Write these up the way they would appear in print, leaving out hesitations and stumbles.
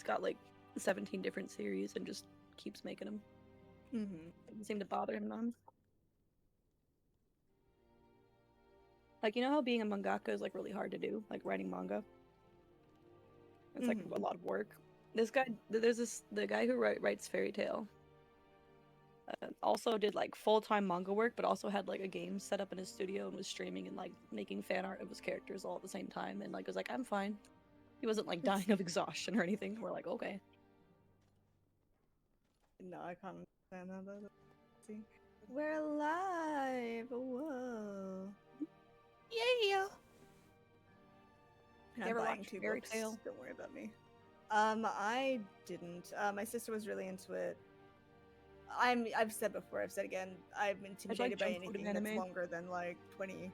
He's got like 17 different series and just keeps making them. Doesn't seem to bother him none. Like, you know how being a mangaka is like really hard to do, like writing manga. It's like a lot of work. This guy, the guy who writes Fairy Tail. Also did like full-time manga work, but also had like a game set up in his studio and was streaming and like making fan art of his characters all at the same time. And like was like, I'm fine. He wasn't like dying of exhaustion or anything. We're like, okay. No, I can't understand how that. See, we're alive. Whoa. Yeah. And You I'm ever buying watched 2 Fairy books. Tail? Don't worry about me. I didn't. My sister was really into it. I've said before, I've said again, I'm intimidated by anything that's longer than like 20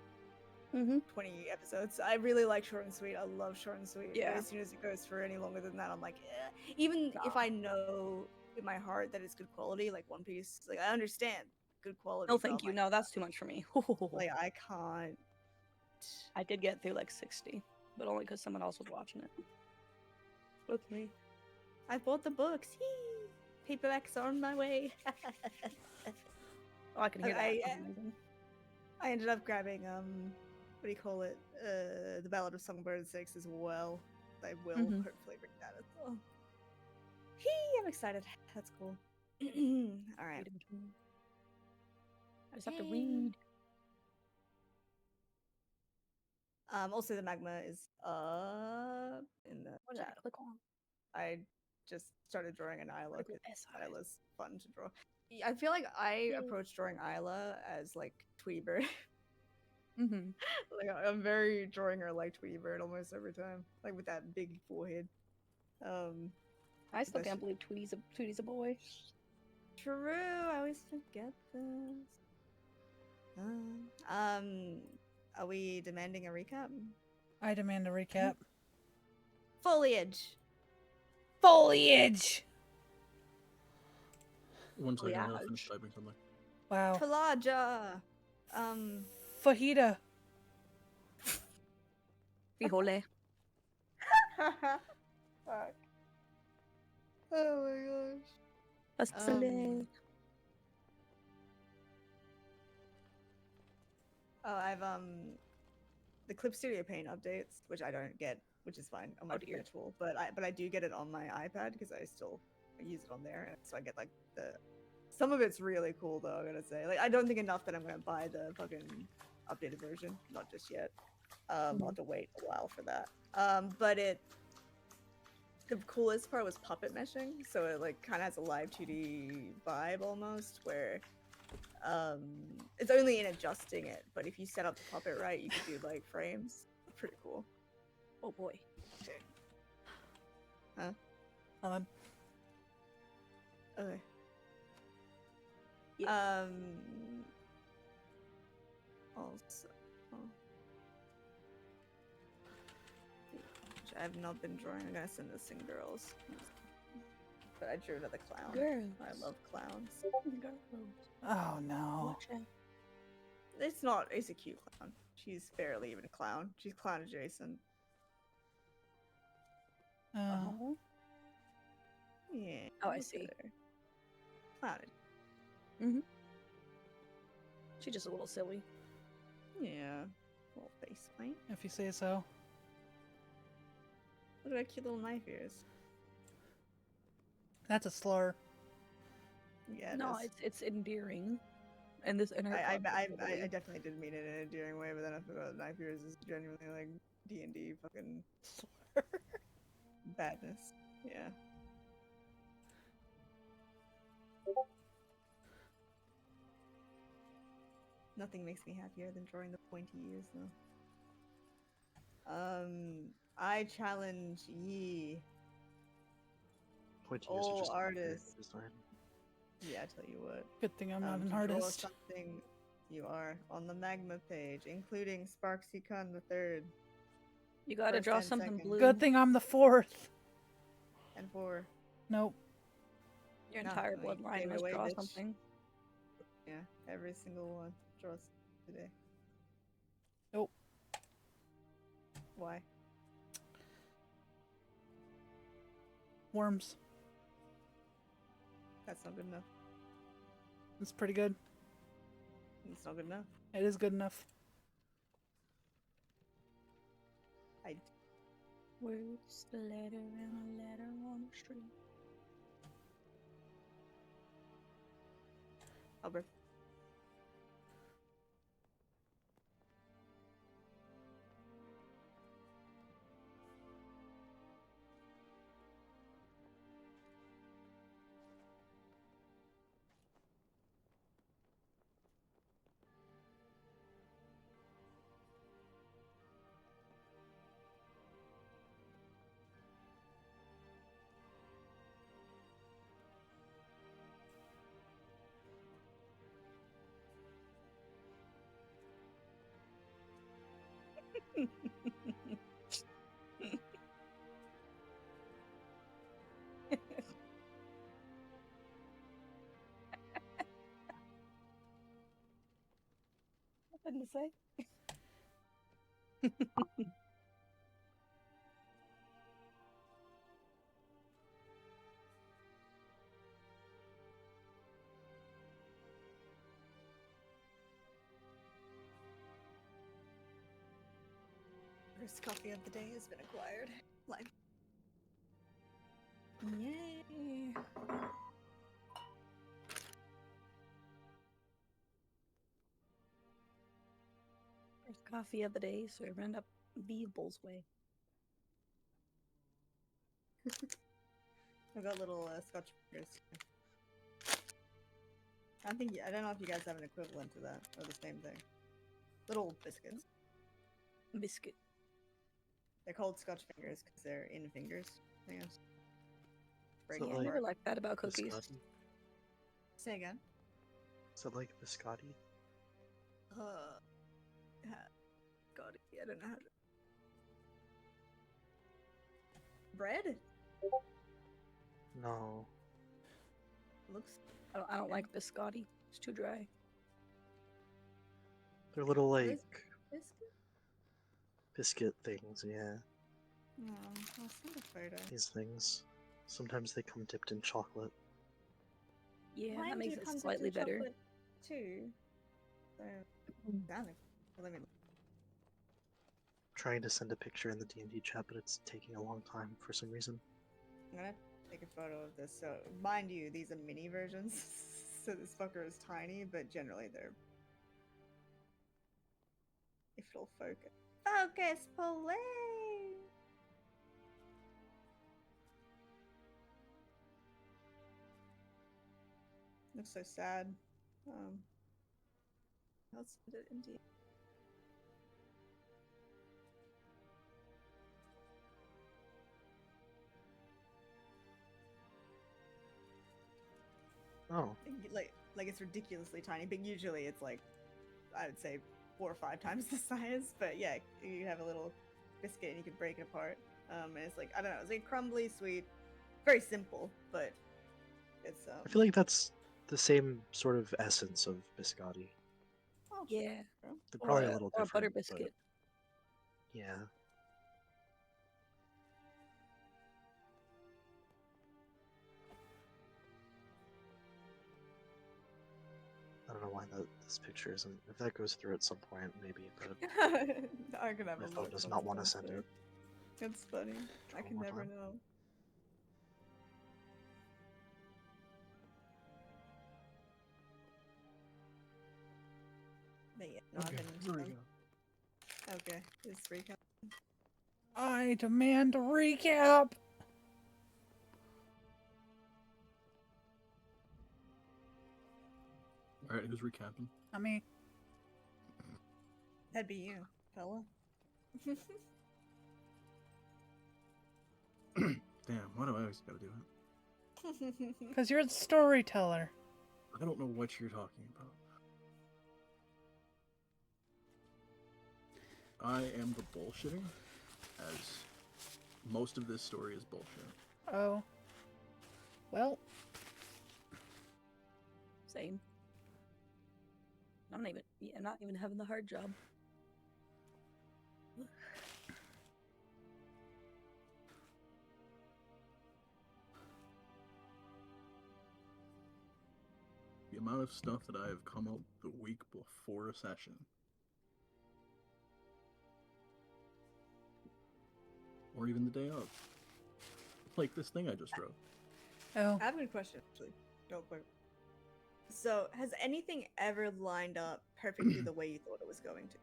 episodes. I really like short and sweet. I love short and sweet. Yeah. But as soon as it goes for any longer than that, I'm like, eh. Even if I know in my heart that it's good quality, like One Piece, like I understand good quality. No, thank you. No, that's too much for me. Like I can't. I did get through like 60, but only because someone else was watching it. With me. I bought the books. Paperbacks are on my way. Oh, I can hear that. I ended up grabbing what do you call it? The Ballad of Songbird 6 as well. I will hopefully bring that as well. I'm excited. That's cool. All right. I just have to read. Also, the magma is in the What did I click on? I just started drawing an Isla. Isla's fun to draw. I feel like I approach drawing Isla as like Tweety Bird. Like I'm very drawing her like Tweety Bird almost every time, like with that big forehead. I still can't believe Tweety's a boy. True, I always forget this. Are we demanding a recap? I demand a recap. Foliage. One second, I gotta finish typing something. Wow. Talaja. Fajita. Frijole. Fuck. Oh my gosh. I've the Clip Studio Paint updates, which I don't get, which is fine on my virtual, but I do get it on my iPad because I still use it on there, so I get like some of it's really cool though. I'm gonna say, like, I don't think enough that I'm gonna buy the fucking updated version, not just yet. I'll have to wait a while for that. But the coolest part was puppet meshing, so it like kind of has a live 2D vibe almost, where it's only in adjusting it, but if you set up the puppet right, you can do like frames. Pretty cool. Oh boy. Huh? Okay. Yeah. Also, which I have not been drawing. I'm gonna send this in girls. But I drew another clown. Girls. I love clowns. Oh no. It's not. It's a cute clown. She's barely even a clown. She's clown adjacent. Yeah. Oh, I see. Clown. She's just a little silly. Yeah. Little face paint. If you say so. Look at her cute little knife ears. That's a slur. Yeah. No, it's endearing. And this I definitely didn't mean it in an endearing way, but then I forgot knife ears is genuinely like D&D fucking slur. Badness. Yeah. Nothing makes me happier than drawing the pointy ears, though. I challenge ye, all artists. Yeah, I tell you what. Good thing I'm not an draw artist. Something you are on the magma page, including Sparksy Khan the Third. You gotta draw something blue. Good thing I'm the fourth. And 4. Nope. Your entire bloodline must draw something. Yeah, every single one draws today. Nope. Why? Worms. That's not good enough. It's pretty good. It's not good enough. It is good enough. Where's the letter and a letter on the street? Albert. Nothing to say. First coffee of the day has been acquired. Live. Yay! First coffee of the day, so I ran up Beeble's way. I've got little Scotch fingers. I don't know if you guys have an equivalent to that or the same thing. Little biscuits. Biscuit. They're called Scotch fingers because they're in fingers. I guess. So, Yeah, I like, never liked that about cookies. Biscotti? Say again. Is it like biscotti? God, I don't know how to. Bread? No. Looks. I don't like biscotti. It's too dry. They're little, like, Biscuit? biscuit things, yeah. No, I'll send a photo. These things. Sometimes they come dipped in chocolate. Yeah, Mine that makes do it come to slightly better. chocolate Too. So, damn it. Let me. Trying to send a picture in the D&D chat, but it's taking a long time for some reason. I'm gonna take a photo of this. So, mind you, these are mini versions. So this fucker is tiny, but generally they're. If it'll focus. Focus, please! Looks so sad. I'll send it indeed. Oh, Like it's ridiculously tiny, but usually it's like, I would say 4 or 5 times the size. But yeah, you have a little biscuit and you can break it apart. And it's like, I don't know, it's like crumbly, sweet, very simple, but it's I feel like that's the same sort of essence of biscotti. oh, Yeah. true. They're probably a little or a different. butter but biscuit. yeah. I don't know why this picture isn't. If that goes through at some point, maybe, but I can have my a phone look does when not it's want to send it. downstairs. It's funny. Try I one can more never time. know. But yeah, no, I've been. here we go. Okay, it's recap. I demand a recap. Alright, who's recapping? I mean, That'd be you, fella. Damn, why do I always gotta do it? because you're the storyteller. I don't know what you're talking about. I am the bullshitter, as most of this story is bullshit. Oh. Well, Same. I'm not even having the hard job. amount of stuff that I have come up the week before a session. Or even the day of. Like this thing I just wrote. Oh, I have a good question, actually, real quick. So, has anything ever lined up perfectly the way you thought it was going to?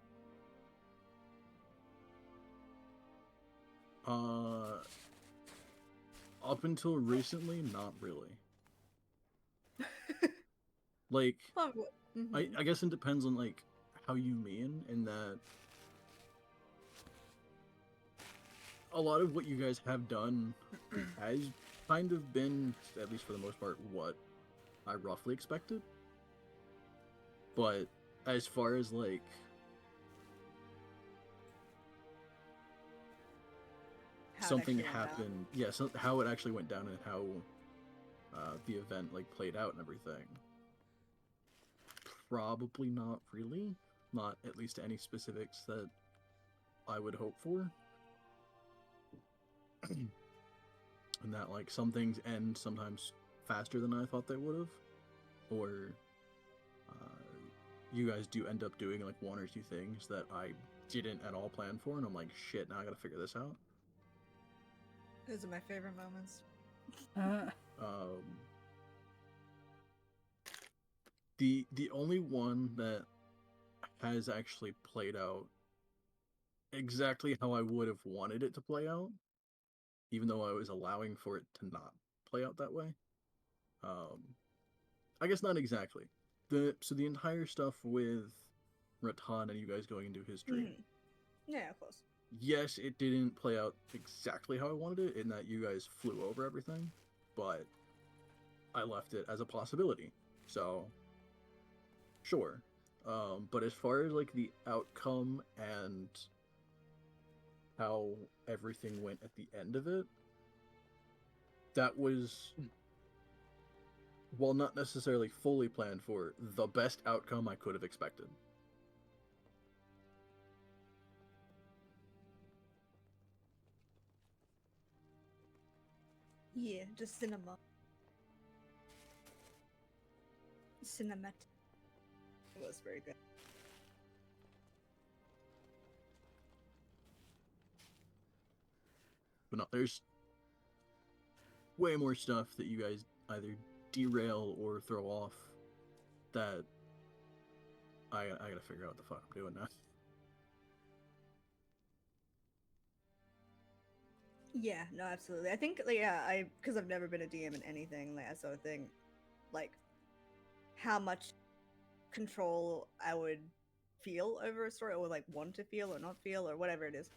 Up until recently, not really. Like, I guess it depends on, like, how you mean, in that a lot of what you guys have done has kind of been, at least for the most part, what I roughly expected. But as far as, like, How it something actually went down? happened, yeah, so how it actually went down and how the event, like, played out and everything. Probably not really. Not at least any specifics that I would hope for. And that, like, some things end sometimes faster than I thought they would have. Or you guys do end up doing, like, one or two things that I didn't at all plan for, and I'm like, shit, now I gotta figure this out. Those are my favorite moments. The only one that has actually played out exactly how I would have wanted it to play out, even though I was allowing for it to not play out that way. I guess not exactly. So the entire stuff with Ratan and you guys going into his dream. Yeah, of course. Yes, it didn't play out exactly how I wanted it, in that you guys flew over everything, but I left it as a possibility. So, sure. But as far as, like, the outcome and how everything went at the end of it, that was, while not necessarily fully planned for, the best outcome I could have expected. Yeah, just cinema. Cinematic. It was very good. But no, there's way more stuff that you guys either derail or throw off that I gotta figure out what the fuck I'm doing now. Yeah, no, absolutely. I think, like, yeah, because I've never been a DM in anything, like, that sort of thing, like, how much control I would feel over a story, or, like, want to feel or not feel, or whatever it is.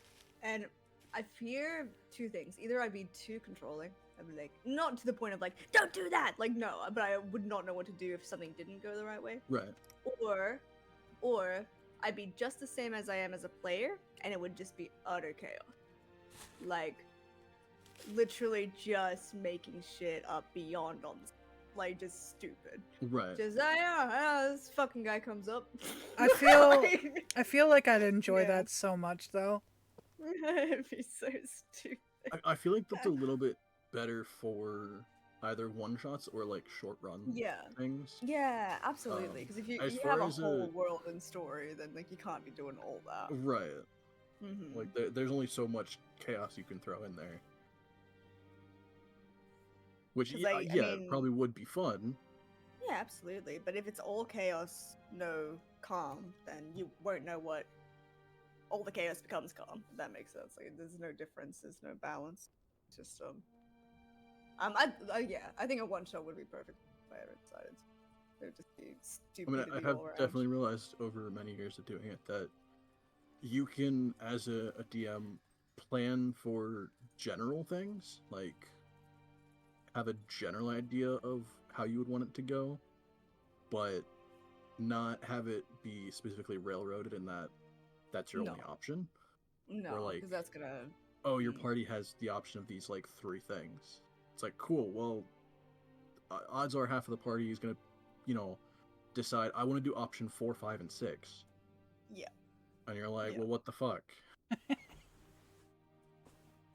And I fear two things. Either I'd be too controlling, I'd be like, not to the point of, like, don't do that! Like, no, but I would not know what to do if something didn't go the right way. Right. Or I'd be just the same as I am as a player, and it would just be utter chaos. Like, literally just making shit up beyond on, like, just stupid. Right. Just this fucking guy comes up. I feel like I'd enjoy Yeah. that so much, though. It'd be so stupid. I feel like that's a little bit better for either one shots or, like, short run things. Yeah, absolutely. Because if you as have far a as whole world and story, then, like, you can't be doing all that. Right. Mm-hmm. Like, there's only so much chaos you can throw in there. Which, 'Cause, yeah, I mean, probably would be fun. Yeah, absolutely. But if it's all chaos, no calm, then you won't know what all the chaos becomes calm. If that makes sense. Like, there's no difference. There's no balance. Just I think a one shot would be perfect if I ever decided. It would just be I stupidity mean, I have all around. definitely realized over many years of doing it that you can, as a DM, plan for general things, like have a general idea of how you would want it to go, but not have it be specifically railroaded in that that's your only option. No, like, because that's gonna. Oh, your party has the option of these, like, 3 things. It's like, cool, well, odds are half of the party is gonna, decide, I want to do option 4, 5, and 6. Yeah. And you're like, Yeah. well, what the fuck?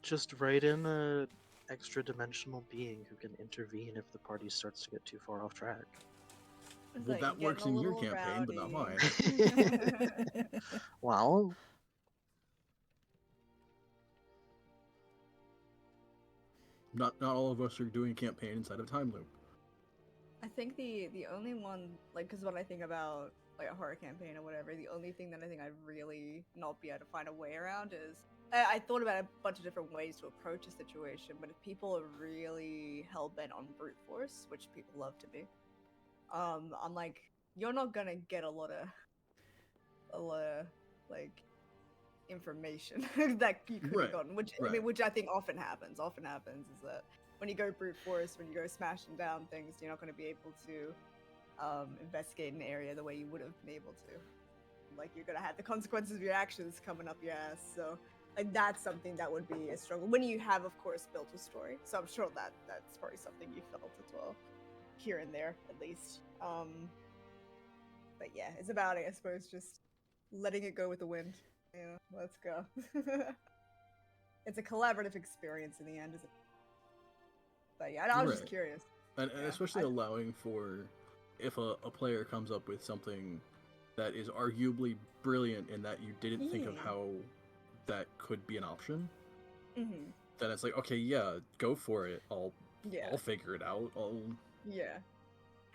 Just write in a extra dimensional being who can intervene if the party starts to get too far off track. It's Well, like that getting works a in your little campaign, but not mine. rowdy. Well, Not all of us are doing a campaign inside of time loop. I think the only one, like, because when I think about like a horror campaign or whatever, the only thing that I think I'd really not be able to find a way around is I thought about a bunch of different ways to approach a situation, but if people are really hell bent on brute force, which people love to be, I'm like, you're not gonna get a lot of like information that you could have Right, gotten, which I right. mean, which I think often happens. Often happens is that when you go brute force, when you go smashing down things, you're not going to be able to investigate an area the way you would have been able to. Like you're going to have the consequences of your actions coming up your ass. So like that's something that would be a struggle when you have, of course, built a story. So I'm sure that that's probably something you felt as well, here and there at least. But yeah, it's about it, I suppose, just letting it go with the wind. Yeah, let's go. It's a collaborative experience in the end, isn't it? But yeah, I was just Right. curious. And Yeah, especially allowing for if a player comes up with something that is arguably brilliant in that you didn't think of Yeah. how that could be an option, Mm-hmm. then it's like, okay, yeah, go for it. Yeah, I'll figure it out. yeah.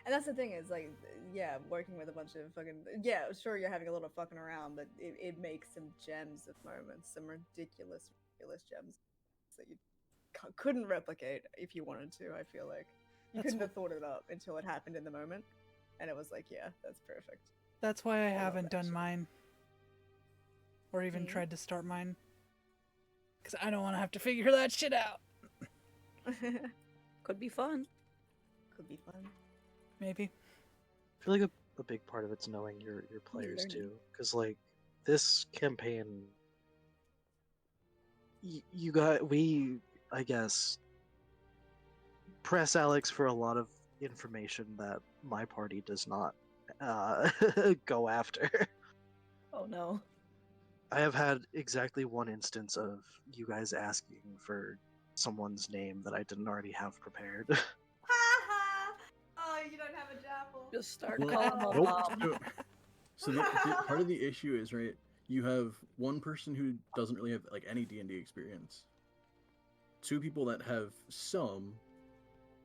And that's the thing is like, yeah, working with a bunch of fucking yeah, sure you're having a little fucking around, but it makes some gems of moments, some ridiculous gems that you couldn't replicate if you wanted to. I feel like you That's couldn't wh- have thought it up until it happened in the moment, and it was like, yeah, that's perfect. That's why I love haven't that done shit. mine. Or even Mhm. tried to start mine. Because I don't want to have to figure that shit out. Could be fun. Could be fun. Maybe. I feel like a big part of it's knowing your players learning. too, because like this campaign, you got I guess press Alex for a lot of information that my party does not uh, go after. Oh no. I have had exactly one instance of you guys asking for someone's name that I didn't already have prepared. Oh, you don't have a jaffle. Just start Well, calling them a Nope. mom. So part of the issue is, right, you have one person who doesn't really have like any D&D experience, two people that have some,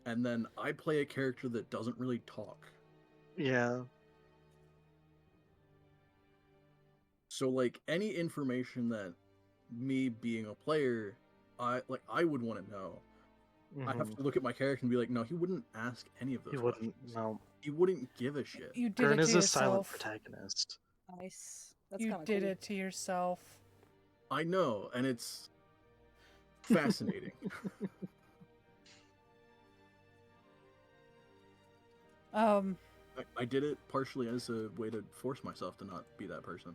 and then I play a character that doesn't really talk. Yeah. So like any information that me being a player, I would want to know. I have Mhm. to look at my character and be like, no, he wouldn't ask any of those You wouldn't. questions. No. He wouldn't give a shit. You did Gurn it is to a silent yourself. protagonist. Nice. That's You kind of did cool. it to yourself. I know, and it's fascinating. I did it partially as a way to force myself to not be that person.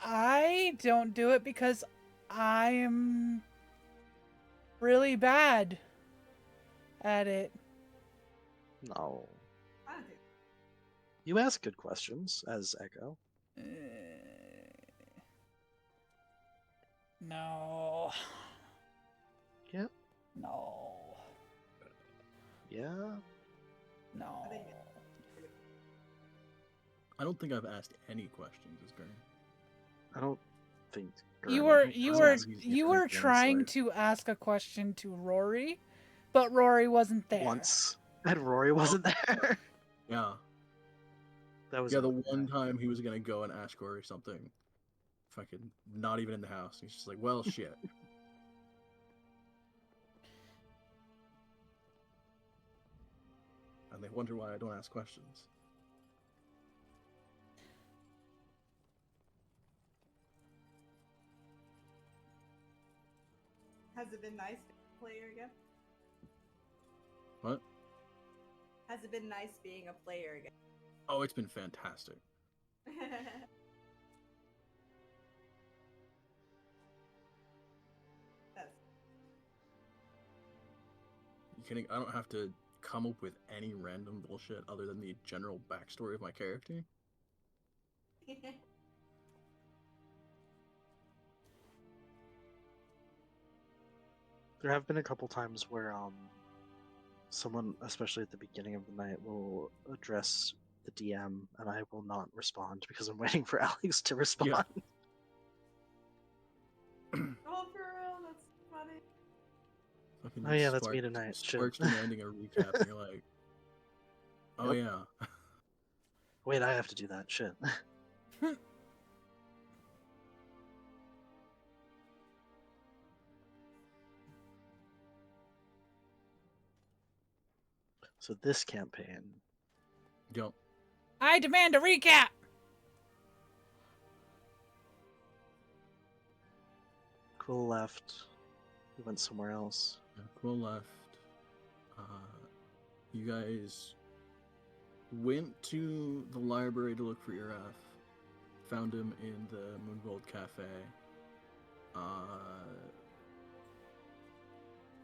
I don't do it because I'm really bad at it. No. I don't think. You ask good questions as Echo. Uh, no. Yeah. No. Yeah. No. I don't think I've asked any questions as Gurney. I don't think. You Gurn were has you asked were anything you were trying insight to ask a question to Rory, but Rory wasn't there. once, and Rory wasn't there. Yeah. That was Yeah, the it. one time he was gonna go and ask Rory something, fucking not even in the house. He's just like, well, shit. And they wonder why I don't ask questions. Has it been nice being a player again? What? Has it been nice being a player again? Oh, it's been fantastic. That's You kidding? I don't have to come up with any random bullshit other than the general backstory of my character. There have been a couple times where someone, especially at the beginning of the night, will address the DM, and I will not respond because I'm waiting for Alex to respond. Yeah. Oh, for real, that's funny. Fucking Oh yeah, that's me tonight. Shit. Sparks demanding a recap, and you're like, oh Yep. yeah. Wait, I have to do that. Shit. So this campaign, Yep. I demand a recap. Quill left. He went somewhere else. Yeah, Quill left. You guys went to the library to look for Iraf. Found him in the Moongold Cafe.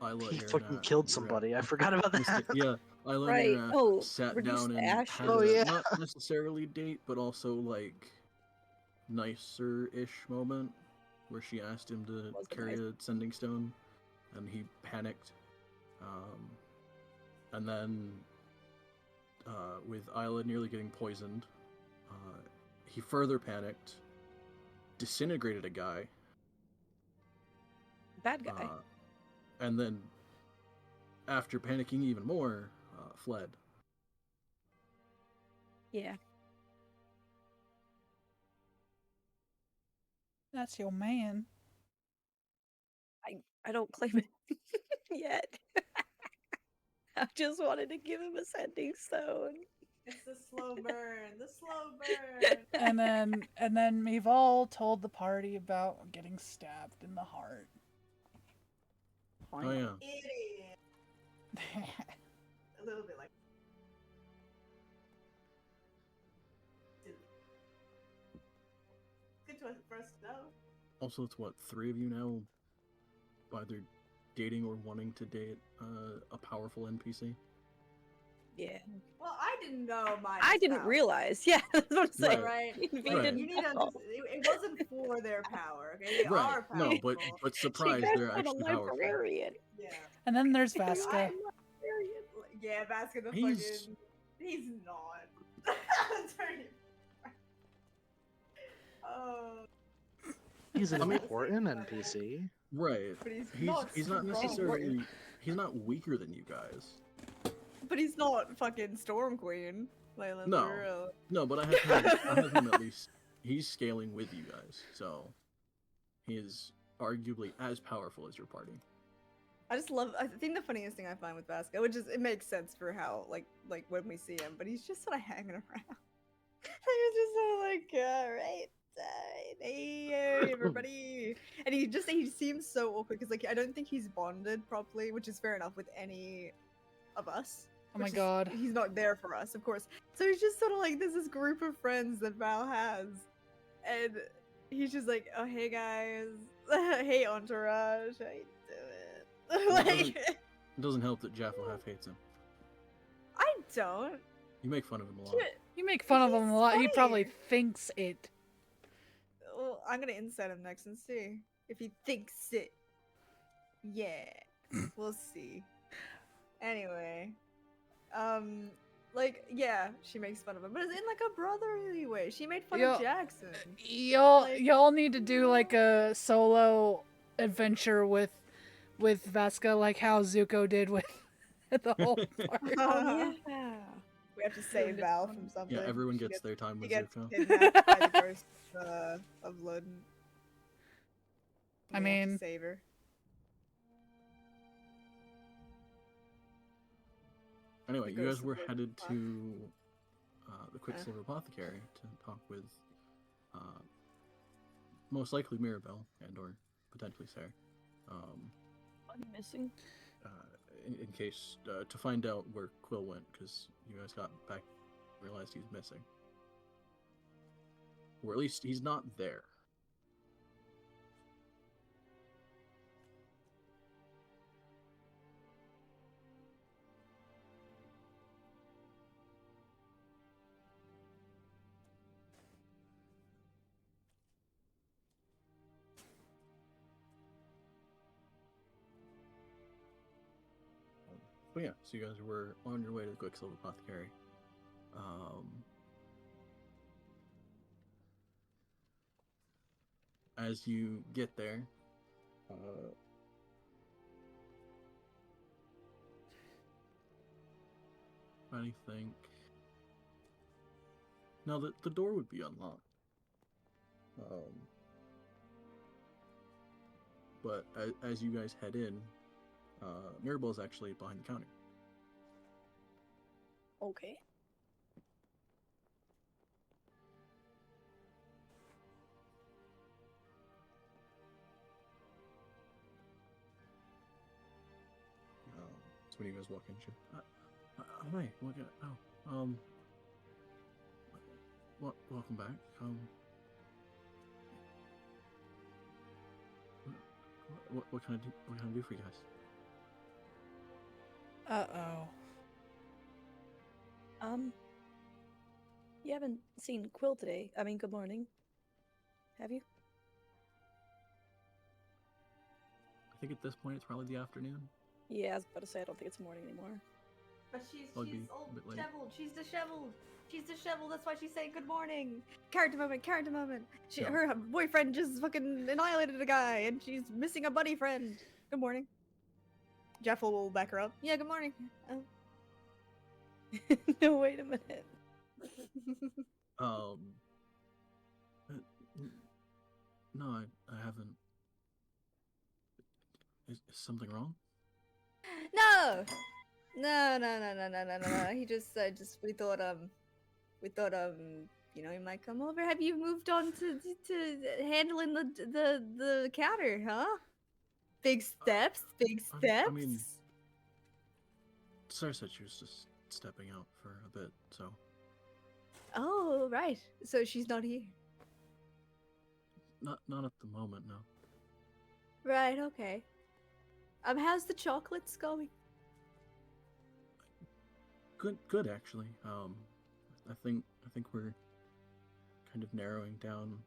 Isla He Irna fucking killed Iraf- somebody. I forgot about that. Yeah, Isla Right. Iraf Oh, sat reduce down the and ash. had Oh, a yeah. not necessarily date, but also like nicer-ish moment where she asked him to Was it carry nice? a sending stone, and he panicked. And then, with Isla nearly getting poisoned, he further panicked, disintegrated a guy, Bad guy. and then, after panicking even more, fled. Yeah. That's your man. I don't claim it yet. I just wanted to give him a sending stone. It's the slow burn, the slow burn. And then we've all told the party about getting stabbed in the heart. Oh yeah. Idiot. A little bit like. Good choice for us to know. Also, it's what, 3 of you now, either dating or wanting to date a powerful NPC. Yeah. Well, I didn't know my. I didn't realize. Yeah, that's what I'm saying. Right. V Like, didn't you need to know. understand, it wasn't for their power. Okay, they Right. are powerful. No, but She surprised crashed they're on a actually powerful. librarian. Yeah. And then there's Because Vasca. I'm a librarian. Yeah, Vasca the He's- fucking. He's not. Turn it- Oh. He's an I mean- important NPC. Right. But He's not strong. necessarily. He's not weaker than you guys. But he's not fucking Storm Queen. Like, let's be No. real. No, but I have him at least. He's scaling with you guys, so he is arguably as powerful as your party. I just love. I think the funniest thing I find with Vasco, which is it makes sense for how like when we see him, but he's just sort of hanging around. He's just sort of like, all right, hey everybody, and he seems so awkward because like I don't think he's bonded properly, which is fair enough with any of us. Oh my which is- god. he's not there for us, of course. So he's just sort of like there's this group of friends that Val has, and he's just like, oh hey guys, hey entourage, how you doing? Like, It doesn't help that Jafflehalf hates him. I don't. You make fun of him a lot. Shit. You make fun of him a He's lot. He probably funny. thinks it. Well, I'm gonna insert him next and see if he thinks it. Yeah, we'll see. Anyway, like, yeah, she makes fun of him, but it's in like a brotherly way. She made fun Yo- of Jackson. Y'all Like- need to do like a solo adventure with Vasca, like how Zuko did with the whole party. Oh yeah. We have to save Val from something. Yeah, everyone She gets their time She with gets Zuko. kidnapped by the ghost of Ludden. I We have to mean- save her. Anyway, The you ghost guys of were Lord headed Puck. to the Quicksilver Apothecary to talk with most likely Mirabelle and or potentially Sarah. I'm missing. In case to find out where Quill went, because you guys got back, realized he's missing, or at least he's not there. But yeah, so you guys were on your way to the Quicksilver Apothecary. As you get there, I think. No, the door would be unlocked. But as you guys head in, Mirabel's actually behind the counter. Okay. So when you guys walk in, she, hi, welcome back. What can I do for you guys? Uh-oh. You haven't seen Quill today. I mean, good morning. Have you? I think at this point it's probably the afternoon. Yeah, I was about to say I don't think it's morning anymore. But she's Probably be old, a bit late. disheveled. She's disheveled. She's disheveled. That's why she's saying good morning. Character moment. Character moment. No. Her boyfriend just fucking annihilated a guy, and she's missing a buddy friend. Good morning. Jeff will back her up. Yeah. Good morning. No, wait a minute. No, I haven't. Is something wrong? No. No. He just we thought you know, he might come over. Have you moved on to handling the counter, huh? Big steps. Big steps. I mean, Sarah said she was just stepping out for a bit, so. Oh, right. So she's not here. Not at the moment, no. Right. Okay. How's the chocolates going? Good actually. I think we're kind of narrowing down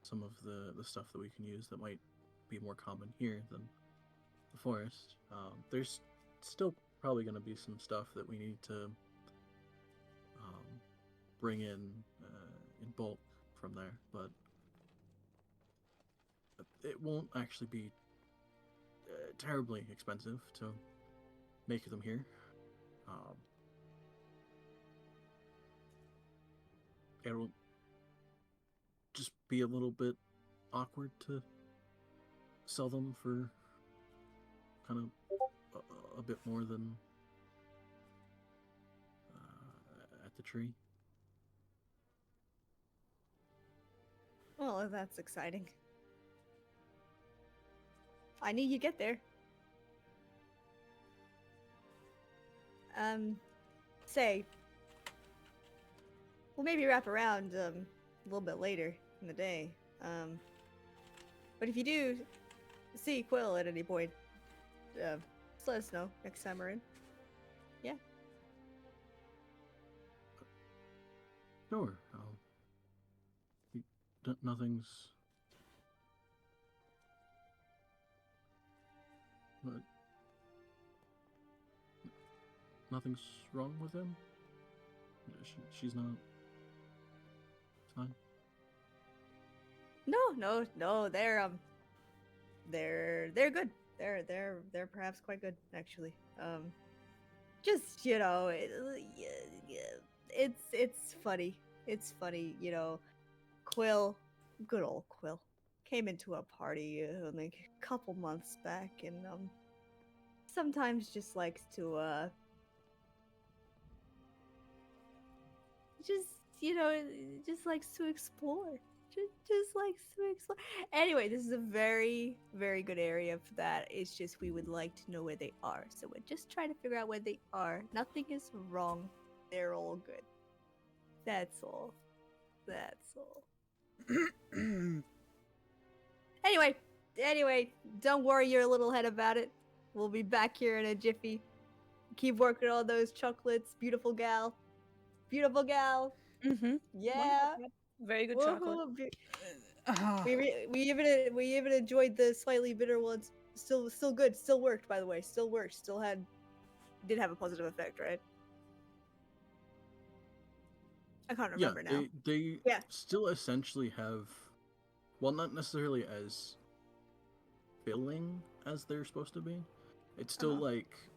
some of the stuff that we can use that might be more common here than the forest. There's still probably going to be some stuff that we need to bring in bulk from there, but it won't actually be terribly expensive to make them here. It'll just be a little bit awkward to sell them for kind of a bit more than at the tree. Well, that's exciting. I knew you'd get there. Say, we'll maybe wrap around a little bit later in the day. But if you do see Quill at any point, just let us know next time we're in. Yeah. Sure. Nothing's. But nothing's wrong with him. She's not. It's fine. No. They're good. They're perhaps quite good actually. Just you know, it's funny. It's funny, you know. Quill, good old Quill, came into a party like a couple months back, and sometimes just likes to just you know, just likes to explore. Just likes to explore. Anyway, this is a very, very good area for that. It's just we would like to know where they are. So we're just trying to figure out where they are. Nothing is wrong. They're all good. That's all. That's all. Anyway, don't worry your little head about it. We'll be back here in a jiffy. Keep working on those chocolates. Beautiful gal. Beautiful gal. Mm-hmm. Yeah. Very good Woohoo, chocolate. we even enjoyed the slightly bitter ones. Still good. Still worked, by the way. Still worked. Still had did have a positive effect, right? I can't Yeah, remember now. they Yeah. still essentially have, well, not necessarily as filling as they're supposed to be. It's still Uh-huh. like,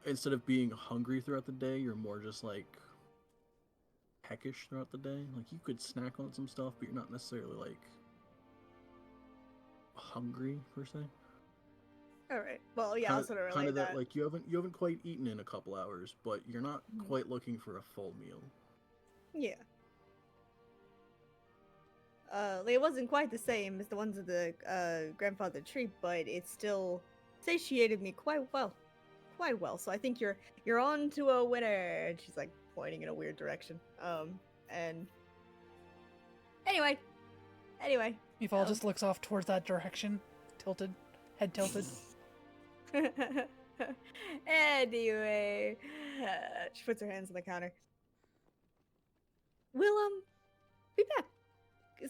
instead of being hungry throughout the day, you're more just like peckish throughout the day. Like you could snack on some stuff, but you're not necessarily like hungry per se. All right. Well, yeah, I'll sort of Kind relate of that that. like you haven't quite eaten in a couple hours, but you're not Mhm. quite looking for a full meal. Yeah. It wasn't quite the same as the ones at the grandfather tree, but it still satiated me quite well, quite well. So I think you're on to a winner. And she's like pointing in a weird direction. And anyway, Eval um, just looks off towards that direction, tilted, head tilted. anyway, she puts her hands on the counter. We'll be back.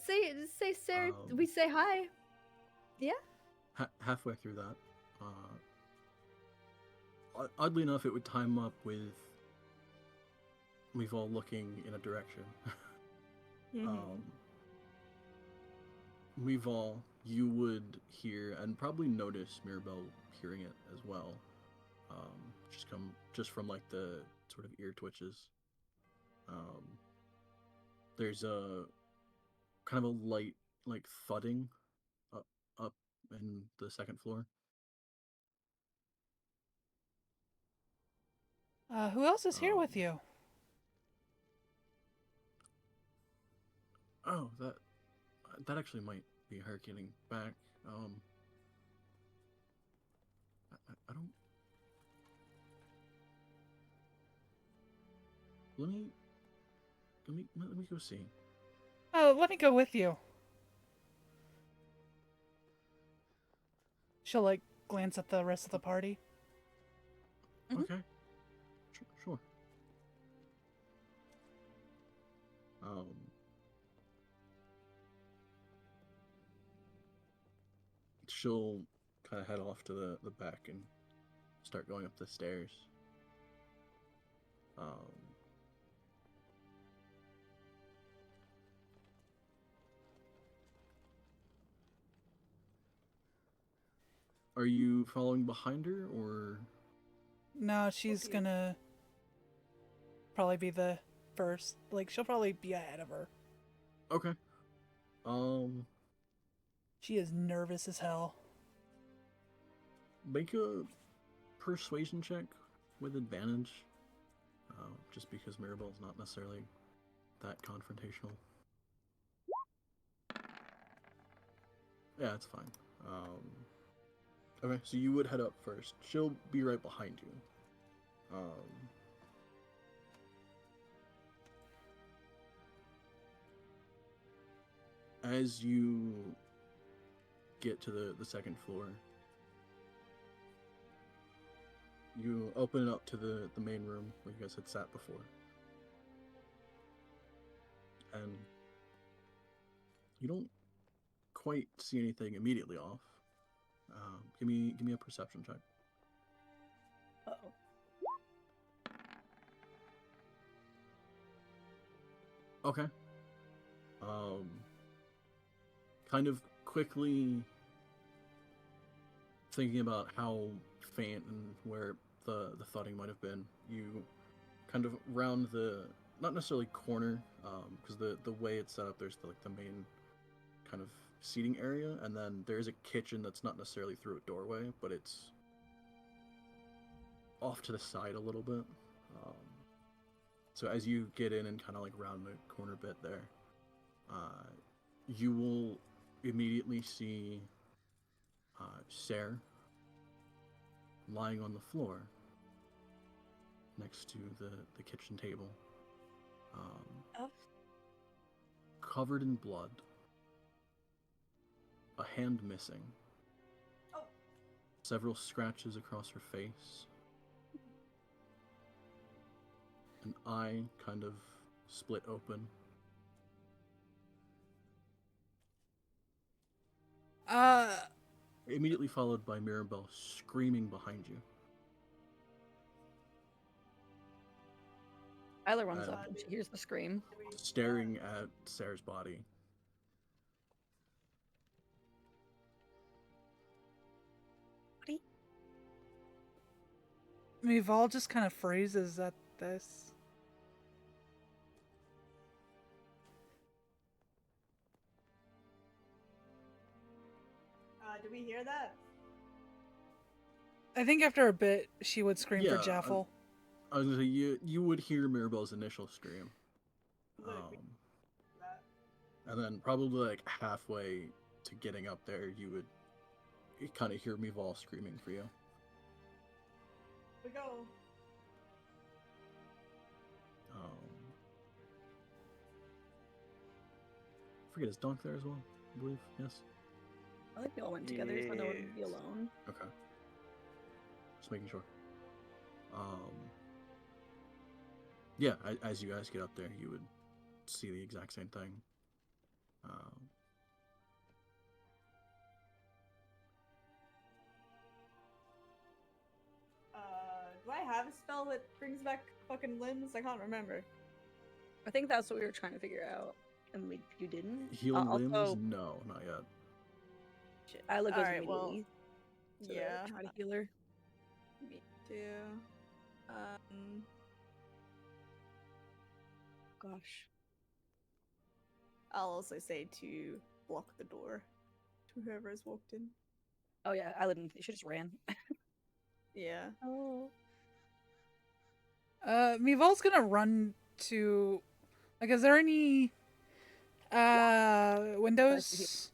Say Sarah. We say hi. Yeah. Halfway through that, oddly enough, it would time up with we've all looking in a direction. We've all, you would hear and probably notice Mirabelle hearing it as well. Just from like the sort of ear twitches. There's a kind of a light like thudding up in the second floor. Who else is here with you? Oh, that actually might be her getting back. I don't. Let me go see. Oh, let me go with you. She'll like glance at the rest of the party. Okay. Sure. She'll kind of head off to the back and start going up the stairs. Are you following behind her, or? No, she's gonna probably be the first. Like, she'll probably be ahead of her. Okay. She is nervous as hell. Make a persuasion check with advantage. Just because Mirabelle's not necessarily that confrontational. Yeah, it's fine. Okay, so you would head up first. She'll be right behind you. As you get to the second floor, you open it up to the main room where you guys had sat before. And you don't quite see anything immediately off. Give me a perception check. Uh-oh. Okay. Kind of quickly thinking about how faint and where the thudding might have been, you kind of round the, not necessarily corner, because the way it's set up, there's the main kind of seating area, and then there's a kitchen that's not necessarily through a doorway, but it's off to the side a little bit. So as you get in and kind of like round the corner bit there, you will immediately see Sarah lying on the floor next to the kitchen table, covered in blood, a hand missing, several scratches across her face, an eye kind of split open. Immediately followed by Mirabelle screaming behind you. Isla runs Uh, up and she hears the scream. staring at Sarah's body. Mival just kind of freezes at this. Do we hear that? I think after a bit, she would scream for Yeah, Jaffel. I was gonna say you would hear Mirabelle's initial scream, Look, we um, that. and then probably like halfway to getting up there, you would kind of hear Mival screaming for you. We go. I forget, is Donk there as well? I believe, yes. I think we all went together, so no one would be alone. Okay. Just making sure. Yeah, as you guys get up there, you would see the exact same thing. Do I have a spell that brings back fucking limbs? I can't remember. I think that's what we were trying to figure out, and you didn't. Healing limbs? Also, No, not yet. Isla goes Alright, well, immediately. To yeah. try to heal her. Me too. Gosh. I'll also say to block the door to whoever has walked in. Oh yeah, Isla didn't. She just ran. Yeah. Oh. Mival's gonna run to. Like, is there any windows?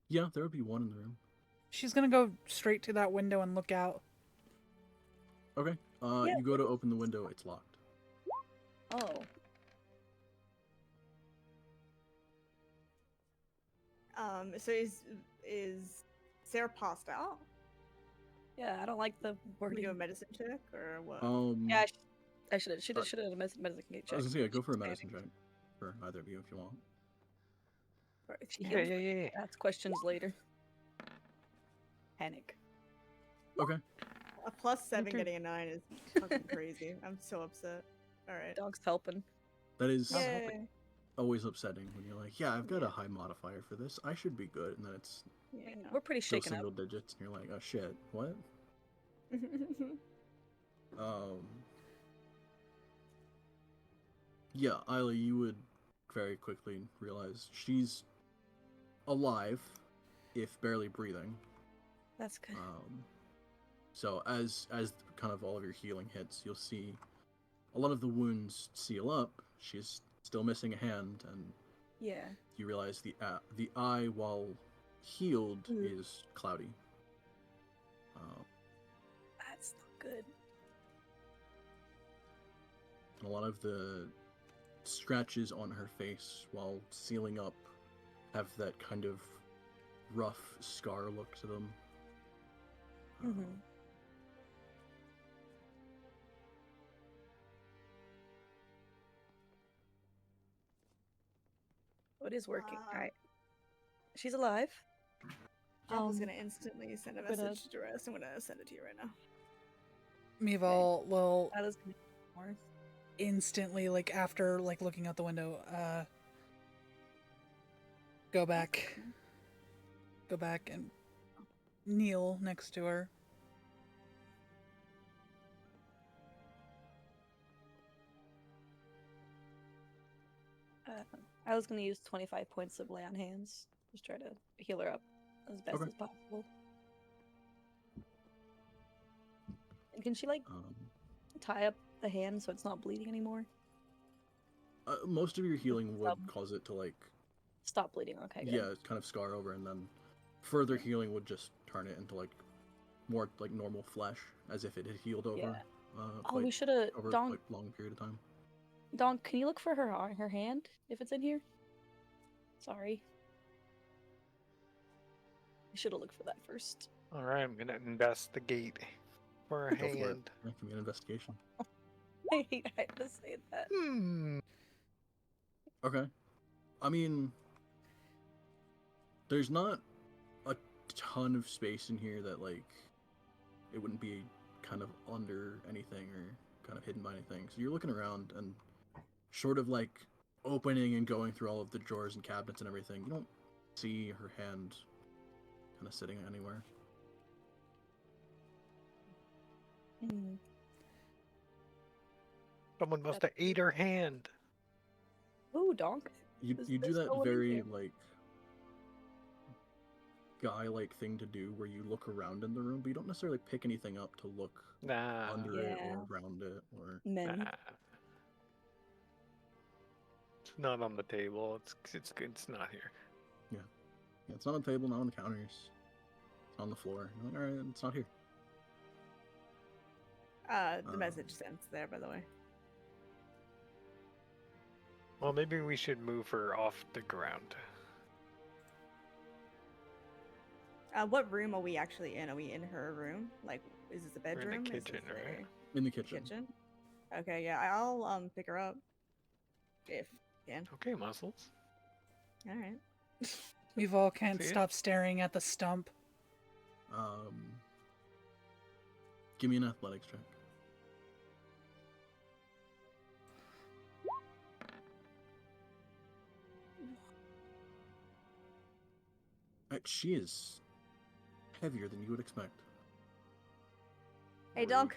Yeah, there would be one in the room. She's gonna go straight to that window and look out. Okay. Yeah. You go to open the window, it's locked. Oh. So is Sarah passed out? Yeah, I don't like the Can we wording. do a medicine check or what? Yeah, I should have. Should have a medicine check. I was gonna say, yeah, go for a medicine check for either of you if you want. Or if she Yeah, heals, yeah. ask questions later. Panic. Okay. A +7 Okay. getting a 9 is fucking crazy. I'm so upset. Alright. Dog's helping. That is Yay. always upsetting when you're like, yeah, I've got Yeah. a high modifier for this. I should be good, and then it's Yeah. We're pretty still shaken up. single digits, and you're like, oh shit, what? Yeah, Isla, you would very quickly realize she's alive, if barely breathing. That's good. So as kind of all of your healing hits, you'll see a lot of the wounds seal up. She's still missing a hand, and Yeah. you realize the eye, while healed, is cloudy. That's not good. A lot of the scratches on her face, while sealing up, have that kind of rough scar look to them. Mm-hmm. It is working. All right. She's alive. Jeff's gonna instantly send a I'm gonna- message to Rest. I'm gonna send it to you right now. Mival will Isla's gonna more. instantly, like after like looking out the window, go back and kneel next to her. I was gonna use 25 points of lay on hands. Just try to heal her up as best Okay. as possible. And can she like tie up the hand so it's not bleeding anymore? Most of your healing would Stop. cause it to like, Stop bleeding. Okay. Good. yeah, kind of scar over, and then further healing would just turn it into like more like normal flesh, as if it had healed over. Yeah. Oh, Quite we should have. over Donk, quite long period of time. Donk, can you look for her hand if it's in here? Sorry. I should have looked for that first. All right, I'm gonna investigate for a Go for it. hand. Yeah, give me an investigation. I hate I had to say that. Okay. I mean, there's not a ton of space in here that, like, it wouldn't be kind of under anything or kind of hidden by anything. So you're looking around and short of like opening and going through all of the drawers and cabinets and everything, you don't see her hand kind of sitting anywhere. Hmm. Someone must have ate her hand. Ooh, donk. You Is do this that going in very here? like guy-like thing to do where you look around in the room, but you don't necessarily pick anything up to look Nah. under it Yeah. or around it or Men. Nah. It's not on the table. It's good. It's not here. yeah, it's not on the table, not on the counters, it's on the floor. You're like, all right, it's not here. The message sent there, by the way. Well, maybe we should move her off the ground. What room are we actually in? Are we in her room? Like, is this a We're in the bedroom? Is kitchen, this a right? In the kitchen. kitchen? Okay, yeah, I'll pick her up. If you can. Okay, muscles. Alright. Meatball can't See ya. stop staring at the stump. Give me an athletics check. She is heavier than you would expect. Hey, Dunk.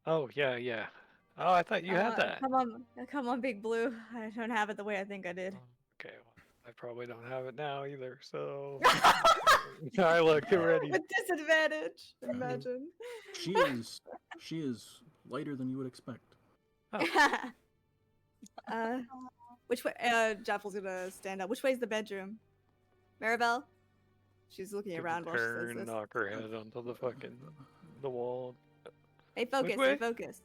Oh, yeah. Oh, I thought you had that. Come on, Big Blue. I don't have it the way I think I did. Okay, well, I probably don't have it now either, so... I looked already. With disadvantage. Imagine. She is lighter than you would expect. Which way? Jaffel's gonna stand up. Which way's the bedroom? Maribel? She's looking Give around a while she says turn, this. knock her head onto the wall. Hey, focus. way? Hey, focus.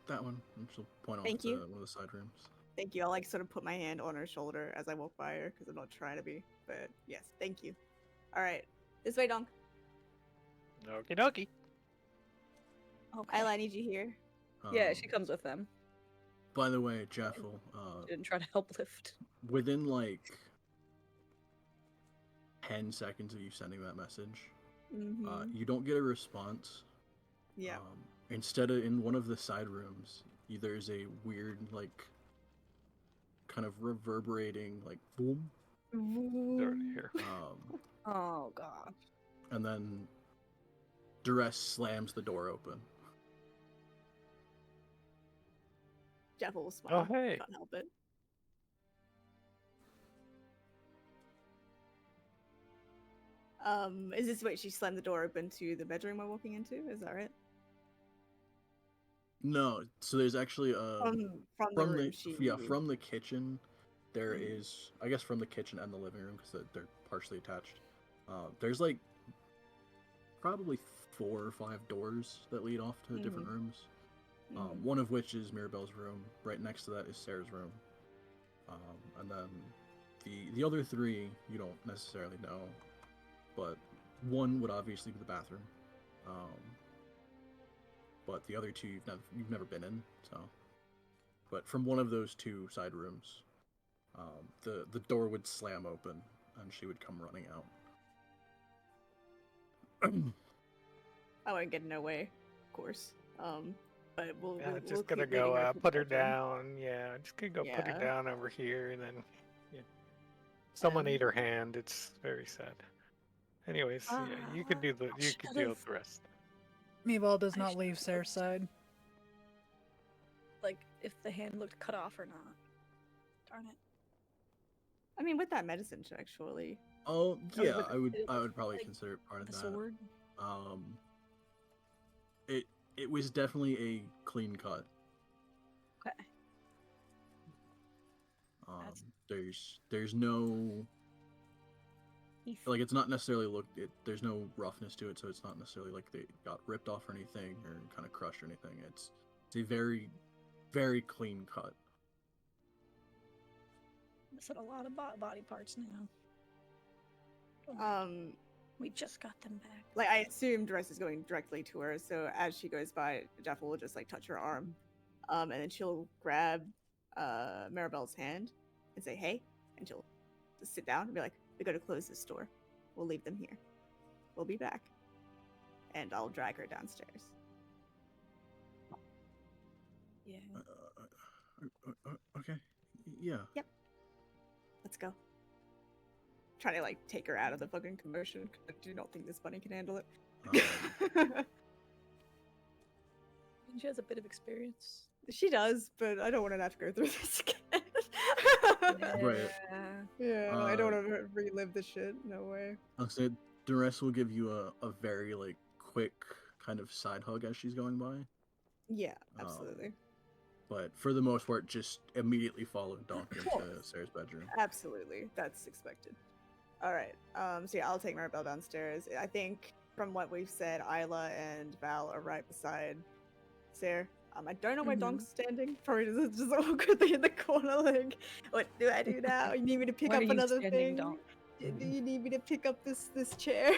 That one. And she'll point Thank off to you. one of the side rooms. Thank you. I'll like sort of put my hand on her shoulder as I walk by her because I'm not trying to be. But yes, thank you. All right, this way, Donk. Okie dokie. Okay. Isla, I need you here. Yeah, Um, she comes with them. By the way, Jaffel, She didn't try to help lift. within like 10 seconds of you sending that message, Mm-hmm. you don't get a response. Yeah. Instead of in one of the side rooms, there's a weird like kind of reverberating like boom, They're already here. Oh god. and then Duress slams the door open. Jaffel will smile. Oh, hey. Can't help it. Is this wait? She slammed the door open to the bedroom we're walking into. Is that right? No, so there's actually a From the room. from the kitchen. There Mhm. is, I guess, from the kitchen and the living room because they're partially attached. There's like probably 4 or 5 doors that lead off to different rooms. Mhm. One of which is Mirabelle's room. Right next to that is Sarah's room. And then the other 3 you don't necessarily know, but one would obviously be the bathroom. But the other 2 you've never been in. So, but from one of those 2 side rooms, the door would slam open and she would come running out. I won't get in her way, of course. But we'll. Yeah, we'll just keep gonna leading go her to the put her bedroom. down. Yeah, just gonna go put her Yeah. down over here, and then yeah. Someone Um, ate her hand. It's very sad. Anyways, yeah, you could do the you could deal with the rest. Meatball does I not should've leave Sarah's side. Like if the hand looked cut off or not. Darn it. I mean, with that medicine check, surely. Oh Oh, yeah, with I would the- probably like, consider it part of The that. sword. It was definitely a clean cut. Okay. That's- There's no like it's not necessarily there's no roughness to it, so it's not necessarily like they got ripped off or anything or kind of crushed or anything. It's a very, very clean cut. Missing a lot of body parts now. We just got them back. Like I assume Dress is going directly to her, so as she goes by, Jeff will just like touch her arm, and then she'll grab Maribel's hand and say, "Hey," and she'll sit down and be like, "We gotta close this door. We'll leave them here. We'll be back." and I'll drag her downstairs. Yeah. Okay. Yeah. Let's go. Trying to like take her out of the fucking commotion. I do not think this bunny can handle it. She has a bit of experience. She does, but I don't want to have to go through this again. Right. Yeah, I don't want to relive the shit. No way. I'll say Duress will give you a very like quick kind of side hug as she's going by. Yeah, absolutely. But for the most part, just immediately follow Doc into Sarah's bedroom. Absolutely. That's expected. All right. So yeah, I'll take Maribel downstairs. I think from what we've said, Isla and Val are right beside Sarah. I don't know where Donk's standing. Probably just awkwardly in the corner. Like, what do I do now? You need me to pick Where up are you another standing, thing? Donk? Do you need me to pick up this chair?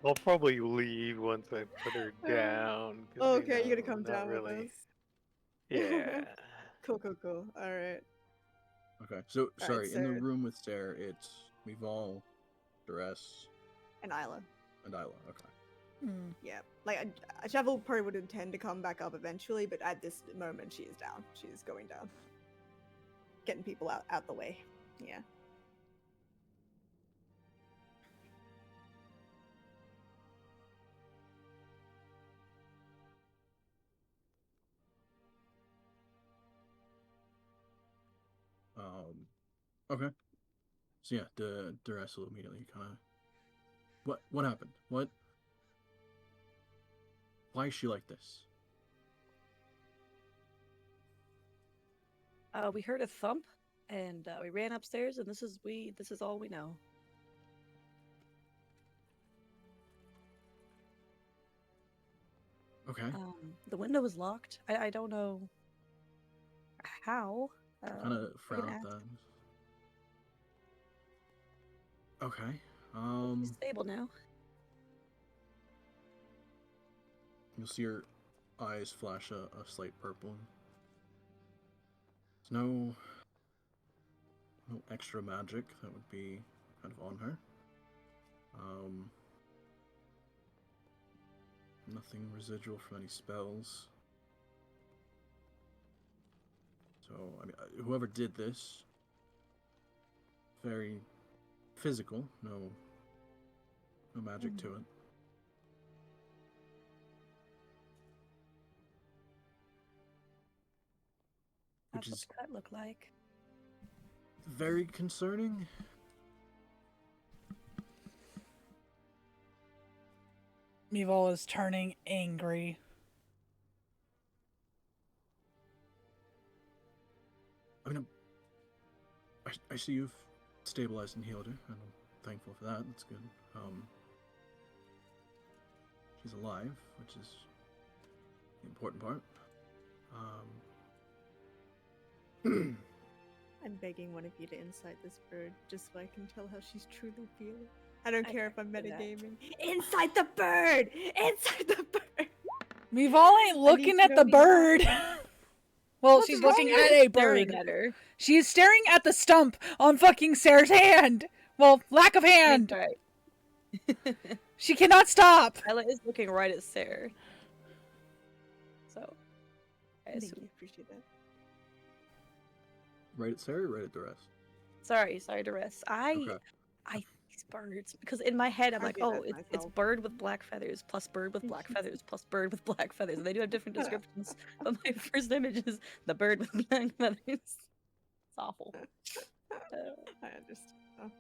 I'll probably leave once I put her down. 'cause, Okay, you're gonna come not down really. with us. Yeah. Cool. All right. Okay. So All sorry, right, in the Sarah. room with Sarah, it's Mival, Duress, And Isla. and Isla. Okay. Yeah, like a Shovel probably would intend to come back up eventually, but at this moment she is down. She is going down, getting people out the way. Yeah. Okay. So yeah, Duress will immediately kind of. What happened? Why is she like this? We heard a thump, and we ran upstairs, and this is all we know. Okay. The window was locked. I don't know how. Kind of we're frown gonna at ask. that. Okay. She's stable now. You'll see her eyes flash a slight purple. There's no extra magic that would be kind of on her. Nothing residual from any spells. So, I mean, whoever did this, very physical, no magic to it. Which That's is what the cut looked like. very concerning. Mival is turning angry. I mean, I see you've stabilized and healed her, and I'm thankful for that. That's good. She's alive, which is the important part. I'm begging one of you to insight this bird, just so I can tell how she's truly feeling. I don't care if I'm can do that. metagaming. Inside the bird! Inside the bird! Mival ain't looking to at know the the bird. Well, What's she's wrong looking with at a Staring bird. at her. She is staring at the stump on fucking Sarah's hand. Well, lack of hand. Right. She cannot stop. Ella is looking right at Sarah. So, I Thank assume. you, appreciate that. Right at Sarah, right at Duress. Sorry, Duress. Okay. These birds, because in my head I'm I like, do that oh, it's myself. bird with black feathers plus bird with black feathers plus bird with black feathers, and they do have different descriptions. But my first image is the bird with black feathers. It's awful. I understand.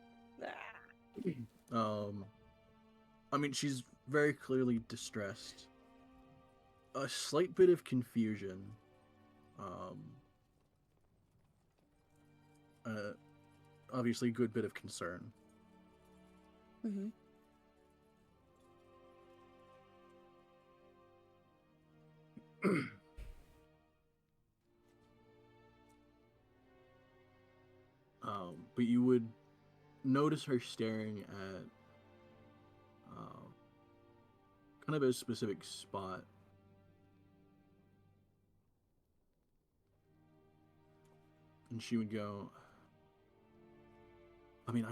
I mean, she's very clearly distressed. A slight bit of confusion. Obviously, a good bit of concern. Mm-hmm. But you would notice her staring at kind of a specific spot. And she would go, I mean,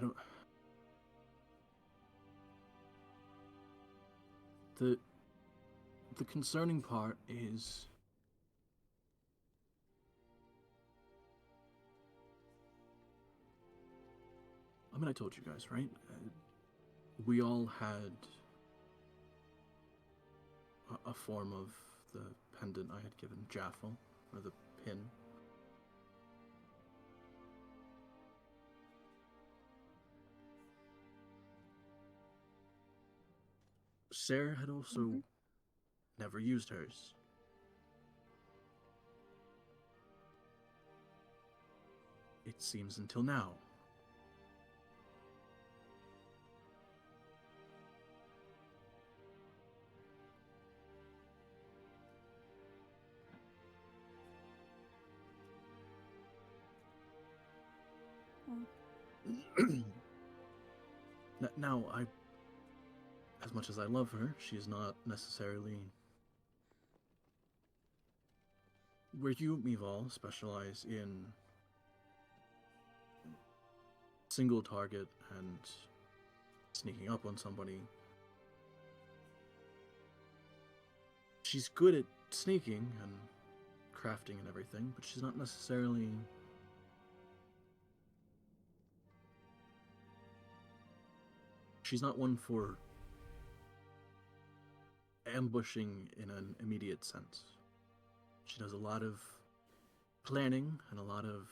the concerning part is I mean, I told you guys, right? We all had a form of the pendant I had given Jaffel, or the pin. Sarah had also never used hers. It seems until now. Now, as much as I love her, she's not necessarily where you, Mival, specialize in single target and sneaking up on somebody. She's good at sneaking and crafting and everything, but she's not necessarily one for ambushing in an immediate sense. She does a lot of planning and a lot of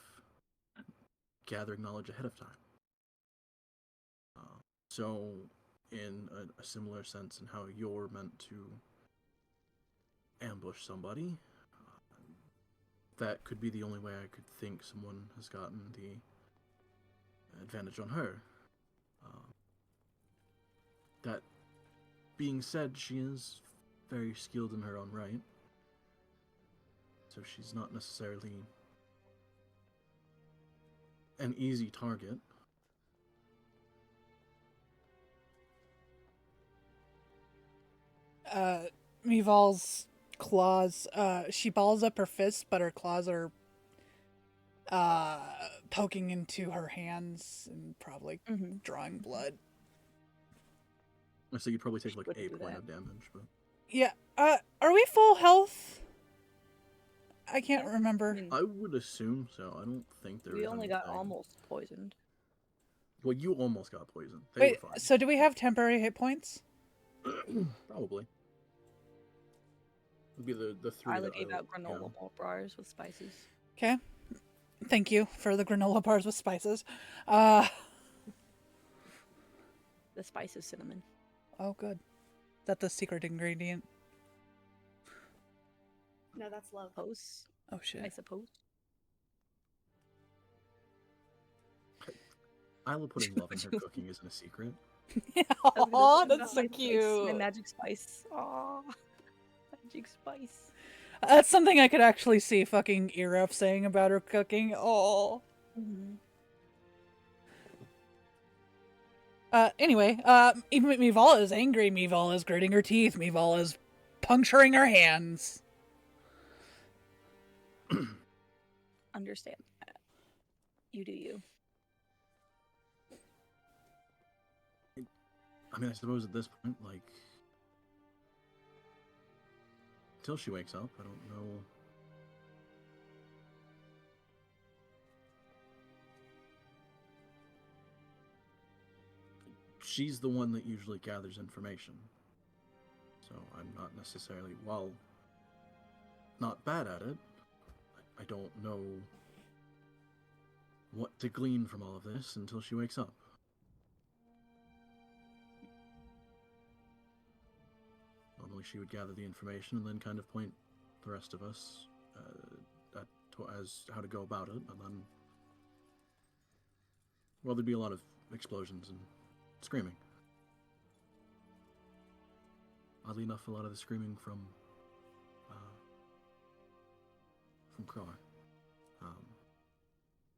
gathering knowledge ahead of time. So, in a similar sense in how you're meant to ambush somebody, that could be the only way I could think someone has gotten the advantage on her. That being said, she is very skilled in her own right. So she's not necessarily an easy target. Mival's claws, she balls up her fist, but her claws are poking into her hands and probably drawing blood. So you'd probably take like Wouldn't a do point that. of damage, but Yeah, are we full health? I can't remember. I would assume so. I don't think there We is only got anything. almost poisoned. Well, you almost got poisoned. They Wait, were fine. so do we have temporary hit points? Probably. Would be the three Isla that gave out yeah. granola bars with spices. Okay. Thank you for the granola bars with spices. The spice is cinnamon. Oh, good. Is that the secret ingredient? No, that's love. Suppose. Oh, I shit. suppose. Isla putting love in her cooking isn't a secret. Oh, My that's so spice, cute. my magic spice. Aw. Magic spice. That's something I could actually see fucking Iref saying about her cooking. Oh. Anyway, even Mival is angry. Mival is gritting her teeth. Mival is puncturing her hands. Understand that. You do you. I mean, I suppose at this point, like, until she wakes up, I don't know. She's the one that usually gathers information. So I'm not necessarily, while not bad at it, I don't know what to glean from all of this until she wakes up. Normally she would gather the information and then kind of point the rest of us as how to go about it, and then, well, there'd be a lot of explosions and screaming. Oddly enough, a lot of the screaming from Crowar.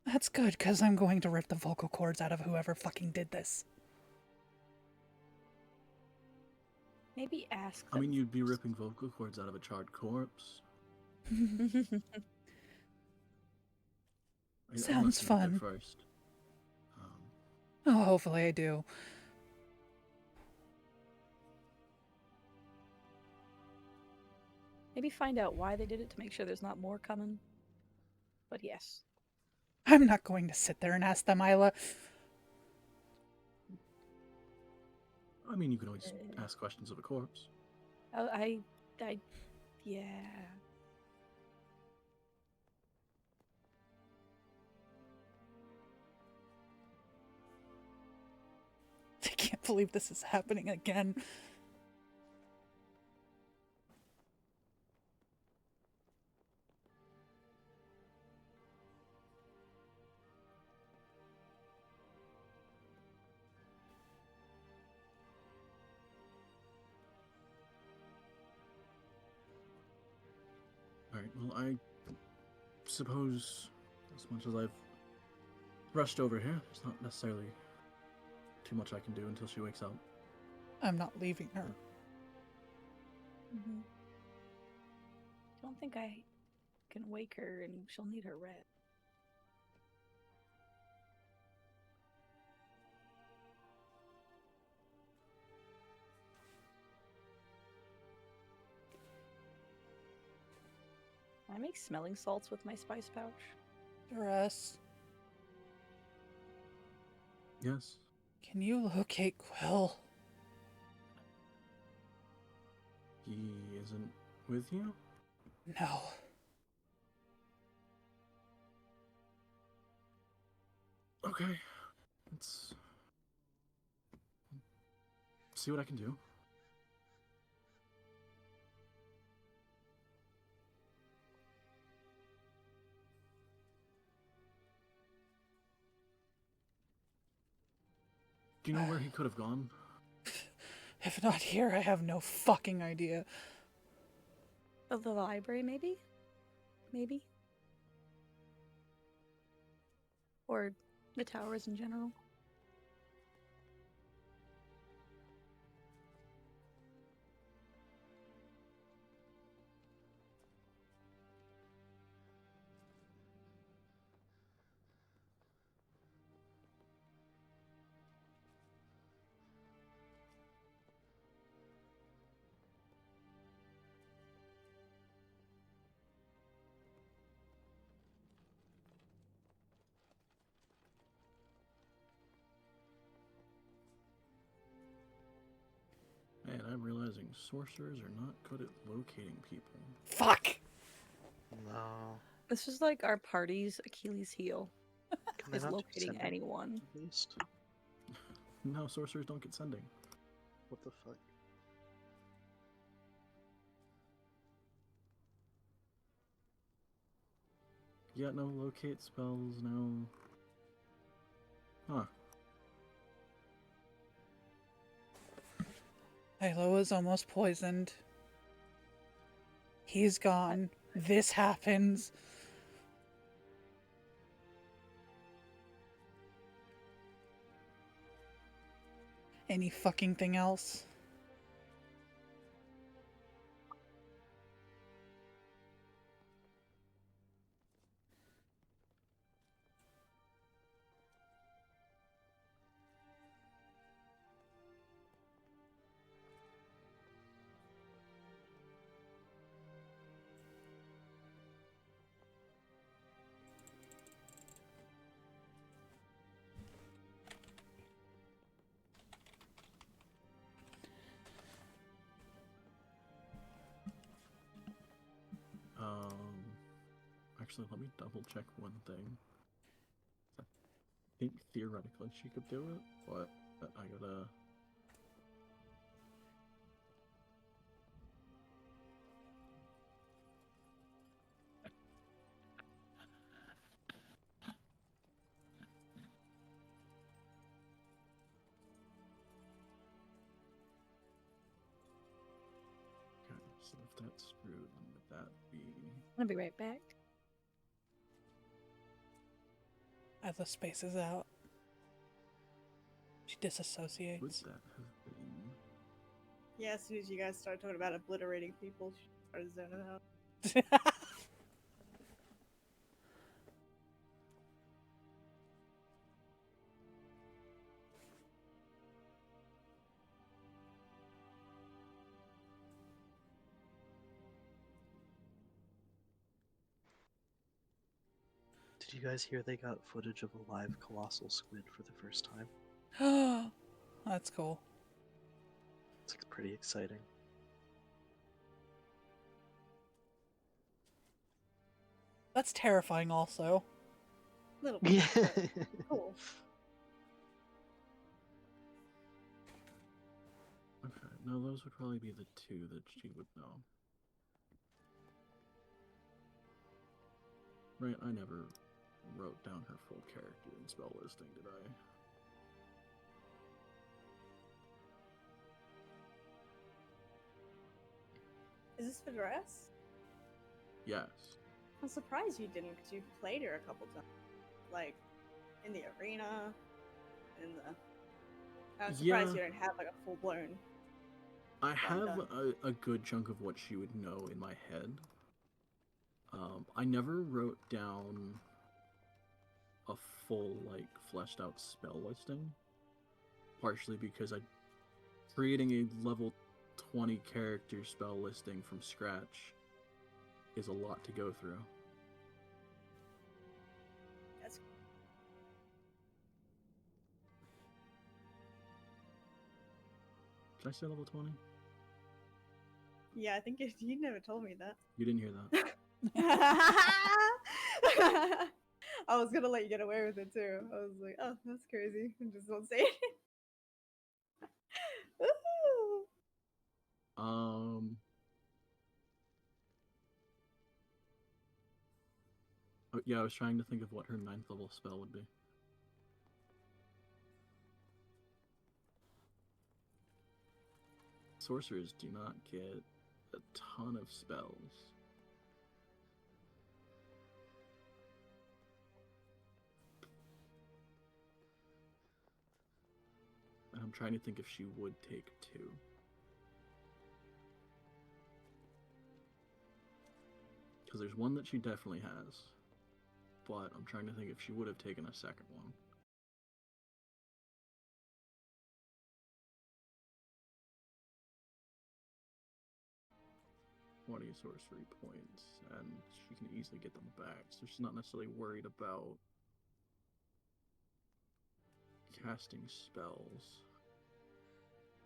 That's good, because I'm going to rip the vocal cords out of whoever fucking did this. Maybe ask I them. mean, you'd be ripping vocal cords out of a charred corpse. Sounds unless you did fun. First. Oh, hopefully I do. Maybe find out why they did it to make sure there's not more coming. But yes. I'm not going to sit there and ask them, Isla. I mean, you can always ask questions of a corpse. Oh, yeah. I can't believe this is happening again. Alright, well, I suppose as much as I've rushed over here, there's not necessarily too much I can do until she wakes up. I'm not leaving her. Mm-hmm. I don't think I can wake her, and she'll need her rest. Can I make smelling salts with my spice pouch? Dress. Yes. Can you locate Quill? He isn't with you? No. Okay. Let's see what I can do. Do you know where he could have gone? If not here, I have no fucking idea. The library, maybe? Maybe? Or the towers in general? Man, I'm realizing sorcerers are not good at locating people. Fuck! No. This is like our party's Achilles heel, Can they is not do locating sending, anyone. at least? No, sorcerers don't get sending. What the fuck? Yeah, no locate spells, no. Huh. Isla was almost poisoned. He's gone. This happens. Any fucking thing else? Actually, let me double check one thing. I think theoretically she could do it, but I gotta. Okay, so if that's true, then would that be? I'll be right back. Isla spaces out. She Would disassociates. that have been? Yeah, as soon as you guys start talking about obliterating people, she started zoning out. Did you guys hear they got footage of a live colossal squid for the first time? That's cool. It's pretty exciting. That's terrifying also. Little bit. Yeah. but Cool. Okay, no, those would probably be the two that she would know. Right, I never wrote down her full character and spell listing, did I? Is this for dress? Yes. I'm surprised you didn't, because you played her a couple times. Like, in the arena, in the... I'm surprised Yeah. you don't have, like, a full-blown... I have done. a good chunk of what she would know in my head. I never wrote down a full, like, fleshed out spell listing. Partially because creating a level 20 character spell listing from scratch is a lot to go through. That's... Did I say level 20? Yeah, I think you never told me that. You didn't hear that. I was gonna let you get away with it too. I was like, oh, that's crazy. And just don't say it. Ooh. Oh, yeah, I was trying to think of what her 9th level spell would be. Sorcerers do not get a ton of spells. And I'm trying to think if she would take 2. Because there's one that she definitely has. But I'm trying to think if she would have taken a second one. Sorcery points, and she can easily get them back, so she's not necessarily worried about casting spells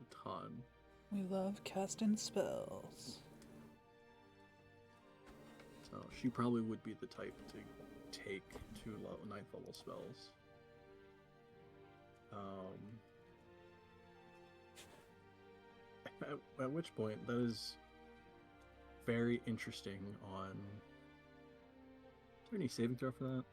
a ton. We love casting spells. So she probably would be the type to take 2 9th level spells. At which point, that is very interesting on... Is there any saving throw for that?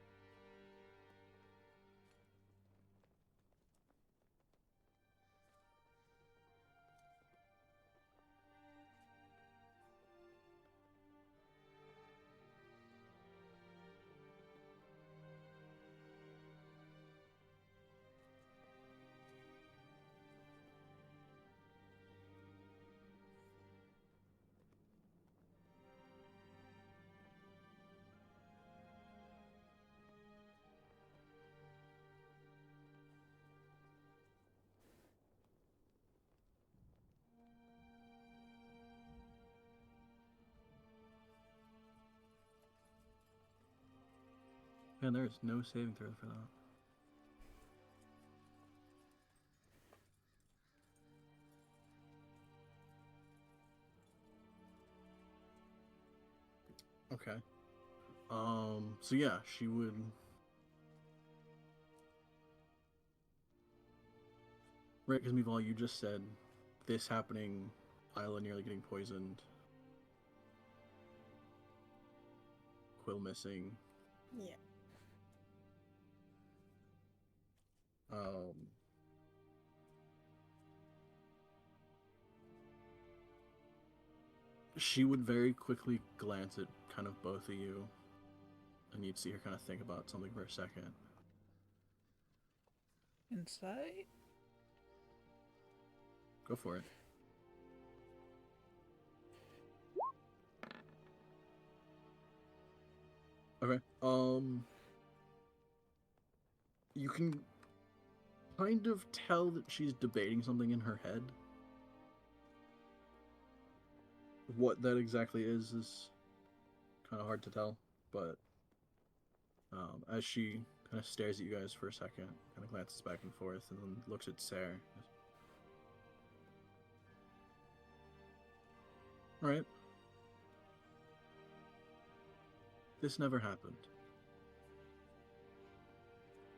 Man, there's no saving throw for that. Okay. So yeah, she would... Right, because Mival, you just said this happening, Isla nearly getting poisoned, Quill missing. Yeah. She would very quickly glance at kind of both of you, and you'd see her kind of think about something for a second. Insight? Go for it. Okay. You can kind of tell that she's debating something in her head. What that exactly is kind of hard to tell, but As she kind of stares at you guys for a second, kind of glances back and forth, and then looks at Sarah. All right. This never happened.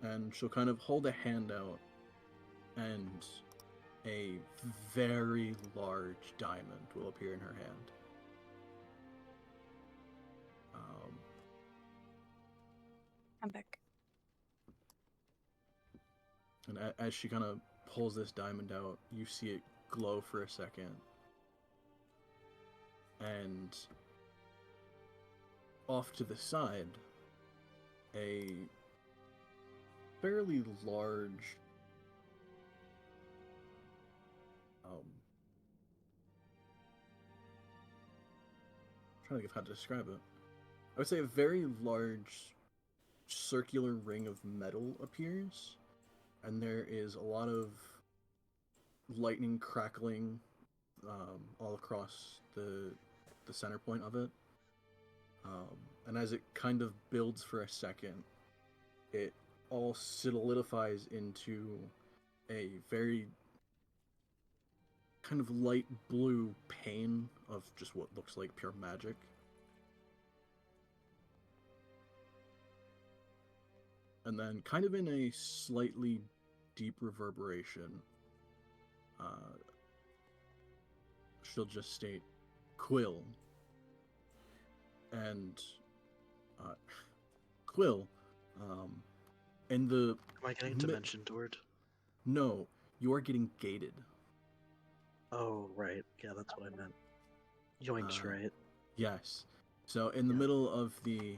And she'll kind of hold a hand out, and a very large diamond will appear in her hand. I'm back. And as she kind of pulls this diamond out, you see it glow for a second. And off to the side, a fairly large trying to think of how to describe it. I would say a very large circular ring of metal appears, and there is a lot of lightning crackling all across the center point of it. And as it kind of builds for a second, it all solidifies into a very kind of light blue pane of just what looks like pure magic. And then, kind of in a slightly deep reverberation, she'll just state, Quill. And, Quill, in the... Am I getting dimension doored? No, you are getting gated. Oh, right. Yeah, that's what I meant. Yoinks, right? Yes. So, in the middle of the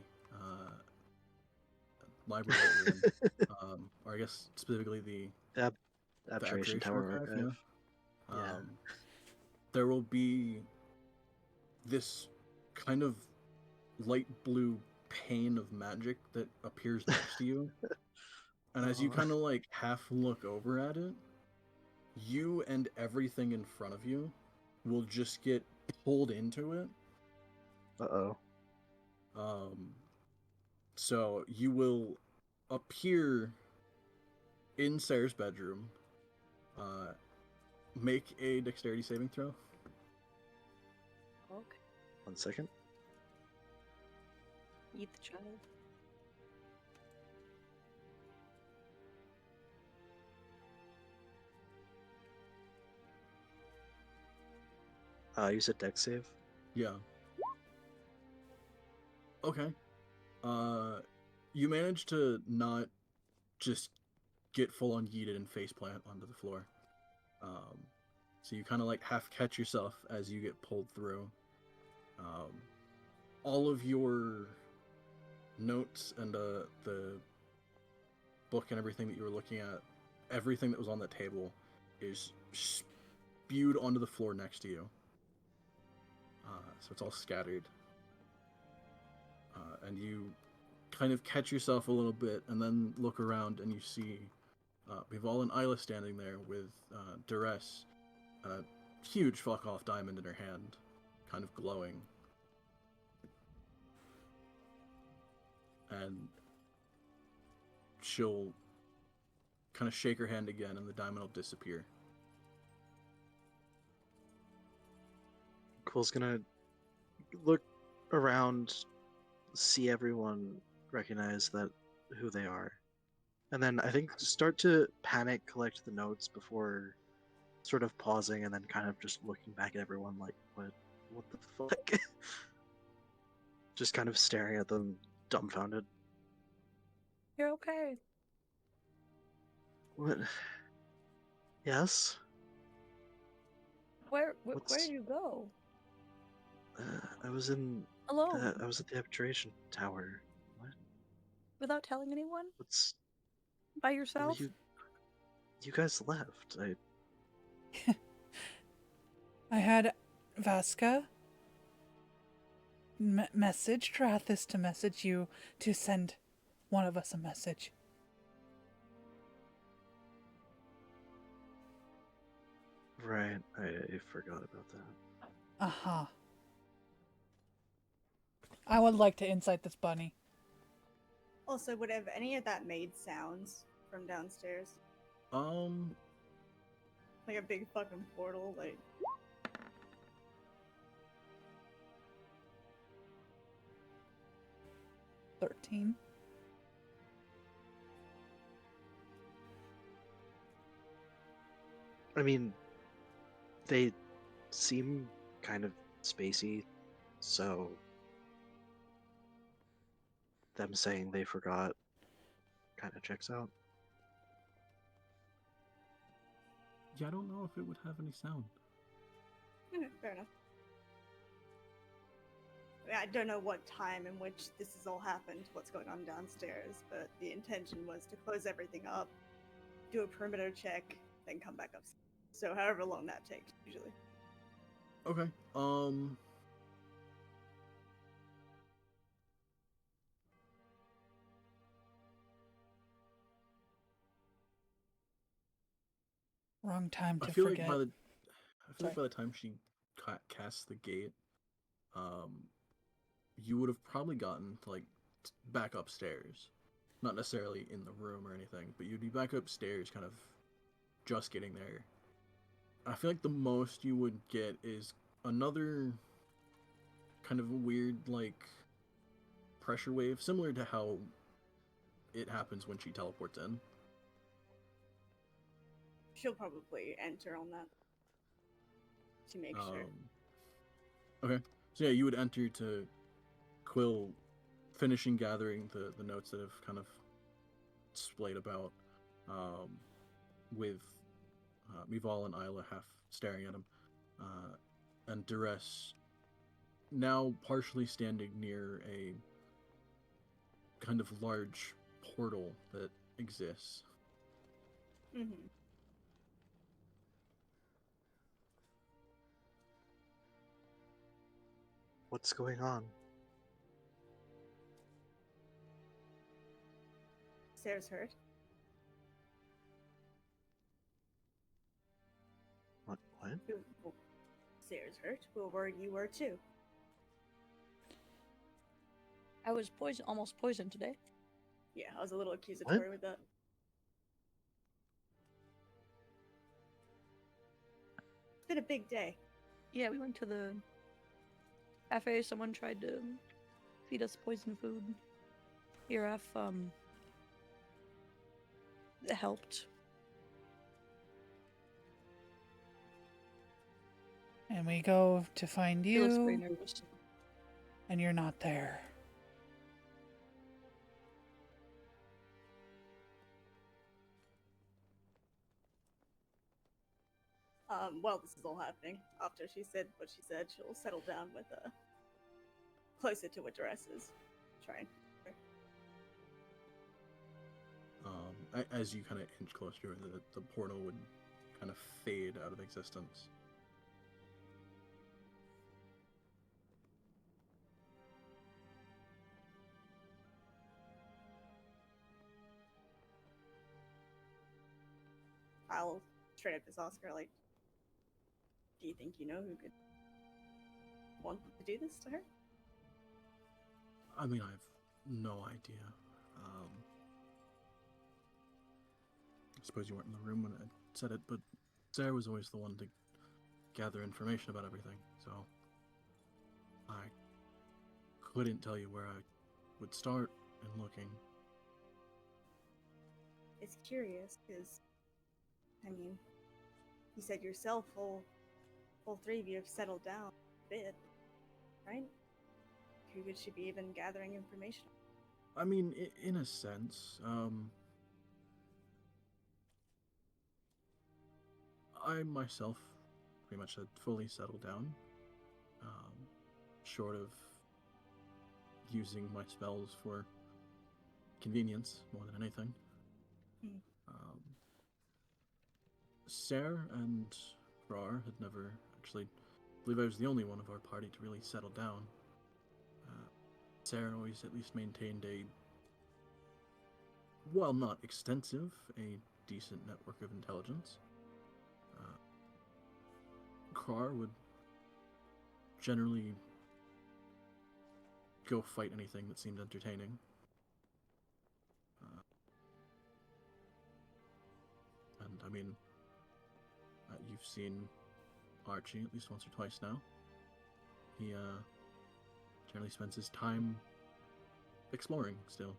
library room, or I guess specifically the Abjuration Tower Archive. Yeah. There will be this kind of light blue pane of magic that appears next to you. And as you kind of like half look over at it, you and everything in front of you will just get pulled into it. Uh-oh. So you will appear in Sarah's bedroom. Make a dexterity saving throw. Okay. 1 second. Eat the child. You said dex save? Yeah. Okay. You managed to not just get full on yeeted and faceplant onto the floor. So you kind of like half catch yourself as you get pulled through. All of your notes and the book and everything that you were looking at, everything that was on the table is spewed onto the floor next to you. So it's all scattered. And you kind of catch yourself a little bit and then look around and you see Vival and Isla standing there with Duress, a huge fuck off diamond in her hand, kind of glowing. And she'll kind of shake her hand again and the diamond will disappear. Quill's gonna look around, see everyone recognize that who they are, and then I think start to panic collect the notes before sort of pausing and then kind of just looking back at everyone like, what the fuck? Just kind of staring at them, dumbfounded. You're okay. What? Yes? Where What's- did you go? I was in. Alone? I was at the Abjuration Tower. What? Without telling anyone? What's? By Well, yourself? you guys left. I had Vasca message Trathis to message you to send one of us a message. Right, I forgot about that. Uh-huh. I would like to insight this bunny. Also, would have any of that made sounds from downstairs? Um, Like a big fucking portal, like. $13. I mean, they seem kind of spacey, so them saying they forgot kind of checks out. yeah, I don't know if it would have any sound. Okay, fair enough. I don't know what time in which this has all happened, what's going on downstairs, but the intention was to close everything up, do a perimeter check, then come back upstairs. So however long that takes, usually. Okay. Wrong time I to feel forget. like Sorry. by the time she casts the gate, you would have probably gotten to, like, back upstairs. Not necessarily in the room or anything, but you'd be back upstairs, kind of just getting there. I feel like the most you would get is another kind of weird, like, pressure wave, similar to how it happens when she teleports in. She'll probably enter on that to make sure. Okay, so yeah, you would enter to Quill finishing gathering the notes that have kind of splayed about, with Mival and Isla half staring at him, and Duress now partially standing near a kind of large portal that exists. Mm-hmm. What's going on? Sarah's hurt. What? Well, Sarah's hurt. We were worried you were too. I was almost poisoned today. Yeah, I was a little accusatory with that. It's been a big day. Yeah, we went to the cafe. Someone tried to feed us poison food. ERF, it helped. And we go to find He looks very you, nervous. and you're not there. While this is all happening, after she said what she said, she'll settle down with closer to what Duress is. Trying. As you kind of inch closer, the portal would kind of fade out of existence. I'll straight up just ask her, like, do you think you know who could want to do this to her? I mean, I have no idea. I suppose you weren't in the room when I said it, but Sarah was always the one to gather information about everything, so I couldn't tell you where I would start in looking. It's curious, because, I mean, you said yourself, all three of you have settled down a bit, right? Who could she be even gathering information? I mean, in a sense, I myself pretty much had fully settled down, short of using my spells for convenience more than anything. Hmm. Sarah and Rar had never actually, I believe I was the only one of our party to really settle down. Sarah always at least maintained a, while not extensive, a decent network of intelligence. Krar would generally go fight anything that seemed entertaining. I mean, you've seen Archie at least once or twice now. He generally spends his time exploring still.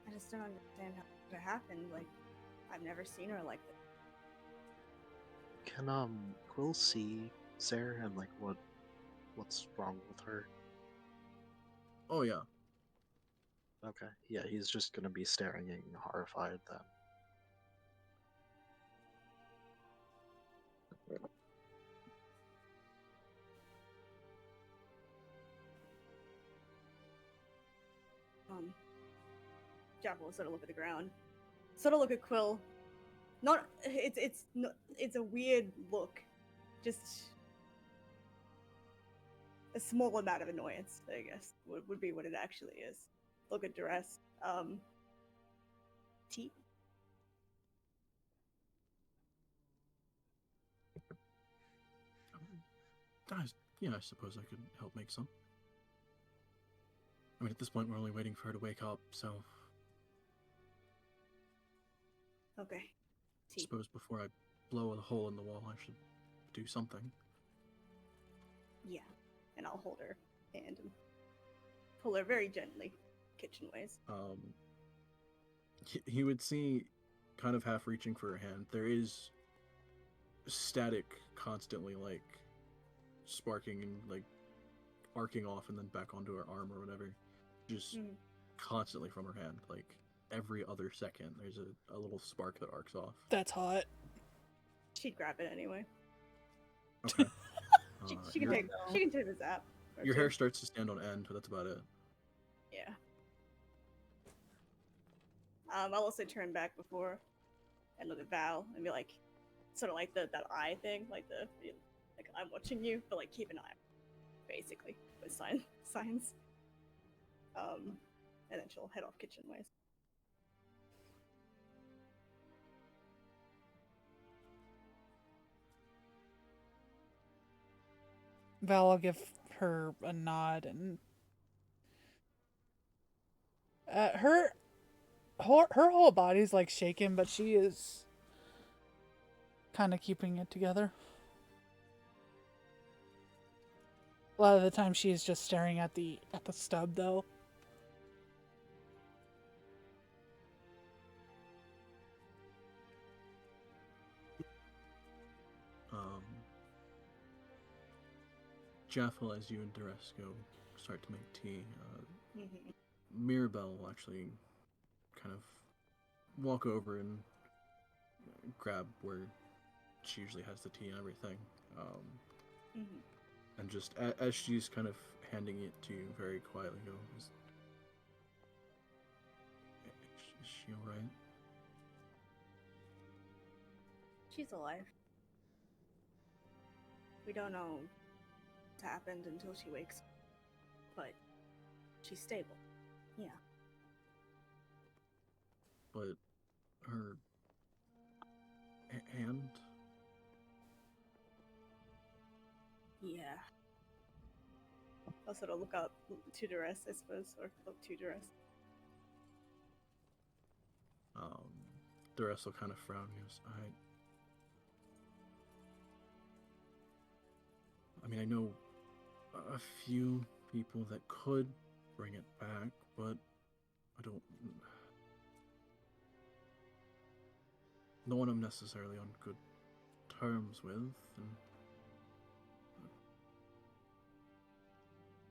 I just don't understand how it happened. Like, I've never seen her like this. Can Quill see Sarah and like what's wrong with her? Oh yeah. Okay, yeah, he's just gonna be staring and horrified then. Jack will sort of look at the ground, sort of look at Quill. Not it's a weird look, just a small amount of annoyance, I guess, would be what it actually is. Look at duress. Tea. Guys, yeah, I suppose I could help make some. I mean, at this point, we're only waiting for her to wake up, so Okay. I Tea. suppose before I blow a hole in the wall, I should do something. Yeah. And I'll hold her hand and pull her very gently, kitchen ways. He would see, kind of half reaching for her hand, there is static constantly, like, sparking and, like, arcing off and then back onto her arm or whatever. Just constantly from her hand. Like, every other second, there's a little spark that arcs off. That's hot. She'd grab it anyway. Okay. She can take the zap. or Your two. hair starts to stand on end, but that's about it. Yeah. I'll also turn back before and look at Val and be like, sort of like that eye thing, like like I'm watching you, but like keep an eye, basically, with signs. And then she'll head off kitchen ways. Val will give her a nod and her whole body's like shaken, but she is kind of keeping it together. A lot of the time she is just staring at the stub though. Jaffel, as you and Duresco start to make tea, Mirabelle will actually kind of walk over and grab where she usually has the tea and everything. And just as she's kind of handing it to you very quietly, go, is she alright? She's alive. We don't know what's happened until she wakes, but she's stable. Yeah. But her hand? Yeah. I'll sort of look up to duress, I suppose, or look to duress. Duress will kind of frown and goes, I mean, I know a few people that could bring it back, but I don't... No one I'm necessarily on good terms with, and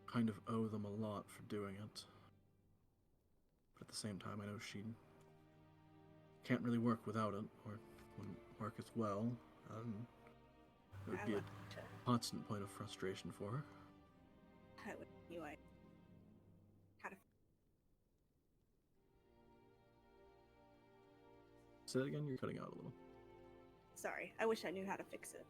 kind of owe them a lot for doing it. But at the same time, I know she can't really work without it, or wouldn't work as well, and it would be a constant point of frustration for her. I knew I had a... Say that again, you're cutting out a little. Sorry, I wish I knew how to fix it.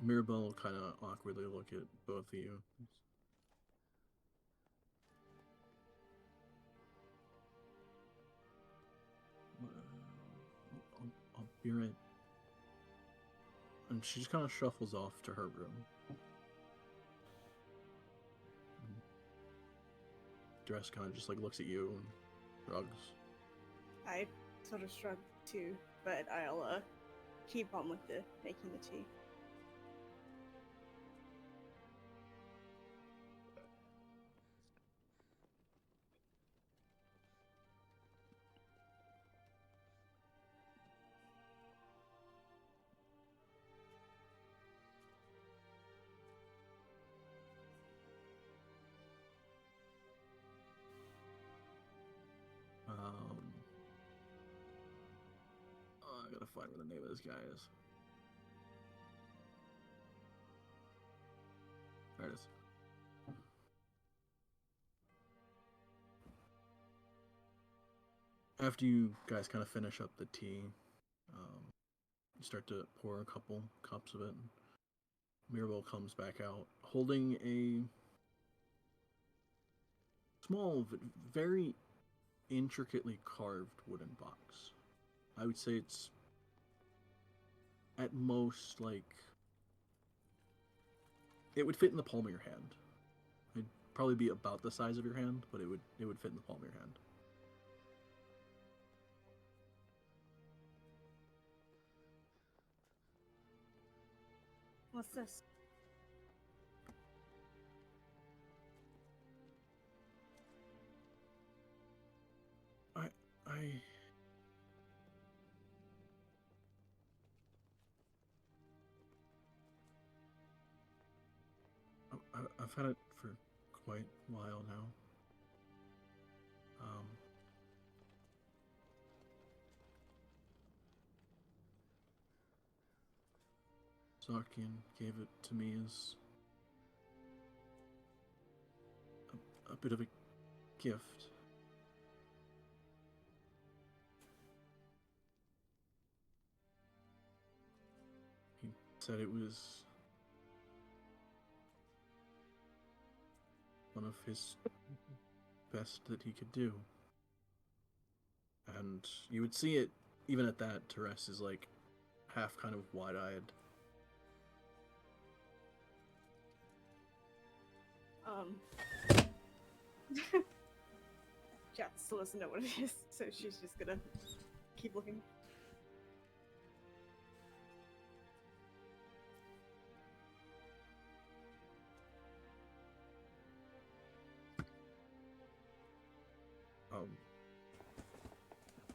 Mirabelle will kind of awkwardly look at both of you. be right. And she just kind of shuffles off to her room. Dress kind of just like looks at you and shrugs. I sort of shrug too, but I'll keep on with the making the tea. I gotta find what the name of this guy is. There it is. After you guys kind of finish up the tea, you start to pour a couple cups of it. Mirabelle comes back out holding a small, very intricately carved wooden box. I would say it's at most like it would fit in the palm of your hand. It'd probably be about the size of your hand, but it would fit in the palm of your hand. What's this? I've had it for quite a while now. Zarkian gave it to me as a bit of a gift. He said it was one of his best that he could do. And you would see it, even at that, Therese is like half kind of wide-eyed. Jack still doesn't know what it is, so she's just gonna keep looking.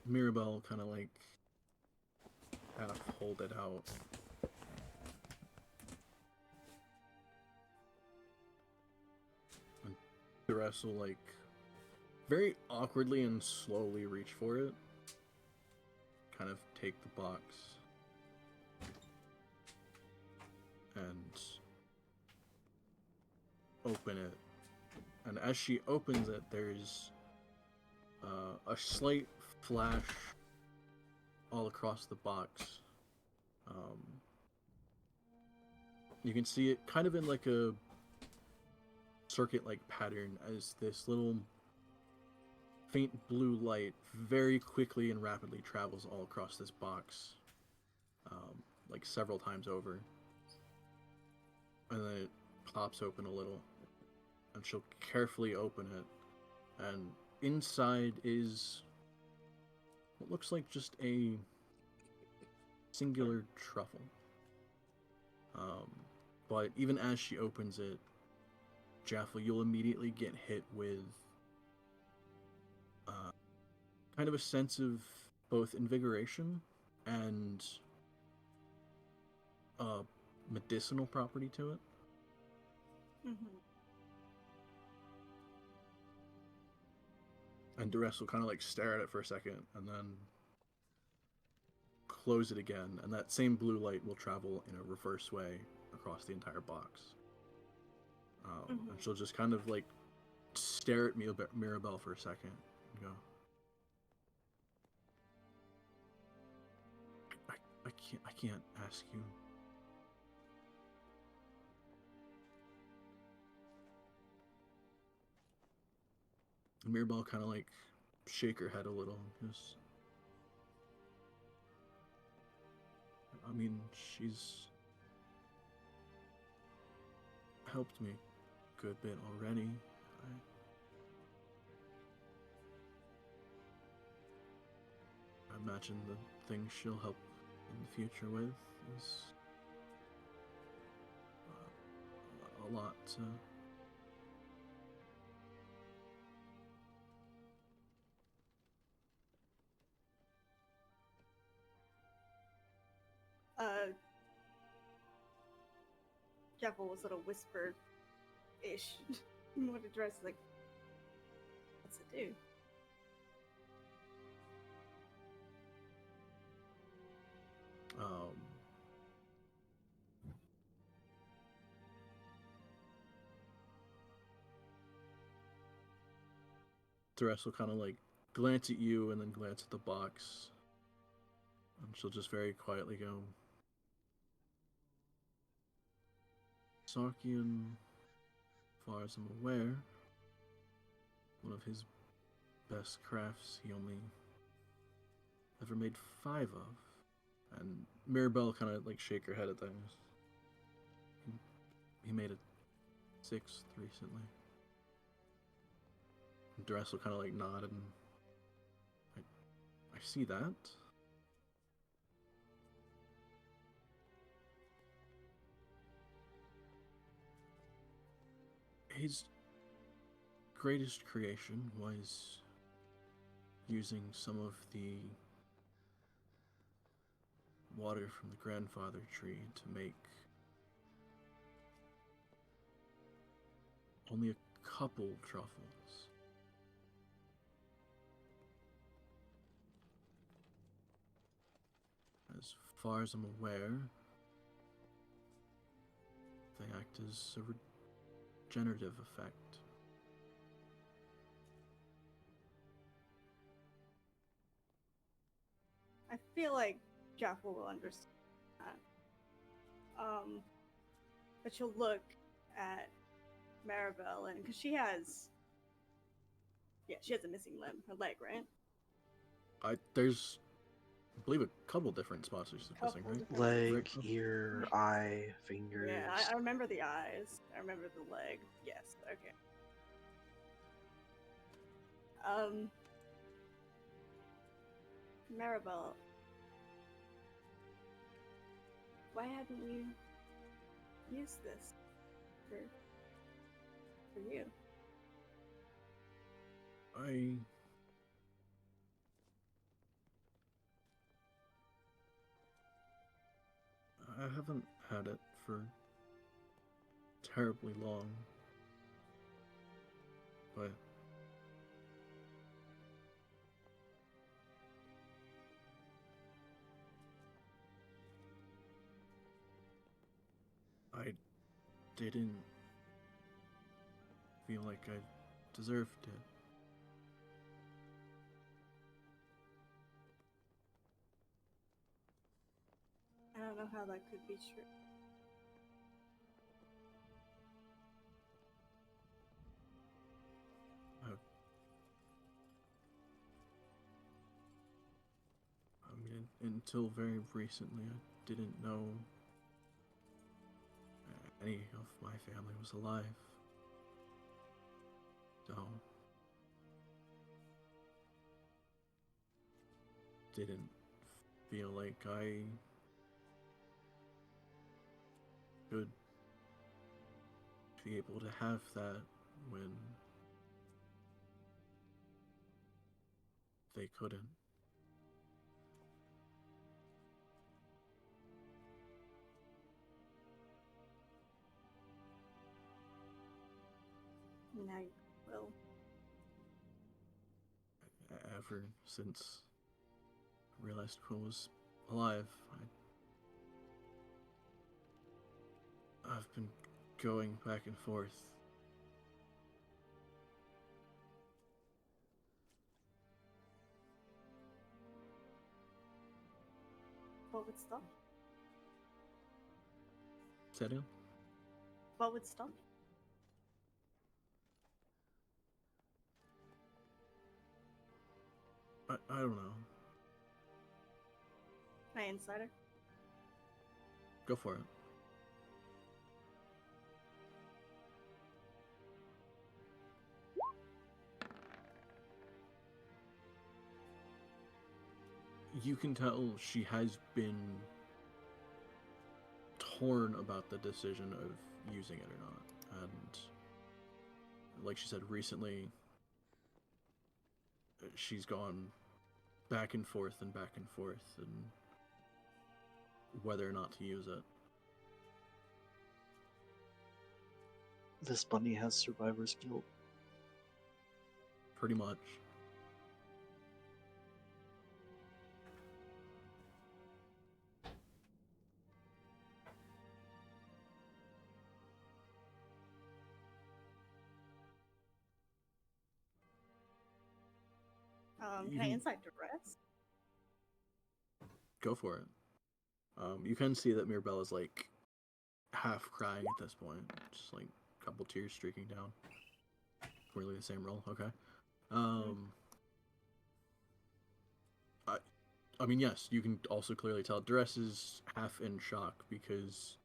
Mirabelle kind of like half hold it out. And Therese will like very awkwardly and slowly reach for it. Kind of take the box. And open it. And as she opens it, there's a slight flash all across the box. You can see it kind of in like a circuit-like pattern as this little faint blue light very quickly and rapidly travels all across this box, like several times over. And then it pops open a little, and she'll carefully open it, and inside is what looks like just a singular truffle. But even as she opens it, Jaffa, you'll immediately get hit with kind of a sense of both invigoration and medicinal property to it. Mm-hmm. And Duress will kind of like stare at it for a second and then close it again, and that same blue light will travel in a reverse way across the entire box. And she'll just kind of like stare at Mirabelle for a second and go, I can't ask you. And Mirabelle kind of like shake her head a little, just I mean, she's helped me a good bit already. I imagine the things she'll help in the future with is a lot. Jekyll will sort of whisper-ish what it dress like. What's it do? Therese will kind of like glance at you and then glance at the box. And she'll just very quietly go, Sarkian, as far as I'm aware, one of his best crafts he only ever made 5 of. And Mirabelle kind of like shake her head at things. He made a 6th recently. And Dress will kind of like nod and I see that. His greatest creation was using some of the water from the grandfather tree to make only a couple truffles. As far as I'm aware, they act as a regenerative effect. I feel like Jaffel will understand that. But she'll look at Maribel, and because she has a missing limb, her leg, right? There's, I believe, a couple different spots she's missing, right? different Leg, ones. ear, eye, fingers. Yeah, I remember the eyes. I remember the leg. Yes, okay. Maribel, why hadn't you used this for you? I haven't had it for terribly long, but I didn't feel like I deserved it. I don't know how that could be true. I mean, until very recently, I didn't know any of my family was alive. So, didn't feel like I could be able to have that when they couldn't. Now you will. Ever since I realized Quill was alive, I've been going back and forth. What would stop? Say it again? What would stop? I don't know. My insider? Go for it. You can tell she has been torn about the decision of using it or not. And like she said, recently she's gone back and forth and whether or not to use it. This bunny has survivor's guilt. Pretty much. Can I insight duress? Go for it. You can see that Mirabelle is like half crying at this point, just like a couple tears streaking down. Really the same roll, okay. I mean, yes, you can also clearly tell Duress is half in shock because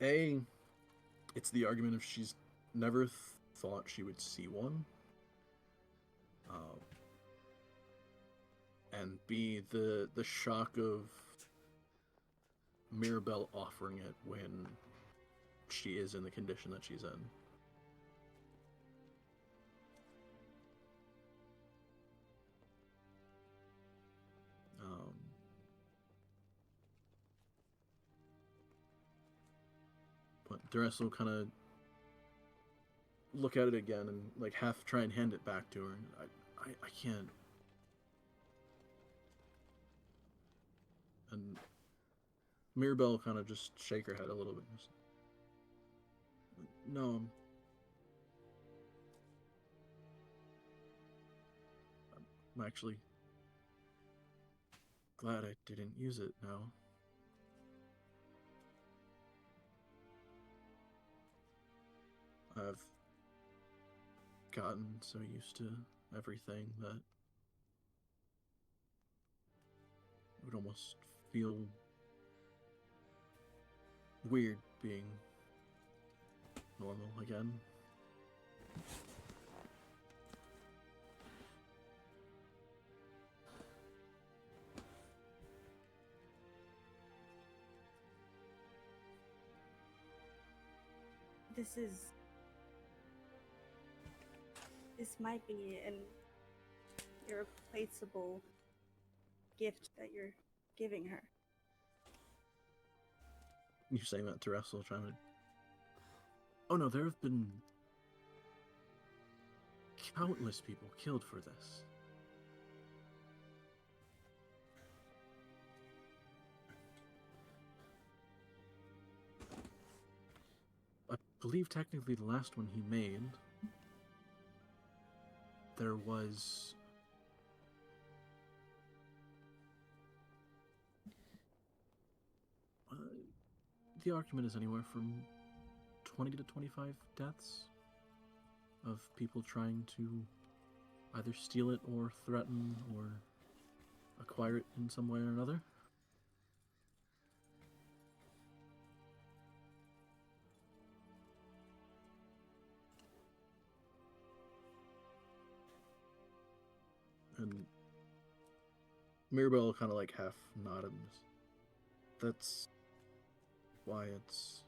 A, it's the argument of she's never thought she would see one. And B, the shock of Mirabelle offering it when she is in the condition that she's in. But Duress will kind of look at it again and like half try and hand it back to her. I can't. And Mirabelle kind of just shake her head a little bit. No, I'm actually glad I didn't use it now. I've gotten so used to everything that it would almost feel weird being normal again. This might be an irreplaceable gift that you're giving her. You're saying that to Russell, trying to... Oh no, there have been countless people killed for this. I believe technically the last one he made, there was... the argument is anywhere from 20 to 25 deaths of people trying to either steal it or threaten or acquire it in some way or another. And Mirabelle kind of like half nodded. That's why it's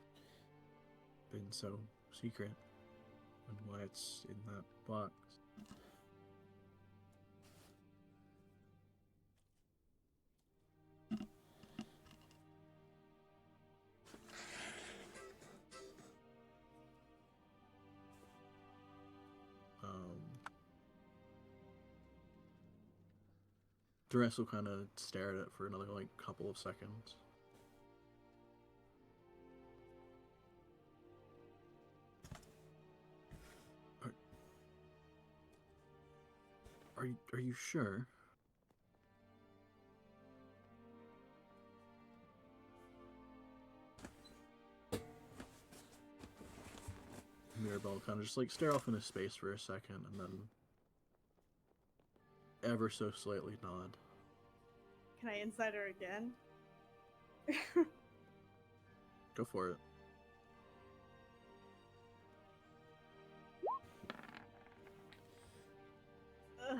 been so secret and why it's in that box. Duress will kind of stare at it for another like couple of seconds. Are you sure? Mirabelle kind of just like stare off into space for a second and then ever so slightly nod. Can I insight her again? Go for it. Ugh.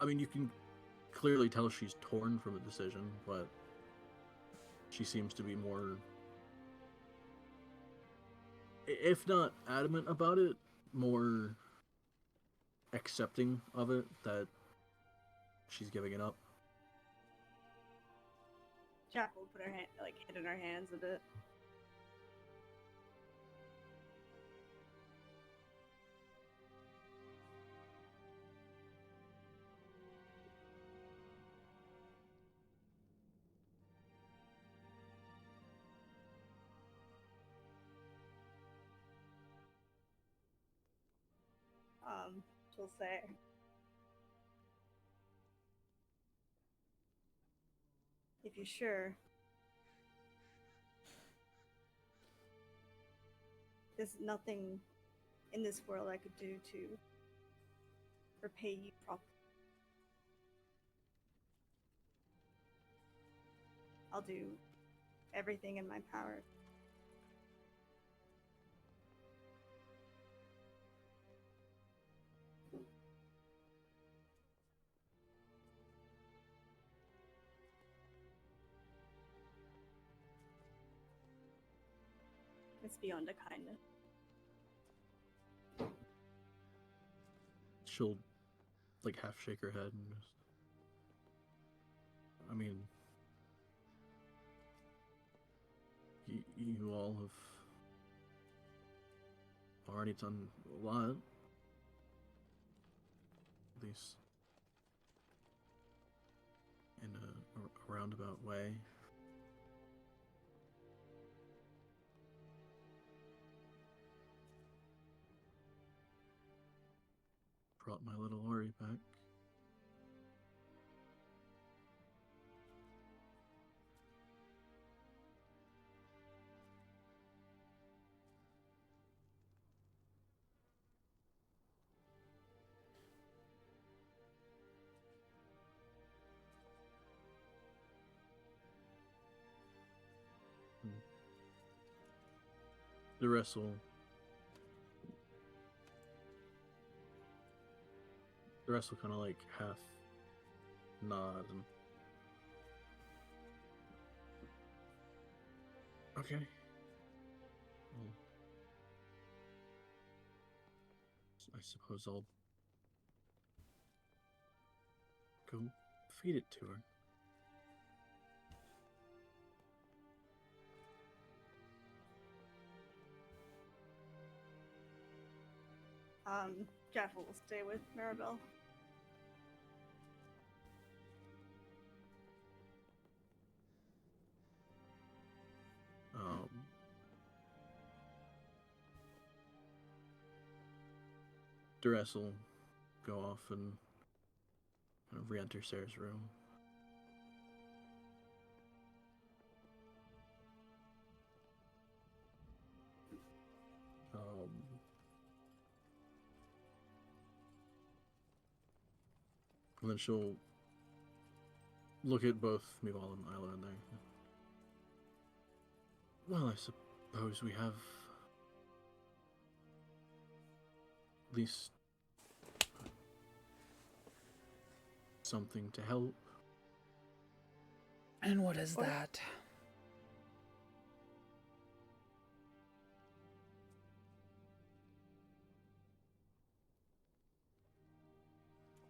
I mean, you can clearly tell she's torn from the decision, but she seems to be more, if not adamant about it, more accepting of it, that she's giving it up. Jack will put her hand, like, head in her hands a bit. She'll say, if you're sure, there's nothing in this world I could do to repay you properly. I'll do everything in my power. It's beyond a kindness. She'll, like, half shake her head and just... I mean... You all have already done a lot. At least in a roundabout way. Brought my little Ori back. The rest will... The rest will kind of like half nod and... Okay. Well, I suppose I'll go feed it to her. Jeff will stay with Maribel. Duress will go off and kind of re-enter Sarah's room. And then she'll look at both Mival and Isla in there. Well, I suppose we have at least something to help. And what is that?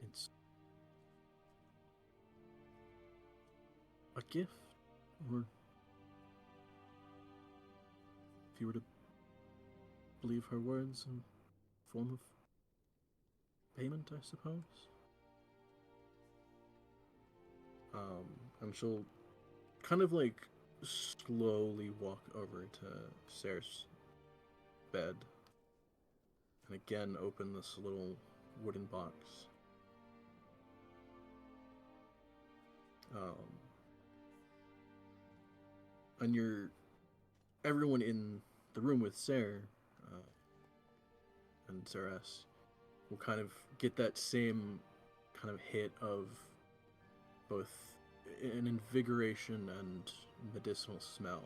It's a gift, or if you were to believe her words, a form of payment, I suppose. And she'll kind of like slowly walk over to Sarah's bed and again open this little wooden box. And everyone in the room with Sarah and Saras will kind of get that same kind of hit of both an invigoration and medicinal smell.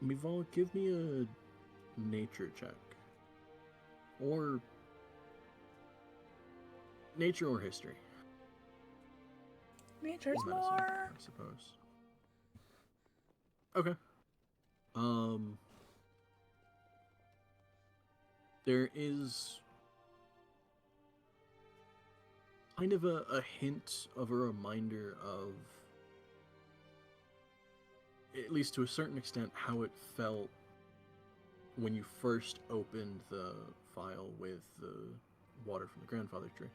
Mival, give me a nature check. Or nature or history. Nature's Medicine, more. I suppose. Okay. There is kind of a hint of a reminder of, at least to a certain extent, how it felt when you first opened the file with the water from the grandfather tree.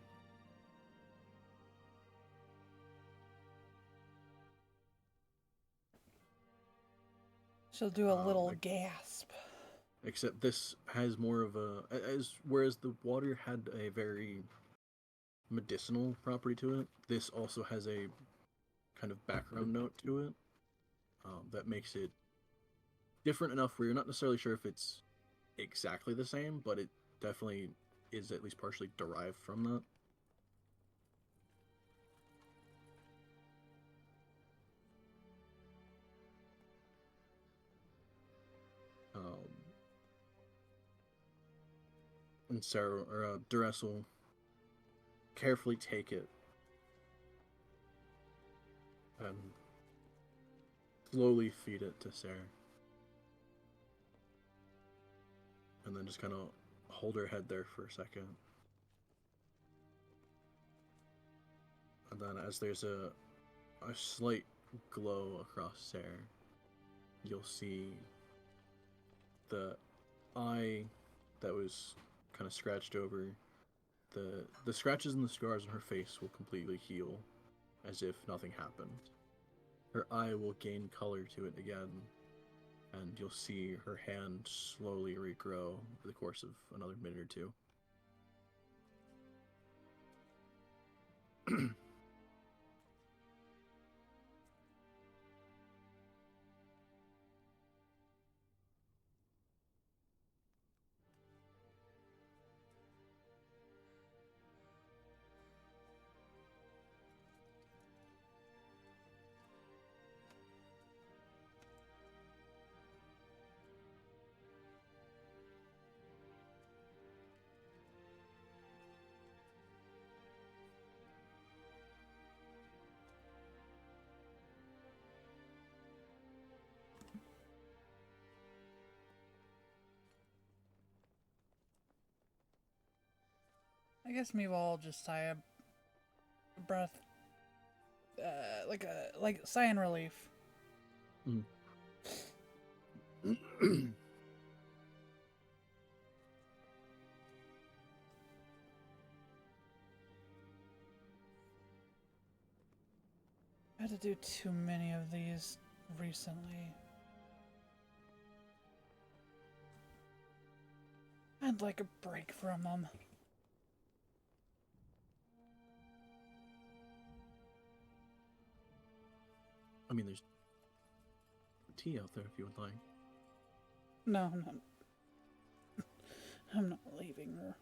She'll do a little like- gasp. Except this has more of a, whereas the water had a very medicinal property to it, this also has a kind of background note to it that makes it different enough where you're not necessarily sure if it's exactly the same, but it definitely is at least partially derived from that. And Sarah, or Duress will carefully take it and slowly feed it to Sarah. And then just kind of hold her head there for a second. And then as there's a slight glow across Sarah, you'll see the eye that was kind of scratched over. The scratches and the scars on her face will completely heal, as if nothing happened. Her eye will gain color to it again, and you'll see her hand slowly regrow over the course of another minute or two. I guess maybe I'll just sigh a breath, like sigh in relief. I had to do too many of these recently. I'd like a break from them. I mean, there's tea out there if you would like. No, I'm not. I'm not leaving her.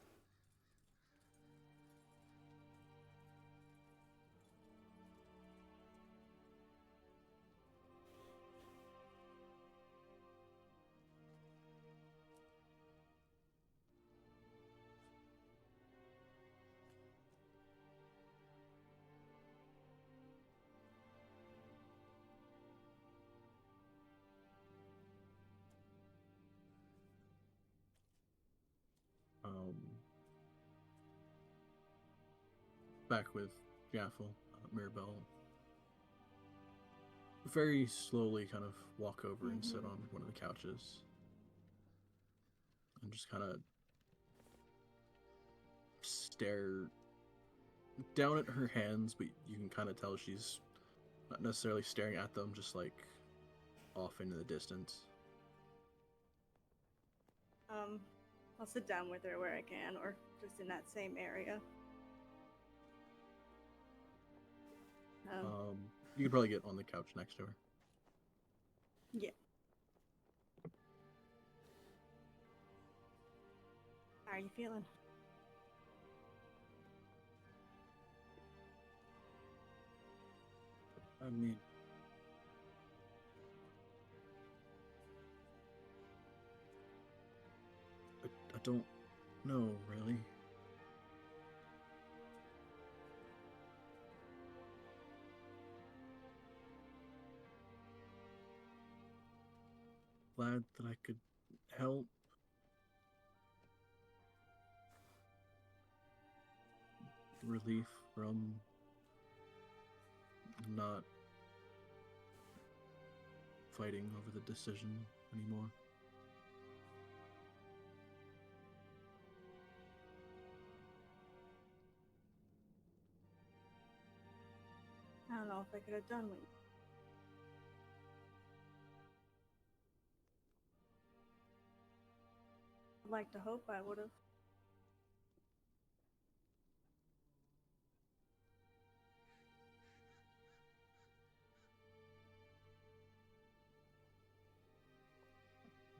Back with Jaffel, Mirabelle very slowly kind of walk over and sit on one of the couches and just kind of stare down at her hands, but you can kind of tell she's not necessarily staring at them, just like off into the distance. I'll sit down with her where I can, or just in that same area. You could probably get on the couch next to her. Yeah. How are you feeling? I mean, I don't know, really. Glad that I could help. Relief from not fighting over the decision anymore. I don't know if I could have done what. I'd like to hope I would have.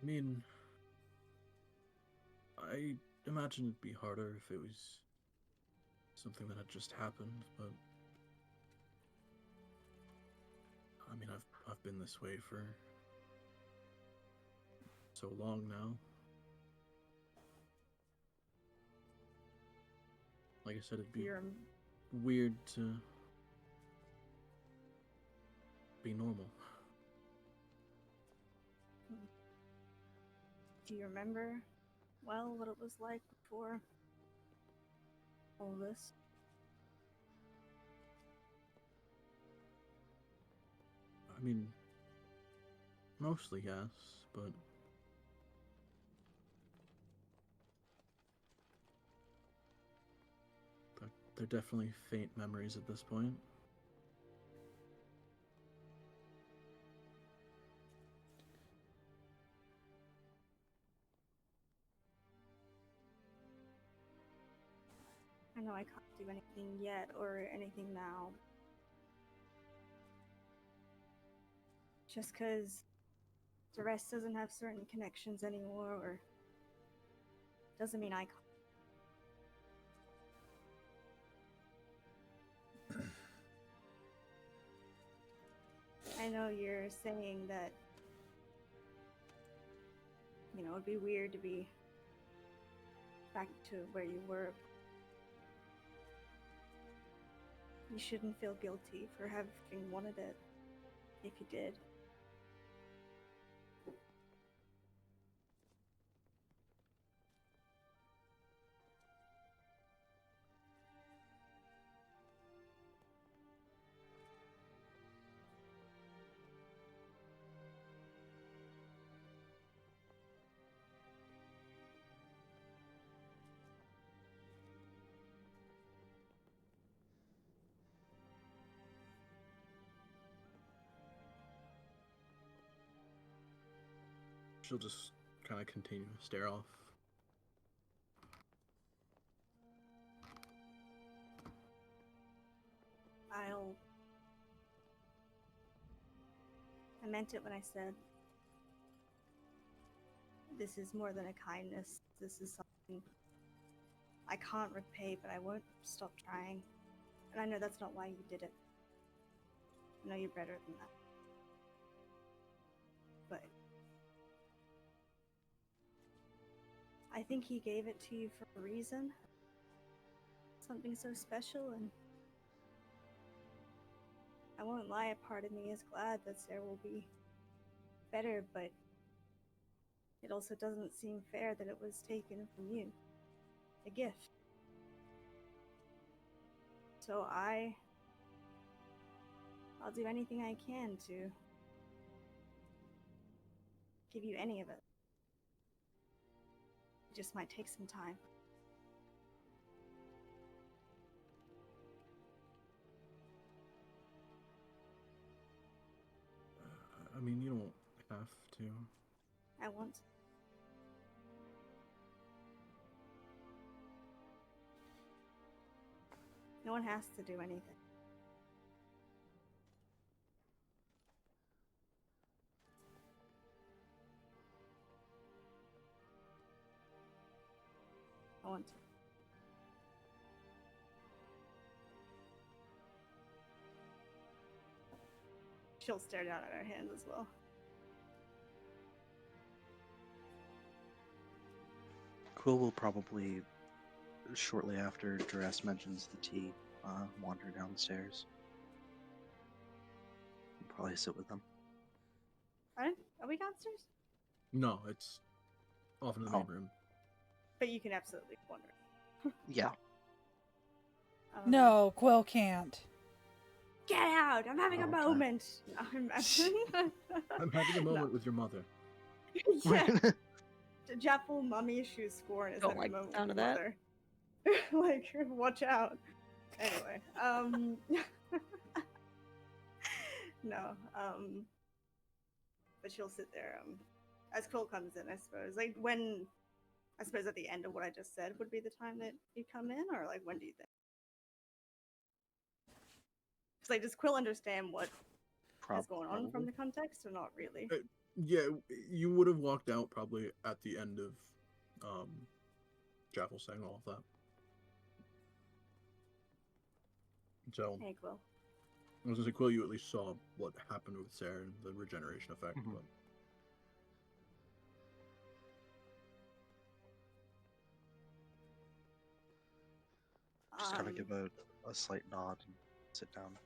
I mean, I imagine it'd be harder if it was something that had just happened, but I mean, I've been this way for so long now. Like I said, it'd be You're weird to be normal. Do you remember, well, what it was like before all this? I mean, mostly yes, but they're definitely faint memories at this point. I know I can't do anything yet or anything now. Just because the rest doesn't have certain connections anymore, or doesn't mean I can't. I know you're saying that, you know, it'd be weird to be back to where you were. You shouldn't feel guilty for having wanted it, if you did. She'll just kind of continue to stare off. I meant it when I said this is more than a kindness. This is something I can't repay, but I won't stop trying. And I know that's not why you did it. I know you're better than that. But I think he gave it to you for a reason. Something so special, and I won't lie, a part of me is glad that Sarah will be better, but it also doesn't seem fair that it was taken from you. A gift. So I'll do anything I can to give you any of it. It just might take some time. I mean, you don't have to. I want to. No one has to do anything. I want to. she'll stare down at her hands as well. Quill will probably, shortly after Duress mentions the tea, wander down the stairs. Probably sit with them. Are we downstairs? No, it's off in the main room. But you can absolutely wander. Yeah. No, Quill can't. Get out! I'm having a Okay. moment. I'm I'm having a moment with your mother. yeah. Jaffel mummy shoe scorn is Don't having like a moment the sound with of that. mother. Like, watch out. Anyway, no, but she'll sit there, as Quill comes in, I suppose. Like, when, I suppose at the end of what I just said would be the time that you come in, or like, when do you think? It's like, does Quill understand what is going on from the context, or not really? Yeah, you would have walked out probably at the end of Jaffel saying all of that. So, Hey, Quill. I was gonna say, Quill, you at least saw what happened with Sarah and the regeneration effect, Mhm. but Just kind of give a slight nod and sit down.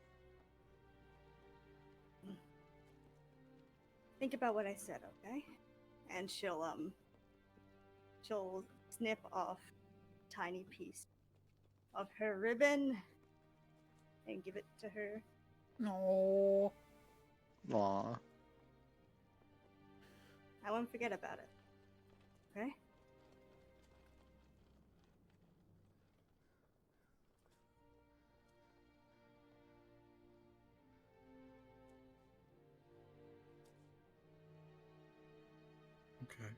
Think about what I said, okay? And she'll snip off a tiny piece of her ribbon and give it to her. No. Aw. I won't forget about it. Okay? okay.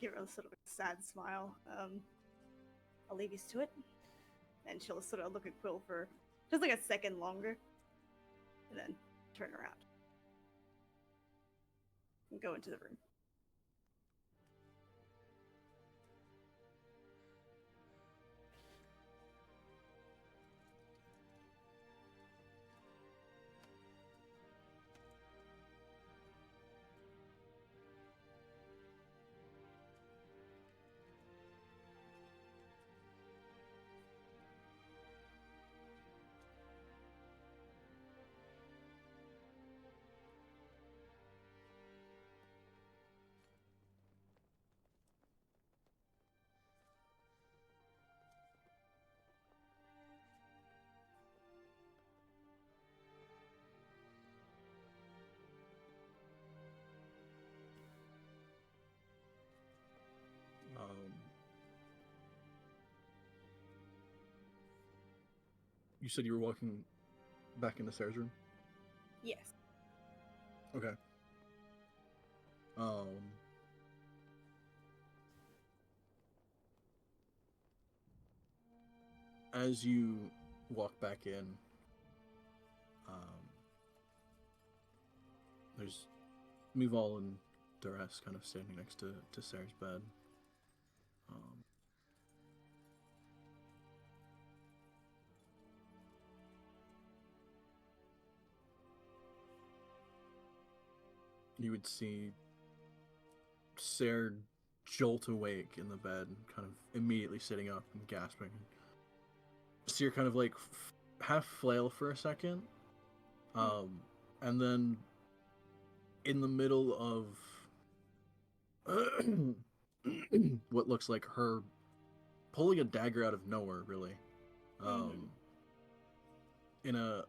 Give her a sort of a sad smile. I'll leave you to it. And she'll sort of look at Quill for just like a second longer. And then turn around. And go into the room. You said you were walking back in the stairs room? Yes. Okay. As you walk back in, there's Mival and Duress kind of standing next to Sarah's bed. You would see Sarah jolt awake in the bed, kind of immediately sitting up and gasping. See her kind of like half flail for a second, and then in the middle of what looks like her pulling a dagger out of nowhere, really, in a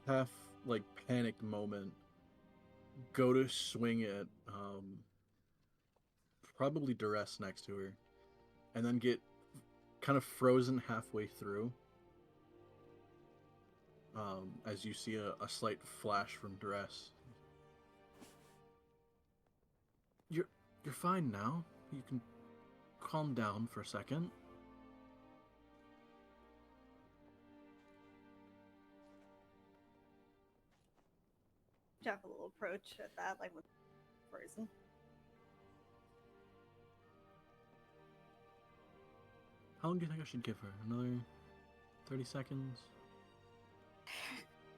half like panicked moment, go to swing it, probably Duress next to her, and then get kind of frozen halfway through, as you see a slight flash from Duress. You're fine now. You can calm down for a second. Jaffel will approach at that, like with frozen. How long do you think I should give her? Another 30 seconds?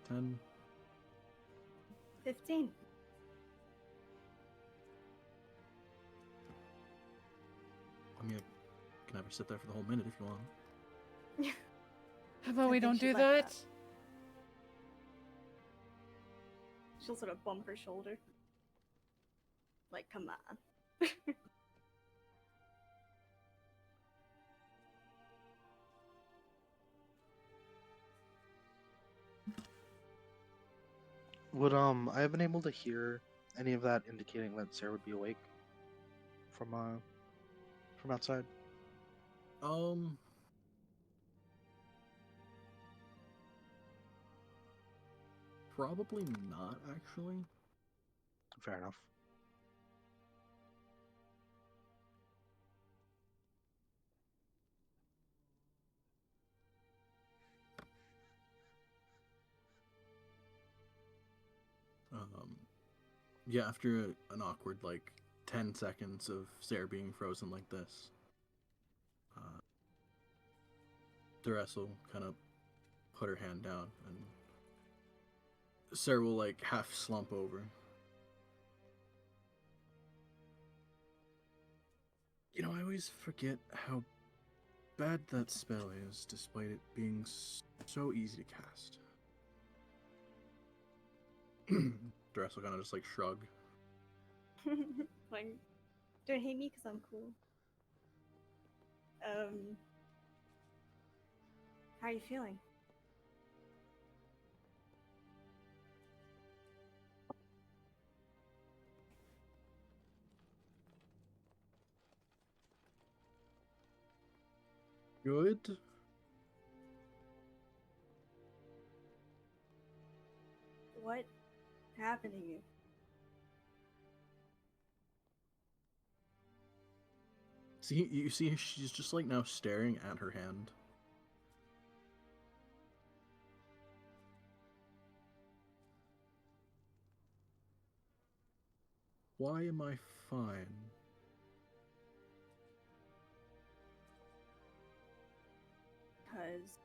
10. 15. I mean, I can have her sit there for the whole minute if you want. How about I we think don't she'd do like that? that. She'll sort of bump her shoulder. Like, come on. Would I have been able to hear any of that indicating that Sarah would be awake from outside? Probably not actually. Fair enough. Yeah, after an awkward like 10 seconds of Sarah being frozen like this, Duress will kind of put her hand down, and Sarah will like half slump over. You know, I always forget how bad that spell is, despite it being so easy to cast. Duress will kind of just like shrug. Like, don't hate me because I'm cool. How are you feeling? Good. What happened to you? See, you see, she's just like now staring at her hand. Why am I fine? Because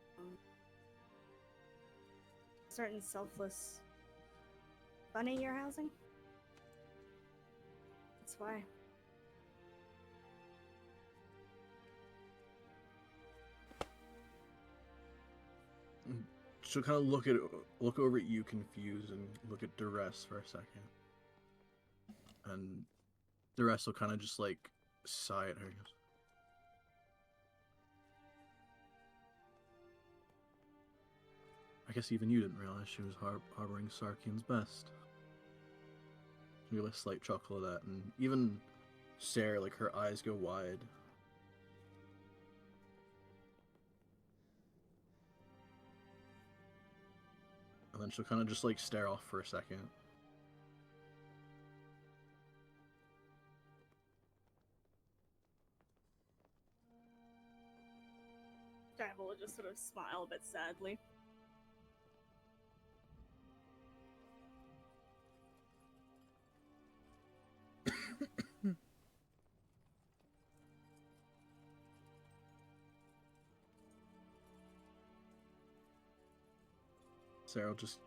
certain selfless bunny you're housing? That's why. She'll kind of look over at you confused and look at Duress for a second. And Duress will kind of just like sigh at her. I guess even you didn't realize she was harboring Sarkian's best. You get a slight chuckle at that, and even Sarah, like, her eyes go wide. And then she'll kind of just, like, stare off for a second. Dive will just sort of smile a bit sadly. Sarah will just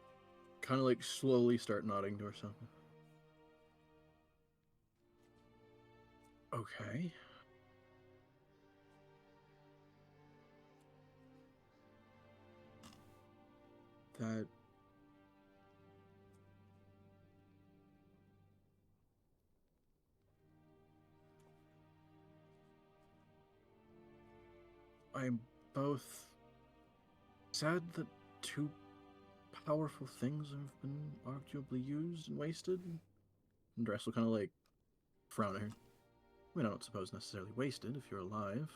kind of, like, slowly start nodding to herself. Okay. That... I'm both sad that two powerful things have been arguably used and wasted. And Dress will kind of like frown at her. I mean, I don't suppose necessarily wasted if you're alive.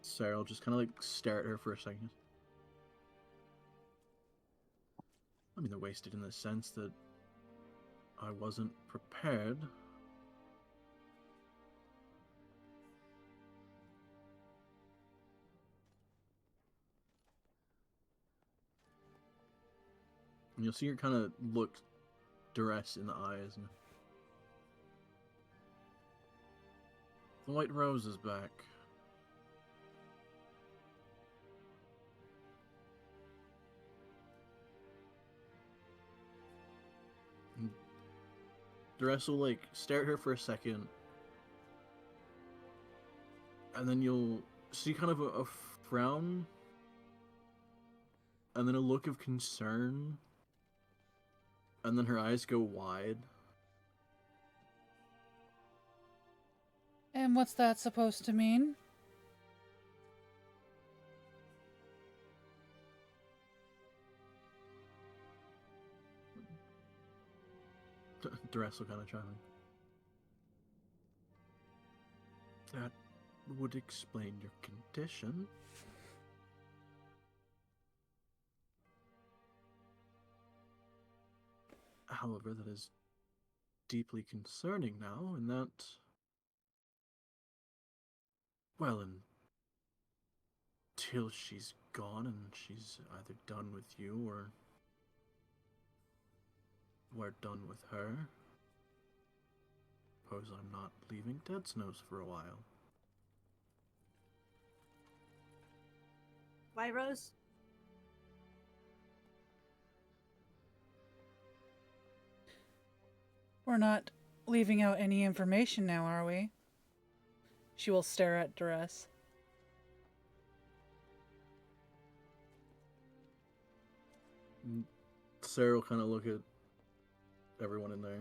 Sarah will just kind of like stare at her for a second. I mean, they're wasted in the sense that I wasn't prepared. And you'll see her kind of look Duress in the eyes. And the White Rose is back. Duress will like stare at her for a second, and then you'll see kind of a frown, and then a look of concern, and then her eyes go wide. And what's that supposed to mean? Duress will kind of chime in. That would explain your condition. However, that is deeply concerning now, in that, well, until she's gone and she's either done with you or we're done with her, suppose I'm not leaving Dead Snows for a while. Why, Rose? We're not leaving out any information now, are we? She will stare at Duress. Sarah will kind of look at everyone in there.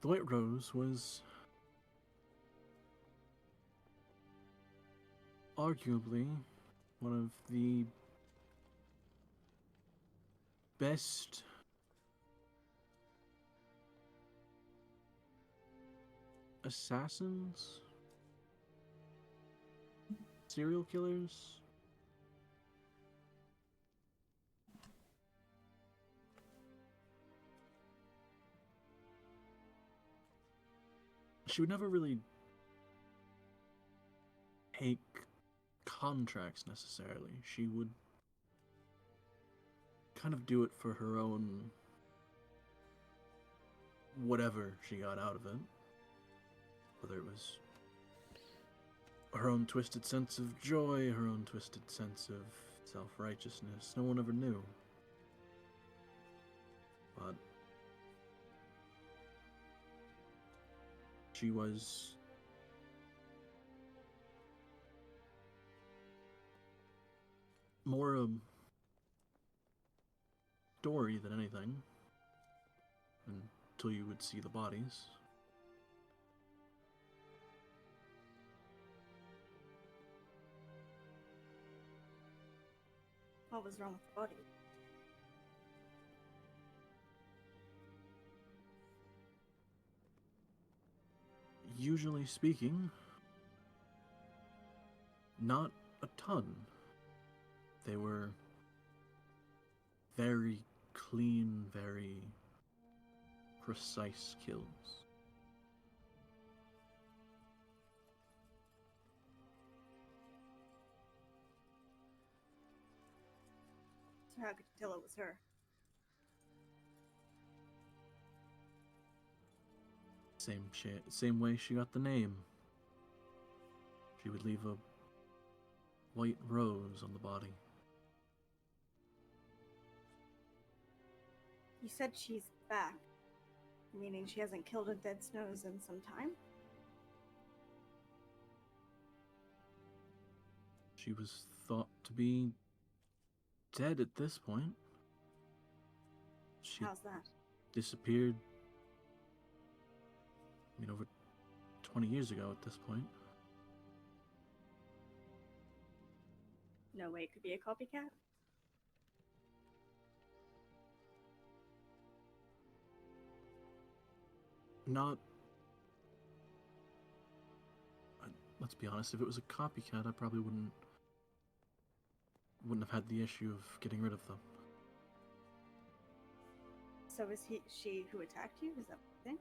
The White Rose was arguably one of the best assassins, serial killers. She would never really take contracts necessarily. She would kind of do it for her own whatever she got out of it. Whether it was her own twisted sense of joy, her own twisted sense of self-righteousness, no one ever knew. But she was more a story than anything, until you would see the bodies. What was wrong with the body? Usually speaking, not a ton. They were very clean, very precise kills. So how could you tell it was her? Same way she got the name. She would leave a white rose on the body. You said she's back, meaning she hasn't killed a Dead Snows in some time? She was thought to be dead at this point. She How's that? disappeared, over 20 years ago at this point. No way it could be a copycat? Not... let's be honest, if it was a copycat, I probably wouldn't have had the issue of getting rid of them. So is she who attacked you? Is that what you think?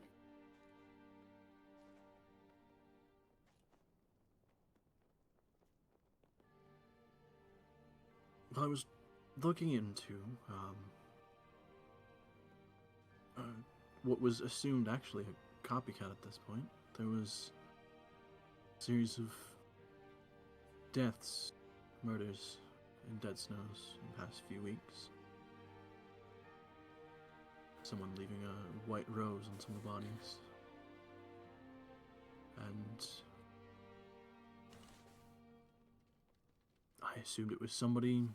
Well, I was looking into what was assumed actually a copycat at this point. There was a series of deaths, murders in Dead Snows in the past few weeks. Someone leaving a white rose on some of the bodies. And I assumed it was somebody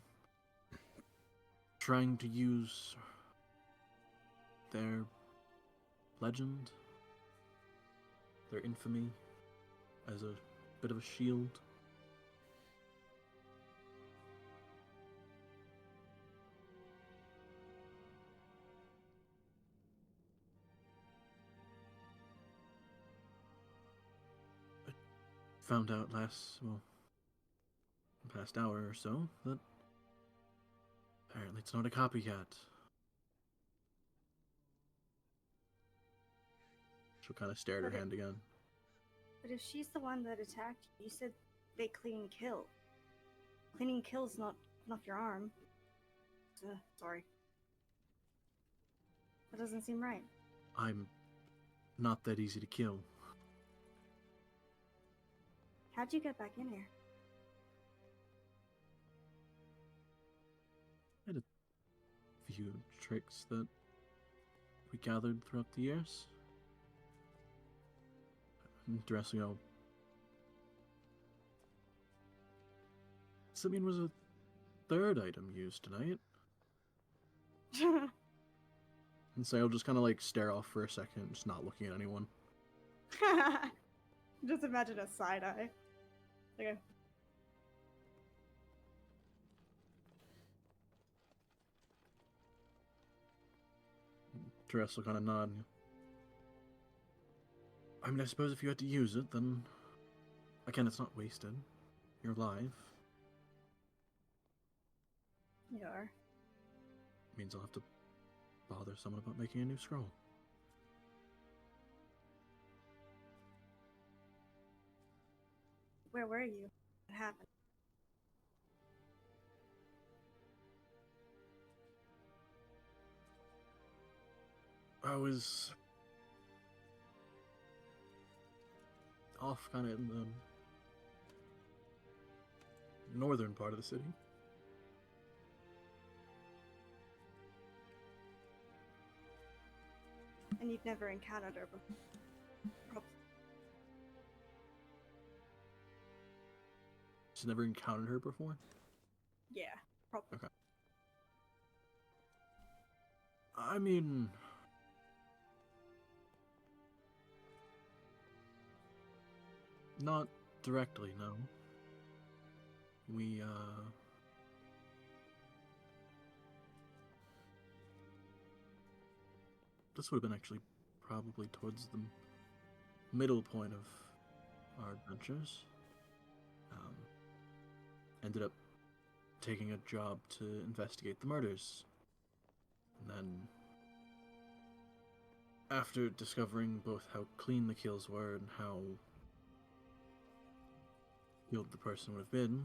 trying to use their legend, their infamy, as a bit of a shield. I found out the past hour or so, that apparently it's not a copycat. She'll kind of stare at her But hand again. But if she's the one that attacked you, you said they clean kill. Cleaning kills not your arm. Sorry. That doesn't seem right. I'm not that easy to kill. How'd you get back in here? I had a few tricks that we gathered throughout the years. Dressing up. Simeon was a third item used tonight. And so I'll just kind of like stare off for a second, just not looking at anyone. Just imagine a side eye. Okay. Teresa will kind of nod. I mean, I suppose if you had to use it, then again, it's not wasted. You're alive. You are. Means I'll have to bother someone about making a new scroll. Where were you? What happened? I was off kind of in the northern part of the city. And you've never encountered her before? Just never encountered her before? Yeah, probably. Okay. I mean, not directly, no. We, this would have been actually probably towards the middle point of our adventures. Ended up taking a job to investigate the murders. And then, after discovering both how clean the kills were and how healed the person would have been,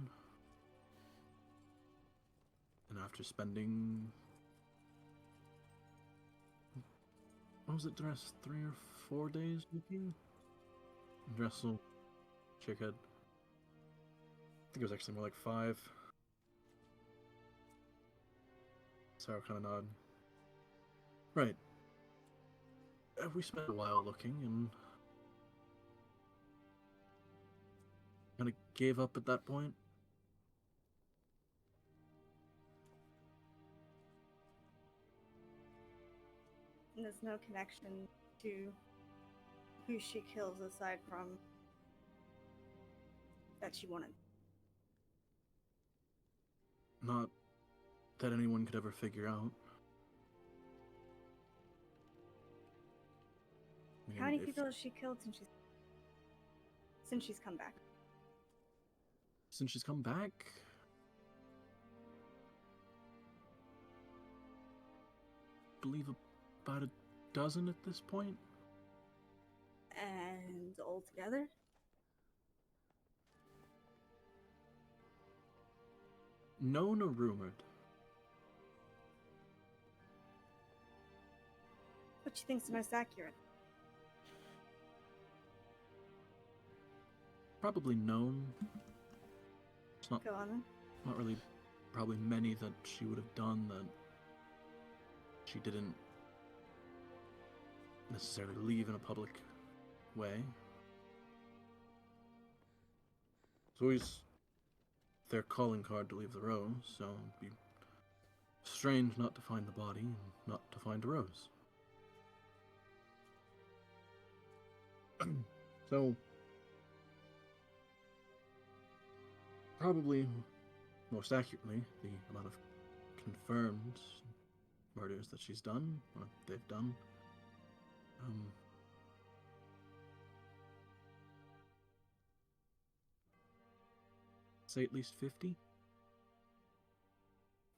and after spending, what was it, Dress, 3 or 4 days looking? Dressel, Chickhead. I think it was actually more like 5. Sarah kind of nod. Right. We spent a while looking and kind of gave up at that point. And there's no connection to who she kills aside from that she wanted. Not that anyone could ever figure out. I mean, How many if- people has she killed since she's come back? Since she's come back? I believe about a dozen at this point. And all together? Known or rumored? What she thinks the most accurate? Probably known. It's not Go on then. really probably many that she would have done that she didn't necessarily leave in a public way. It's always their calling card to leave the rose, so it'd be strange not to find the body and not to find a rose. So, probably, most accurately, the amount of confirmed murders that she's done, or they've done, say at least 50.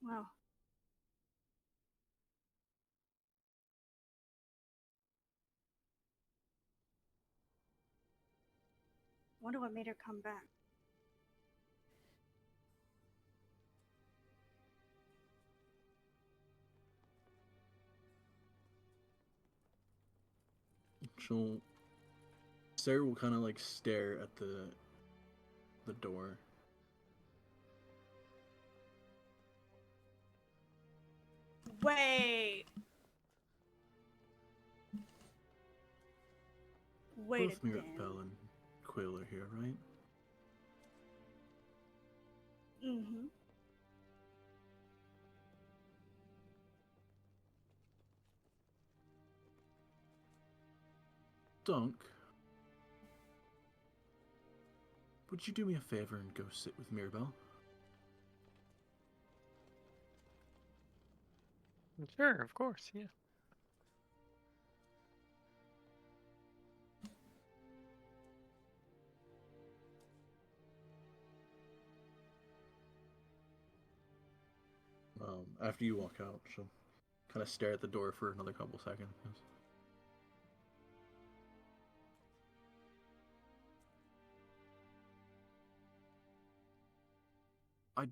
Wow. Wonder what made her come back. Sarah will kind of like stare at the door. Wait. Wait Both a damn. Mirabelle and Quill are here, right? Mm-hmm. Dunk, would you do me a favor and go sit with Mirabelle? Sure, of course, yeah. After you walk out, she'll kind of stare at the door for another couple seconds. I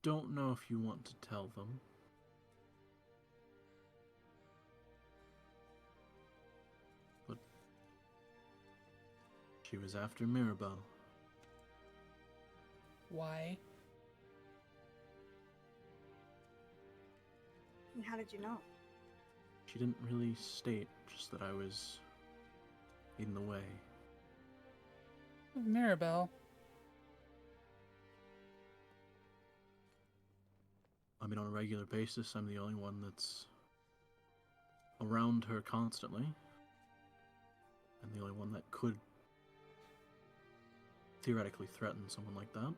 don't know if you want to tell them. But she was after Mirabelle. Why? And how did you know? She didn't really state, just that I was in the way. Mirabelle. I mean, on a regular basis, I'm the only one that's around her constantly. And the only one that could theoretically threaten someone like that.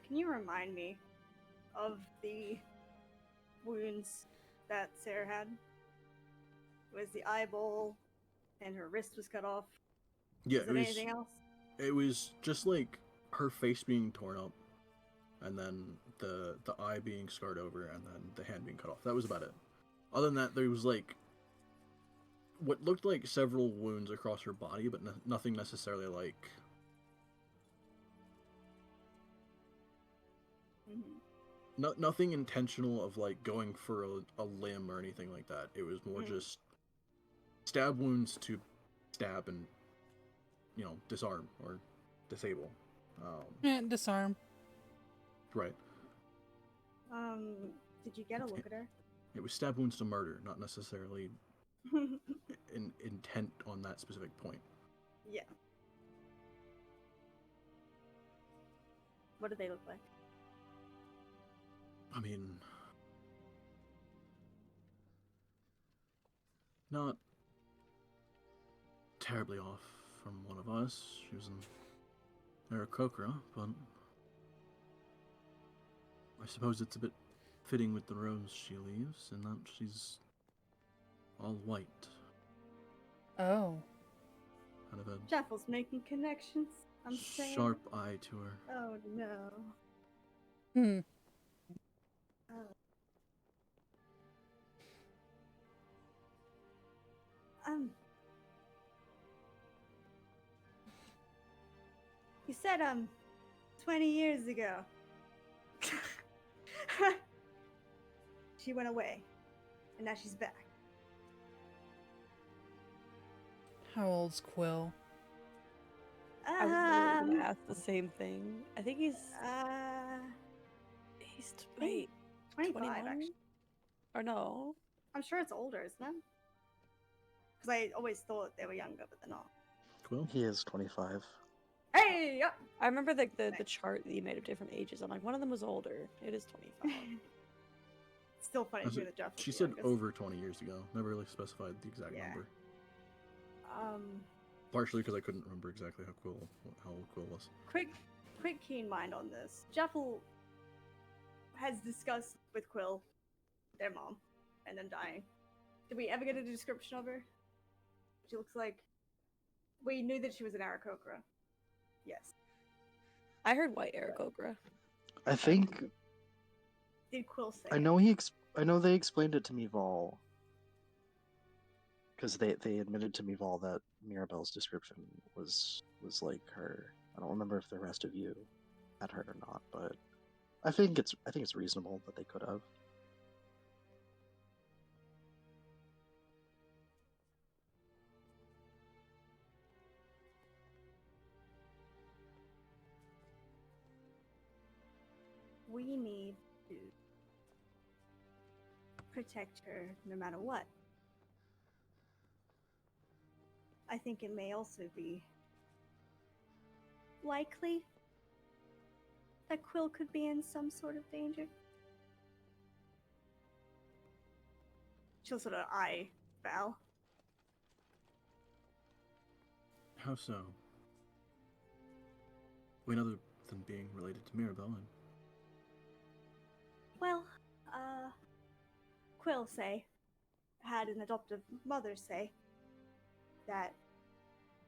Can you remind me of the wounds that Sarah had? It was the eyeball and her wrist was cut off. Yeah, Is there anything else? It was just like her face being torn up, and then the eye being scarred over, and then the hand being cut off. That was about it. Other than that, there was like what looked like several wounds across her body, but nothing necessarily like. Mm-hmm. Nothing intentional of like going for a limb or anything like that. It was more just stab wounds to stab and, disarm or disable. Disarm. Right. Did you get a look at her? It was stab wounds to murder, not necessarily an intent on that specific point. Yeah. What do they look like? I mean, not terribly off from one of us. She was an Aarakocra, but I suppose it's a bit fitting with the rose she leaves, in that she's all white. Oh. Kind of a Jaffel's making connections. I'm saying. sharp eye to her. Oh no. Hmm. You said 20 years ago. She went away. and now she's back. How old's Quill? I was literally gonna ask the same thing. I think he's wait, 25 21? actually. Or no? I'm sure it's older, isn't it? Because I always thought they were younger, but they're not. Quill? He is 25. Hey, yeah. I remember the Nice. chart that you made of different ages. I'm like, one of them was older. It is 25. Still funny to As hear it- that Jeff. was She the said youngest. over 20 years ago. Never really specified the exact Yeah. number. Um, Partially because I couldn't remember exactly how old Quill was. quick keen mind on this. Jeffel has discussed with Quill their mom and them dying. Did we ever get a description of her? She looks like we knew that she was an Aarakocra. Yes. I heard white Aarakocra. I think Did Quill say? I know I know they explained it to me, Vol. Because they admitted to me, Vol, that Mirabelle's description was like her. I don't remember if the rest of you had heard or not, but I think it's reasonable that they could have. We need to protect her no matter what. I think it may also be likely that Quill could be in some sort of danger. She'll sort of eye Val. How so? We know other than being related to Mirabelle and Well, Quill had an adoptive mother say that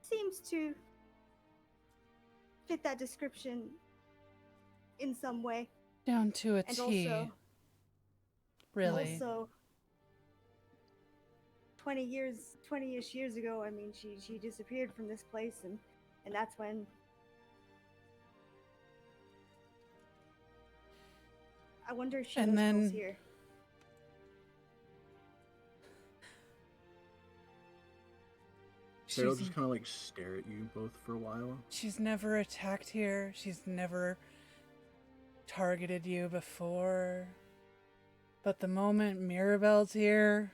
seems to fit that description in some way. Down to a And T. also, Really? Also, 20-ish years ago, I mean, she disappeared from this place, and that's when I wonder if she And knows then- Quill's here. Sarah will She's- just kind of like stare at you both for a while. She's never attacked here. She's never targeted you before. But the moment Mirabelle's here,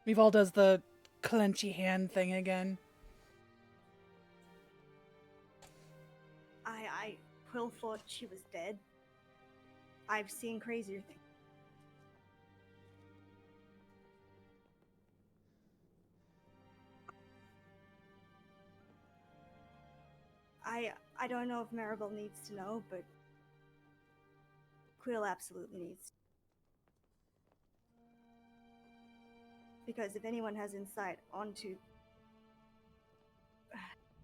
Weevil does the clenchy hand thing again. Quill thought she was dead. I've seen crazier things. I don't know if Maribel needs to know, but Quill absolutely needs to. Because if anyone has insight onto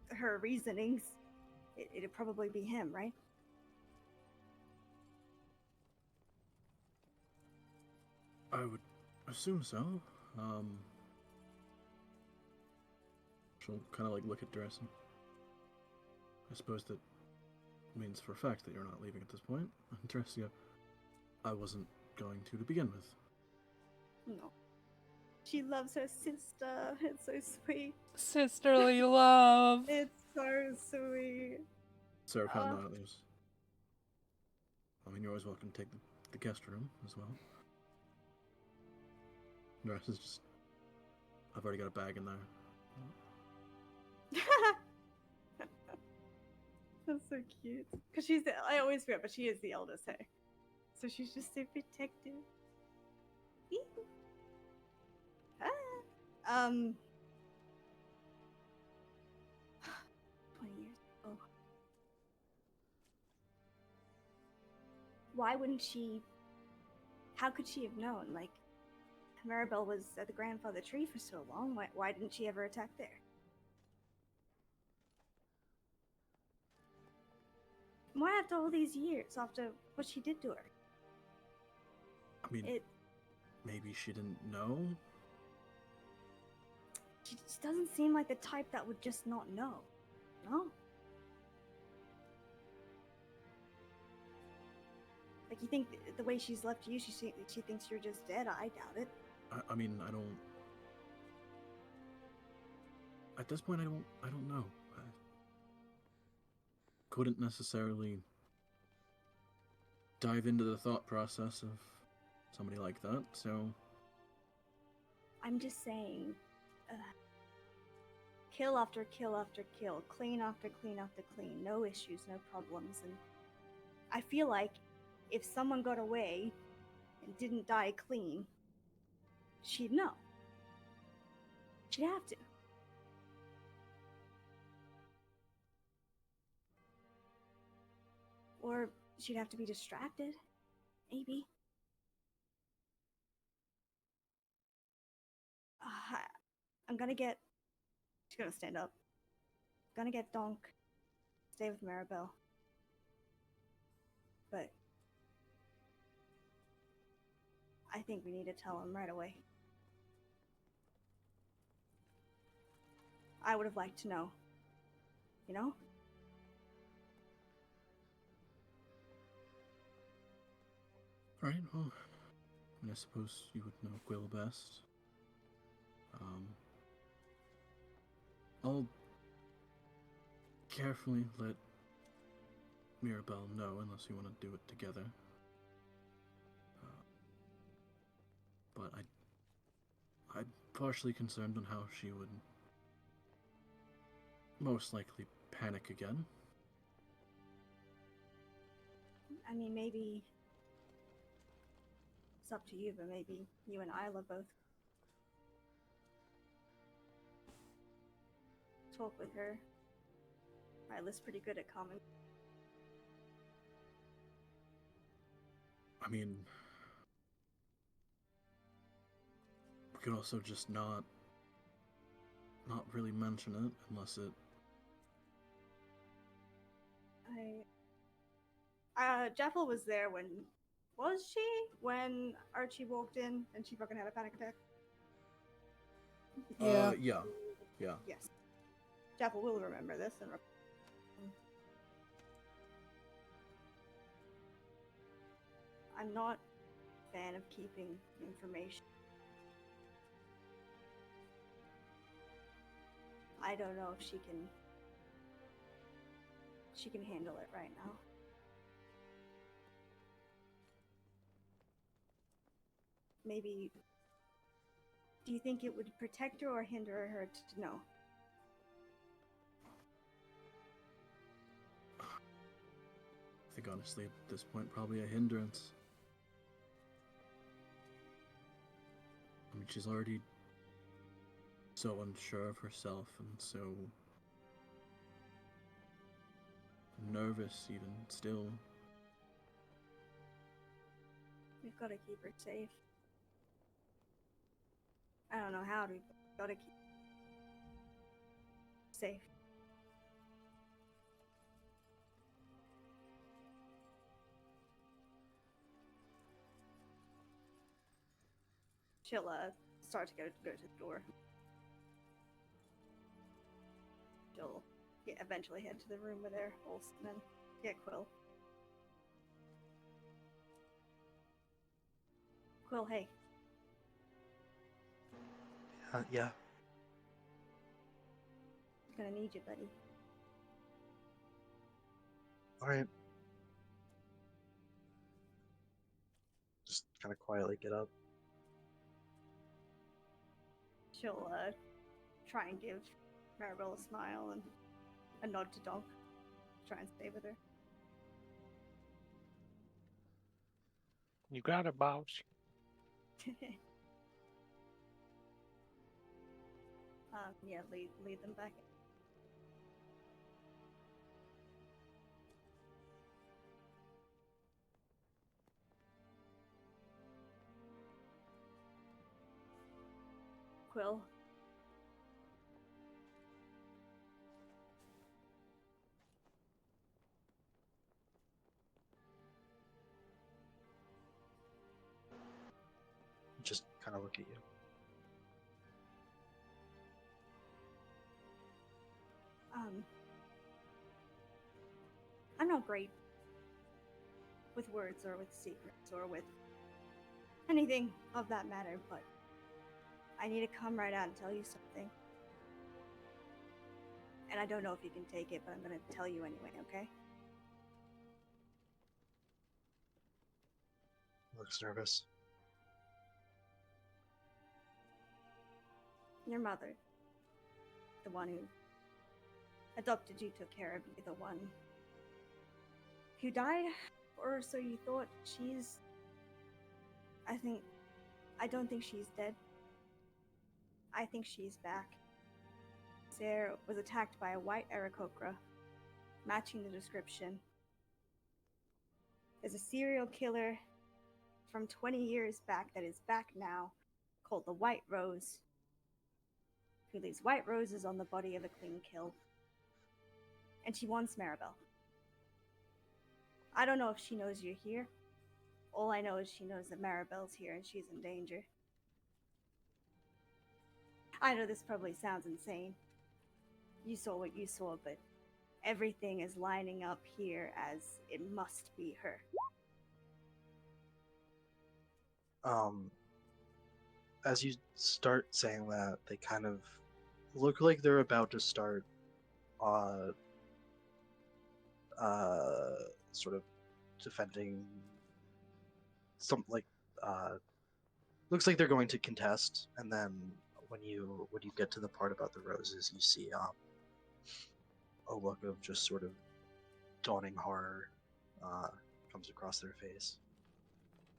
her reasonings, it'd probably be him, right? I would assume so. She'll kind of like look at Dress. And I suppose that means for a fact that you're not leaving at this point. And Dress, yeah, I wasn't going to begin with. No. She loves her sister. It's so sweet. Sisterly love. It's so sweet. Sarah kind of nods. I mean, you're always welcome to take the guest room as well. Dress is just. I've already got a bag in there. That's so cute. Because I always forget, but she is the eldest, hey. So she's just so protective. Eee. 20 years ago. Why wouldn't she? How could she have known? Like, Maribel was at the grandfather tree for so long. Why didn't she ever attack there? Why after all these years, after what she did to her? I mean, maybe she didn't know? She just doesn't seem like the type that would just not know. No? Like, you think the way she's left you, she thinks you're just dead? I doubt it. I mean, I don't. At this point, I don't know. I couldn't necessarily dive into the thought process of somebody like that, so. I'm just saying, kill after kill after kill, clean after clean after clean, no issues, no problems, and I feel like if someone got away and didn't die clean, she'd know. She'd have to. Or she'd have to be distracted, maybe. I'm gonna get. She's gonna stand up. Gonna get Donk. Stay with Maribel. But I think we need to tell him right away. I would have liked to know. You know? Alright, well, I suppose you would know Quill best. I'll carefully let Mirabelle know, unless you want to do it together. But I'm partially concerned on how she would most likely panic again. I mean, maybe it's up to you, but maybe you and Isla both talk with her. Isla's pretty good at calming. I mean, we could also just not really mention it unless it. Jeffel was there when. Was she? When Archie walked in and she fucking had a panic attack? Yeah. Yeah. Yes. Jeffel will remember this and. I'm not a fan of keeping information. I don't know if she can handle it right now. Maybe, do you think it would protect her or hinder her to know? I think honestly at this point probably a hindrance. I mean, she's already so unsure of herself and so nervous even still. We've got to keep her safe. I don't know how to, but we've got to keep her safe. She'll start to go to the door. She'll eventually head to the room with her, Olsen, and get Quill. Quill, hey. Yeah. I'm gonna need you, buddy. All right. Just kind of quietly get up. She'll try and give Maribel a smile and a nod to Donk. Try and stay with her. You got it, boss. Yeah, lead them back. Quill. Just kind of look at you. I'm not great with words or with secrets or with anything of that matter, but I need to come right out and tell you something. And I don't know if you can take it, but I'm gonna tell you anyway, okay? Looks nervous. Your mother, the one who adopted you, took care of you, the one who died, or so you thought. I don't think she's dead. I think she's back. Sarah was attacked by a white Aarakocra, matching the description. There's a serial killer from 20 years back that is back now, called the White Rose, who leaves white roses on the body of a clean kill. And she wants Maribel. I don't know if she knows you're here. All I know is she knows that Maribel's here and she's in danger. I know this probably sounds insane. You saw what you saw, but everything is lining up here as it must be her. As you start saying that, they kind of look like they're about to start sort of defending looks like they're going to contest, and then when you get to the part about the roses, you see a look of just sort of dawning horror comes across their face,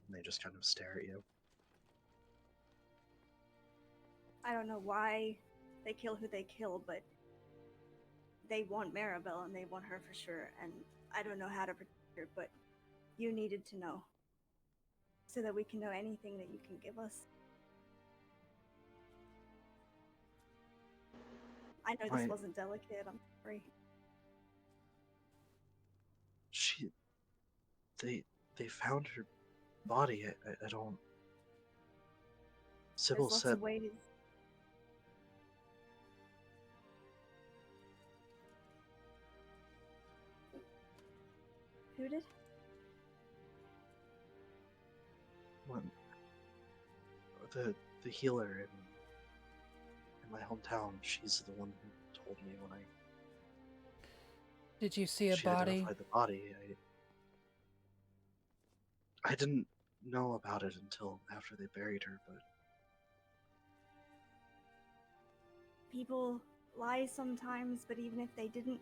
and they just kind of stare at you. I don't know why they kill who they kill, but they want Maribel and they want her for sure, and I don't know how to protect her, but you needed to know. So that we can know anything that you can give us. I know this wasn't delicate, I'm sorry. They found her body. I don't... Sybil There's lots said... of ways. Who did? When the healer in my hometown, she's the one who told me when Did you see a she body? identified the body. I didn't know about it until after they buried her, but People lie sometimes, but even if they didn't,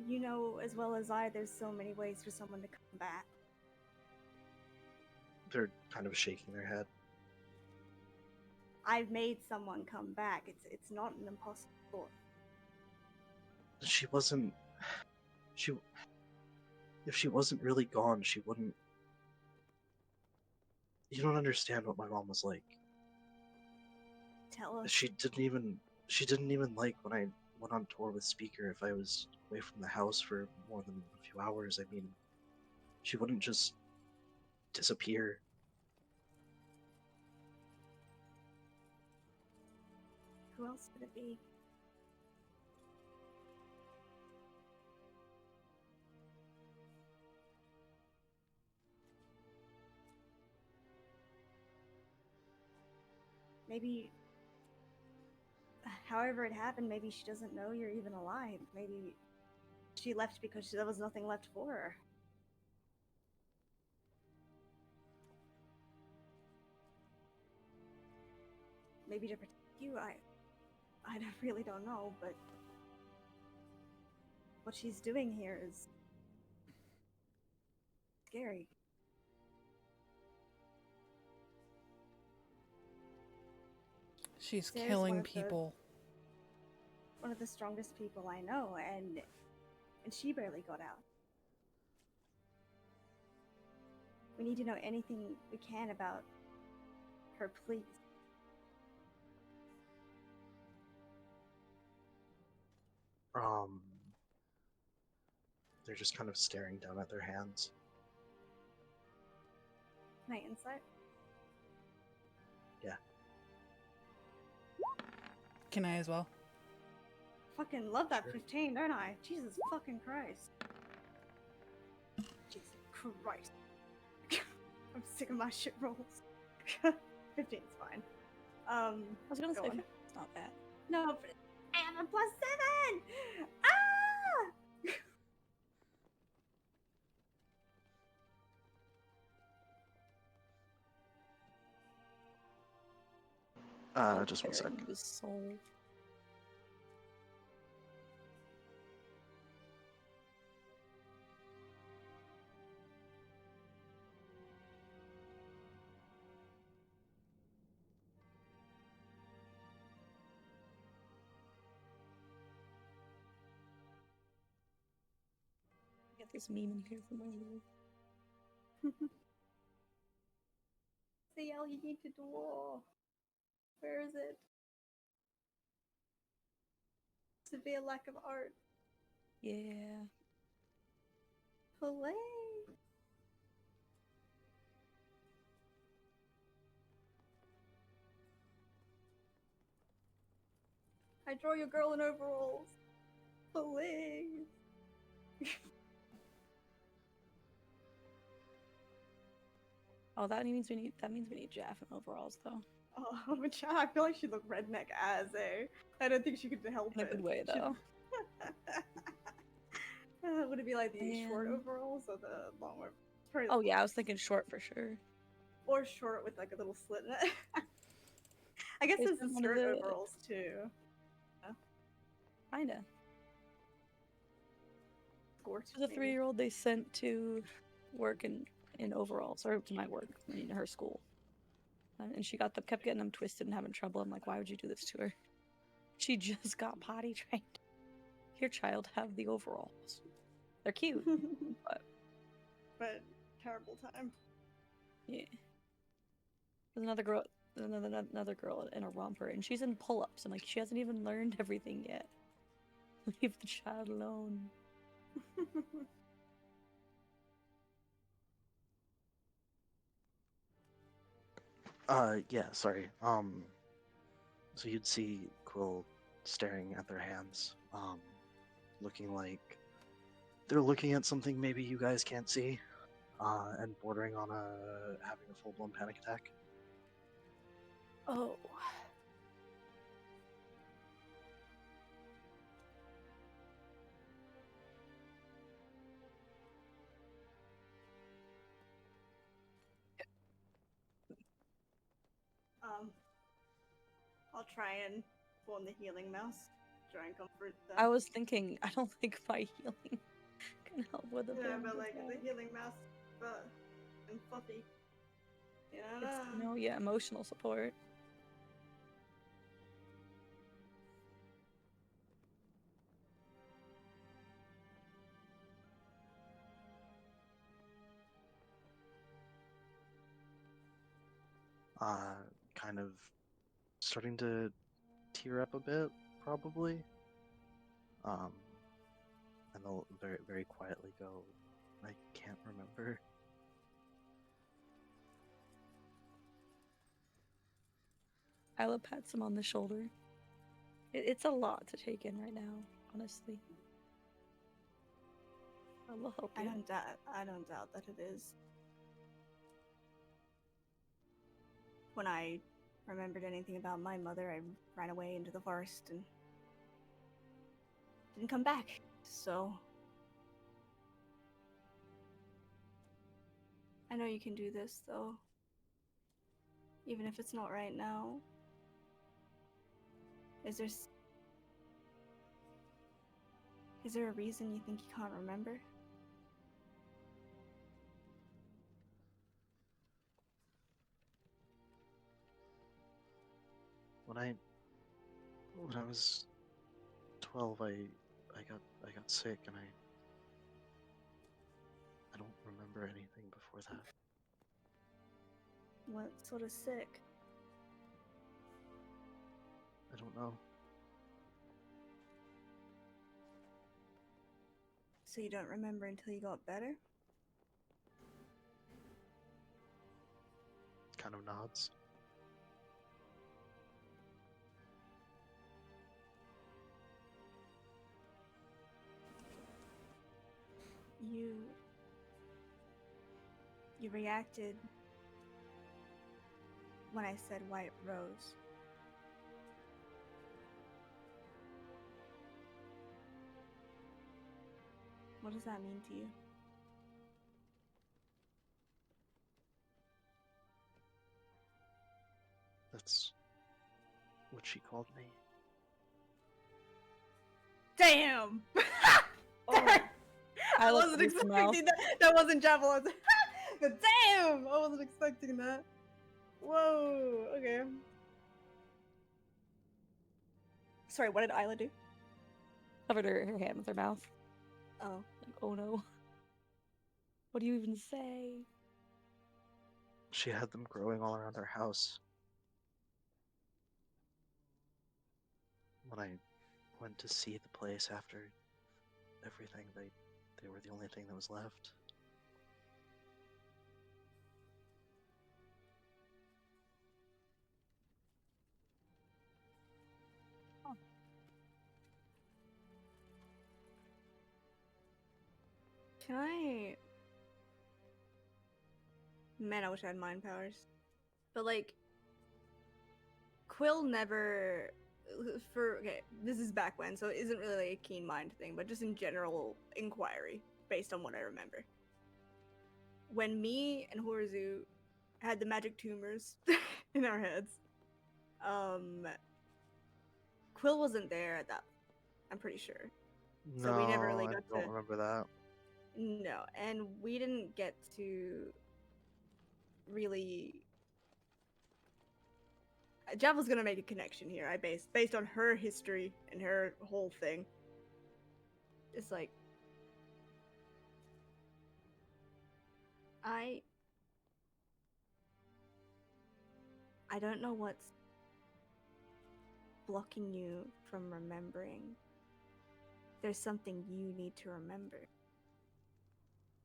you know as well as I, there's so many ways for someone to come back. they're kind of shaking their head. I've made someone come back. It's not an impossible thought. She wasn't... If she wasn't really gone, she wouldn't... You don't understand what my mom was like. Tell us. She didn't even like when I went on tour with Speaker if I was away from the house for more than a few hours. I mean, she wouldn't just disappear. Who else would it be? Maybe, however it happened, maybe she doesn't know you're even alive. Maybe she left because there was nothing left for her. Maybe to protect you, I really don't know, but what she's doing here is scary. She's Sarah's killing people. One of the strongest people I know, and she barely got out. We need to know anything we can about her, please. They're just kind of staring down at their hands. Can I insight? Yeah. Can I as well? Fucking love that Sure. 15, don't I? Jesus fucking Christ. Jesus Christ. I'm sick of my shit rolls. 15's fine. I was gonna go say on. it's not bad. No, but I have a +7! Ah! Just one sec. Tearing his soul. Get this meme in here for my little. CL, you need to draw. Where is it? Severe lack of art. Yeah. Hooray! I draw your girl in overalls. Hooray! Oh, that means we need Jaff in overalls though. Oh, but I feel like she looked redneck as a. I don't think she could help In a it. good way She- though. Would it be like the short Man. overalls or the long overalls? Probably Oh yeah, I was thinking short for sure. or short with like a little slit in it. I guess Is there's that the one of skirt the- overalls too. Kinda. Skort, There's a maybe. 3-year-old they sent to work in overalls, or to my work, in her school. And she kept getting them twisted and having trouble. I'm like, why would you do this to her? She just got potty trained. Your child have the overalls. They're cute. but terrible time. Yeah. There's another girl in a romper, and she's in pull-ups. I'm like, she hasn't even learned everything yet. Leave the child alone. Yeah, sorry. So you'd see Quill staring at their hands, looking like they're looking at something maybe you guys can't see, and bordering on having a full-blown panic attack. Oh. I'll try and form the healing mouse. Try and comfort them. I was thinking, I don't think my healing can help with the Yeah, panic but like the attack. healing mouse, and fluffy. It's, yeah, emotional support. Kind of starting to tear up a bit, probably. And they'll very, very quietly go, I can't remember. Isla pats him on the shoulder. It's a lot to take in right now, honestly. I will help I you. don't doubt that it is. When I remembered anything about my mother, I ran away into the forest and didn't come back. So I know you can do this, though. Even if it's not right now. Is there a reason you think you can't remember? When I was 12, I got sick, and I don't remember anything before that. What sort of sick? I don't know. So you don't remember until you got better? Kind of nods. You reacted when I said white rose. What does that mean to you? That's what she called me. Damn! Oh, I looked wasn't at his mouth. expecting that. That wasn't javelin. But damn! I wasn't expecting that. Whoa. Okay. Sorry, what did Isla do? Covered her hand with her mouth. Oh. Like, oh no. What do you even say? She had them growing all around her house. When I went to see the place after everything, they were the only thing that was left. Can I? Man, I wish I had mind powers. But like, Quill never. Okay, this is back when, so it isn't really like a keen mind thing, but just in general inquiry based on what I remember. When me and Horzu had the magic tumors in our heads, Quill wasn't there at that. I'm pretty sure. No, So we never really I got don't to. remember that. No, and we didn't get to really. Javel's gonna make a connection here. Based on her history and her whole thing. It's like I don't know what's blocking you from remembering. There's something you need to remember.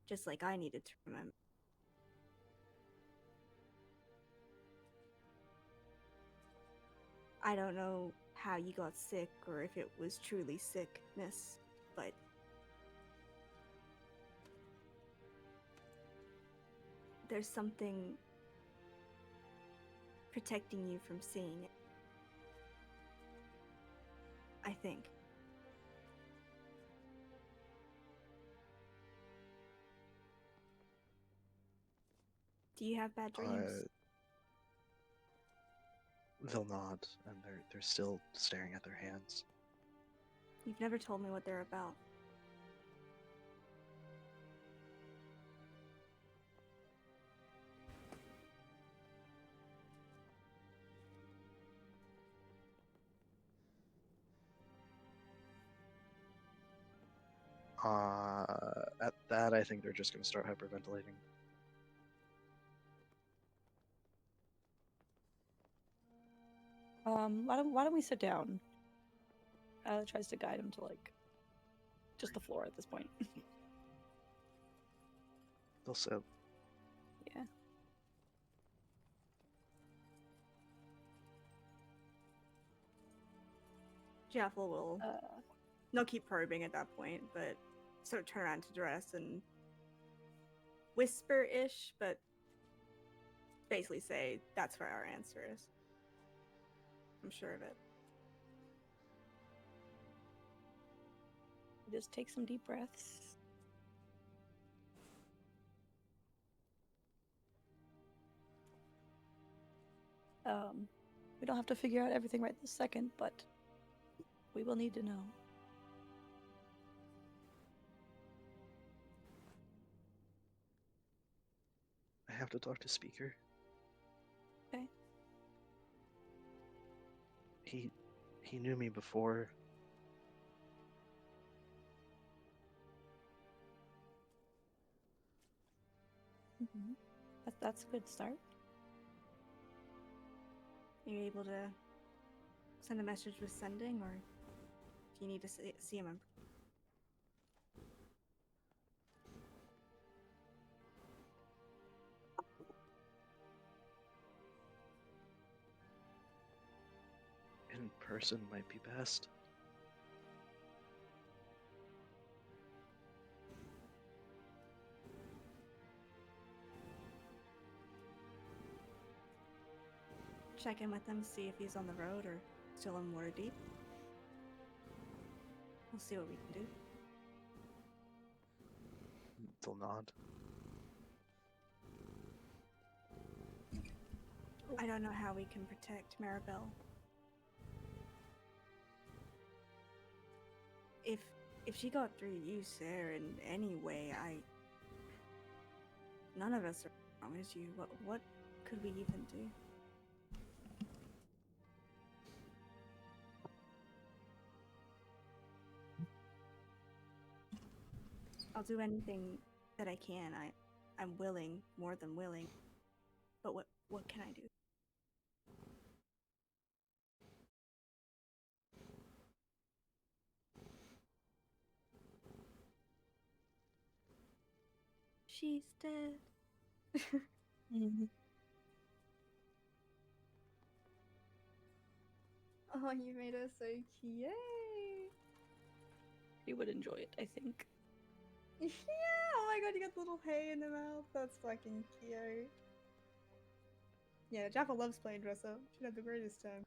Just like I needed to remember. I don't know how you got sick or if it was truly sickness, but there's something protecting you from seeing it. I think. Do you have bad dreams? They'll nod, and they're still staring at their hands. You've never told me what they're about. At that, I think they're just gonna start hyperventilating. Why don't we sit down? Tries to guide him to like just the floor at this point. They'll sit. Yeah. Jaffel will not keep probing at that point, but sort of turn around to dress and whisper-ish, but basically say, that's where our answer is. I'm sure of it. Just take some deep breaths. We don't have to figure out everything right this second, but we will need to know. I have to talk to Speaker. Okay. He knew me before. Mm-hmm. That's a good start. Are you able to send a message with sending, or do you need to see him? In person might be best. check in with him, see if he's on the road or still in Waterdeep. We'll see what we can do. They'll nod. I don't know how we can protect Maribel. If she got through you, sir, in any way, none of us are wrong as you. What could we even do? I'll do anything that I can. I'm willing, more than willing. But what can I do? She's dead. Oh, you made us so cute. He would enjoy it, I think. Yeah, oh my god, you got the little hay in the mouth. That's fucking cute. Yeah, Jaffa loves playing dress up. She'd have the greatest time.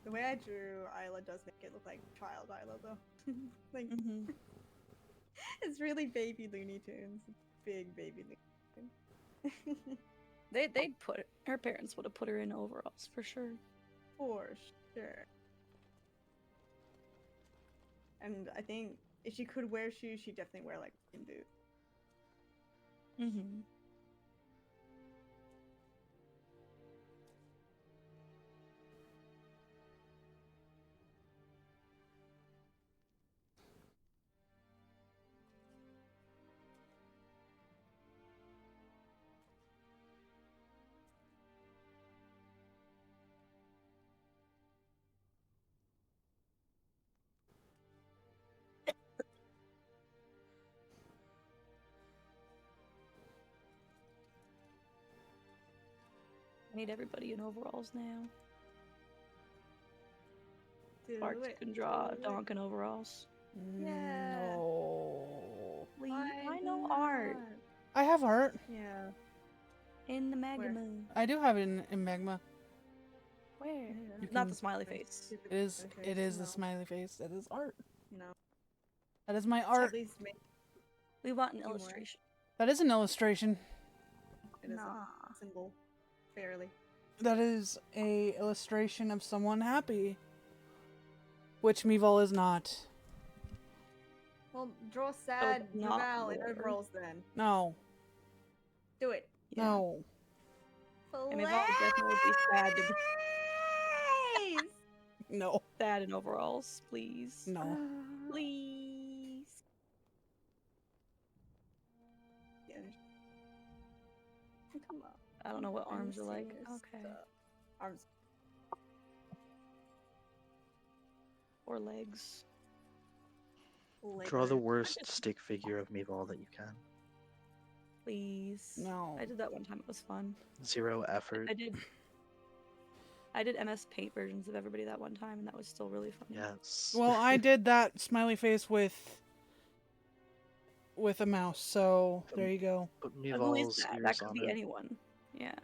The way I drew Isla does make it look like child Isla, though. Like, it's really baby Looney Tunes. Big baby Looney Tunes. They'd put her parents would have put her in overalls for sure. For sure. And I think if she could wear shoes, she'd definitely wear like a boot. Mm-hmm. I need everybody in overalls now. Do Bart, you it, can draw do it. Donk in overalls. Yeah. No. Why no art? not? I have art. Yeah. In the magma. I do have it in magma. Where? You Not can- the smiley face. It is the No. smiley face. That is art. No. That is my At art. least make We want an You more. illustration. That is an illustration. it as Nah. a symbol. Fairly. That is a illustration of someone happy. Which Meval is not. Well, draw sad not Raval in more. overalls then. No. Do it. Yeah. No. I mean, Val would definitely be sad to be Please! No. sad in overalls, please. No. Please. Yeah. Come on. I don't know what I'm arms are like. serious. Okay. Arms. Or legs. Draw the Lego. worst stick figure of Meval that you can. Please. No. I did that one time. It was fun. 0 effort. I did MS Paint versions of everybody that one time, and that was still really fun. Yes. Well, I did that smiley face with a mouse, so there you go. Put Who is Meval's that? ears That could on be it. anyone. Yeah.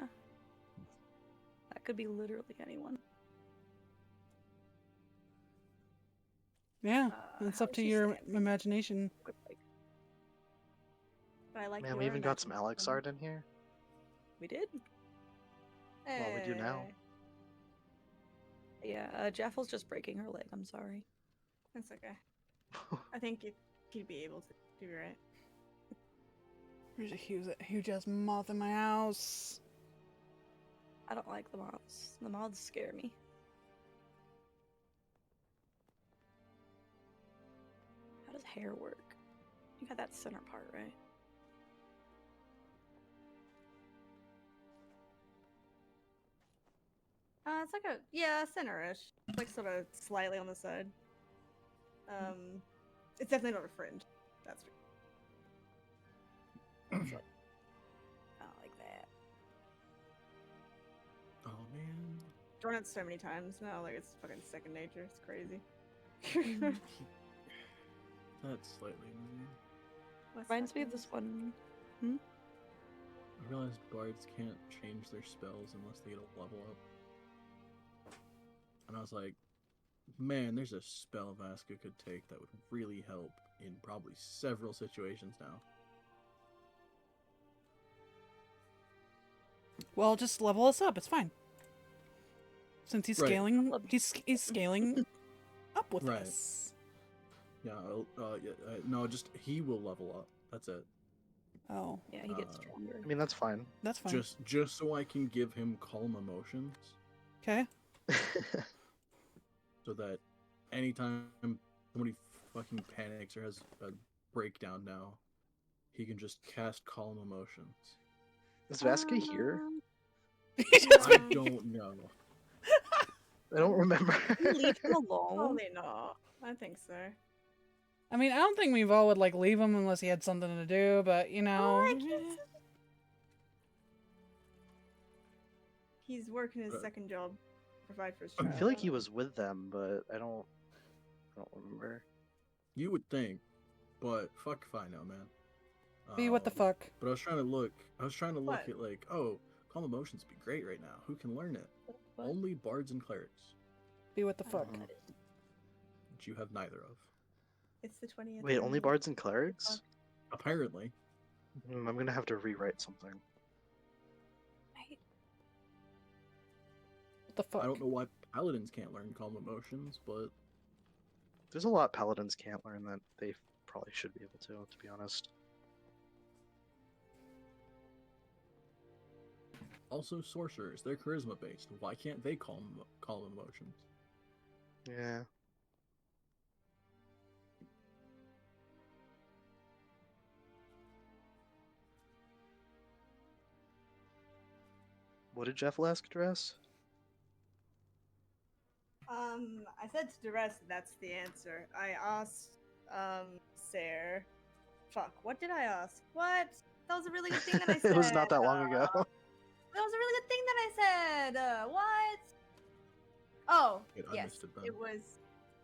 That could be literally anyone. Yeah, it's how up would to you your say it? imagination. Quick, like, But I like Man, your we even got some Alex imagination. art in here. we did. Well, we do now. Yeah, Jaffel's just breaking her leg. I'm sorry. That's okay. I think he'd be able to do right. There's a huge ass moth in my house. I don't like the moths. The moths scare me. How does hair work? You got that center part, right? It's like center-ish. It's like sort of slightly on the side. It's definitely not a fringe. That's true. It's like, I don't like that. Oh man. Drawn it so many times now, like it's fucking second nature. It's crazy. That's slightly annoying. What's Reminds that me of this mean? one. I realized bards can't change their spells unless they get a level up. And I was like, man, there's a spell Vasca could take that would really help in probably several situations now. Well, just level us up. It's fine. Since he's Right. scaling, he's scaling up with Right. us. Yeah, no, just he will level up. That's it. Oh, Yeah, he gets Uh, stronger. I mean, that's fine. that's fine. Just so I can give him calm emotions, Okay. so that anytime somebody fucking panics or has a breakdown now, he can just cast calm emotions. Is Vasca here? He just I been- don't know. I don't remember. You leave him alone. Probably not. I think so. I mean, I don't think Mevo would like leave him unless he had something to do, but you know. I guess he's working his second job, provide for his I child. feel like he was with them, but I don't remember. You would think, but fuck if I know, man. Be what the fuck? But I was trying to look. What? At like, oh, calm emotions would be great right now. Who can learn it? What? Only bards and clerics, Be what the fuck? Mhm. which you have neither of. It's the 20th. Wait, only anniversary. bards and clerics? Apparently, I'm gonna have to rewrite something. What the fuck? I don't know why paladins can't learn calm emotions, but There's a lot paladins can't learn that they probably should be able to be honest. also sorcerers, they're charisma based. Why can't they calm emotions? Yeah. What did Jeff last address? I said to Duress that's the answer. I asked, Sarah. Fuck, what did I ask? What? That was a really good thing that I said. It was not that long ago. That was a really good thing that I said. What? Oh, Wait, I yes. missed it then. It was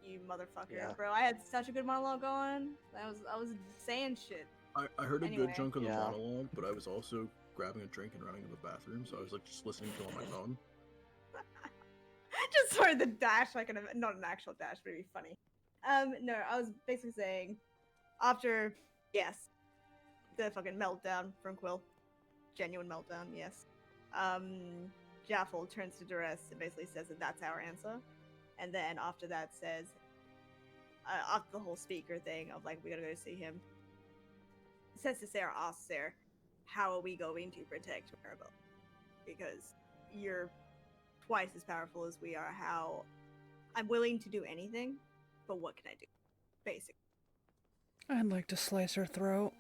you, motherfucker, Yeah. bro. I had such a good monologue going. I was saying shit. I heard a Anyway. good chunk of the Yeah. monologue, but I was also grabbing a drink and running to the bathroom, so I was like just listening to it on my phone. Just sorry, the dash, like not an actual dash, but it'd be funny. No, I was basically saying, after, yes, the fucking meltdown from Quill, genuine meltdown, yes. Jaffel turns to Duress and basically says that that's our answer, and then after that says, after the whole speaker thing of like we gotta go see him, says to Sarah, asks Sarah, how are we going to protect Maribel? Because you're twice as powerful as we are. How I'm willing to do anything, but what can I do? Basically. I'd like to slice her throat.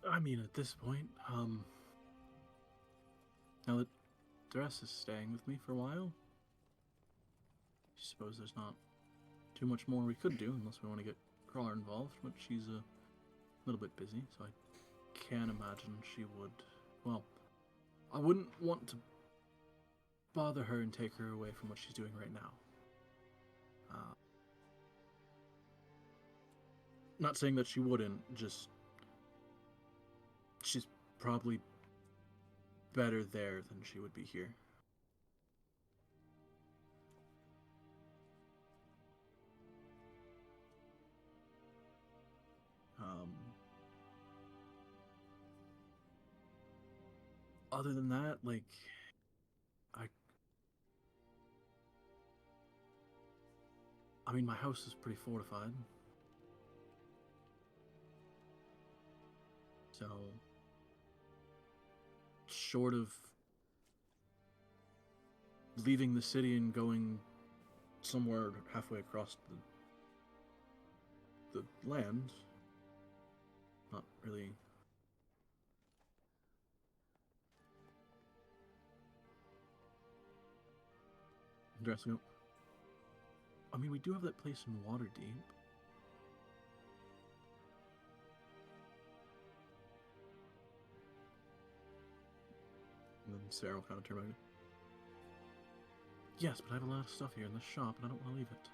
I mean, at this point, now that Dress is staying with me for a while, I suppose there's not too much more we could do unless we want to get Crawler involved, but she's a little bit busy, so I can't imagine she would. Well, I wouldn't want to bother her and take her away from what she's doing right now. Not saying that she wouldn't, just she's probably better there than she would be here. Other than that, like, I mean, my house is pretty fortified. So, short of leaving the city and going somewhere halfway across the land, not really. Dressing up. I mean, we do have that place in Waterdeep. And then Sarah will kind of turn back. Yes, but I have a lot of stuff here in the shop, and I don't want to leave it.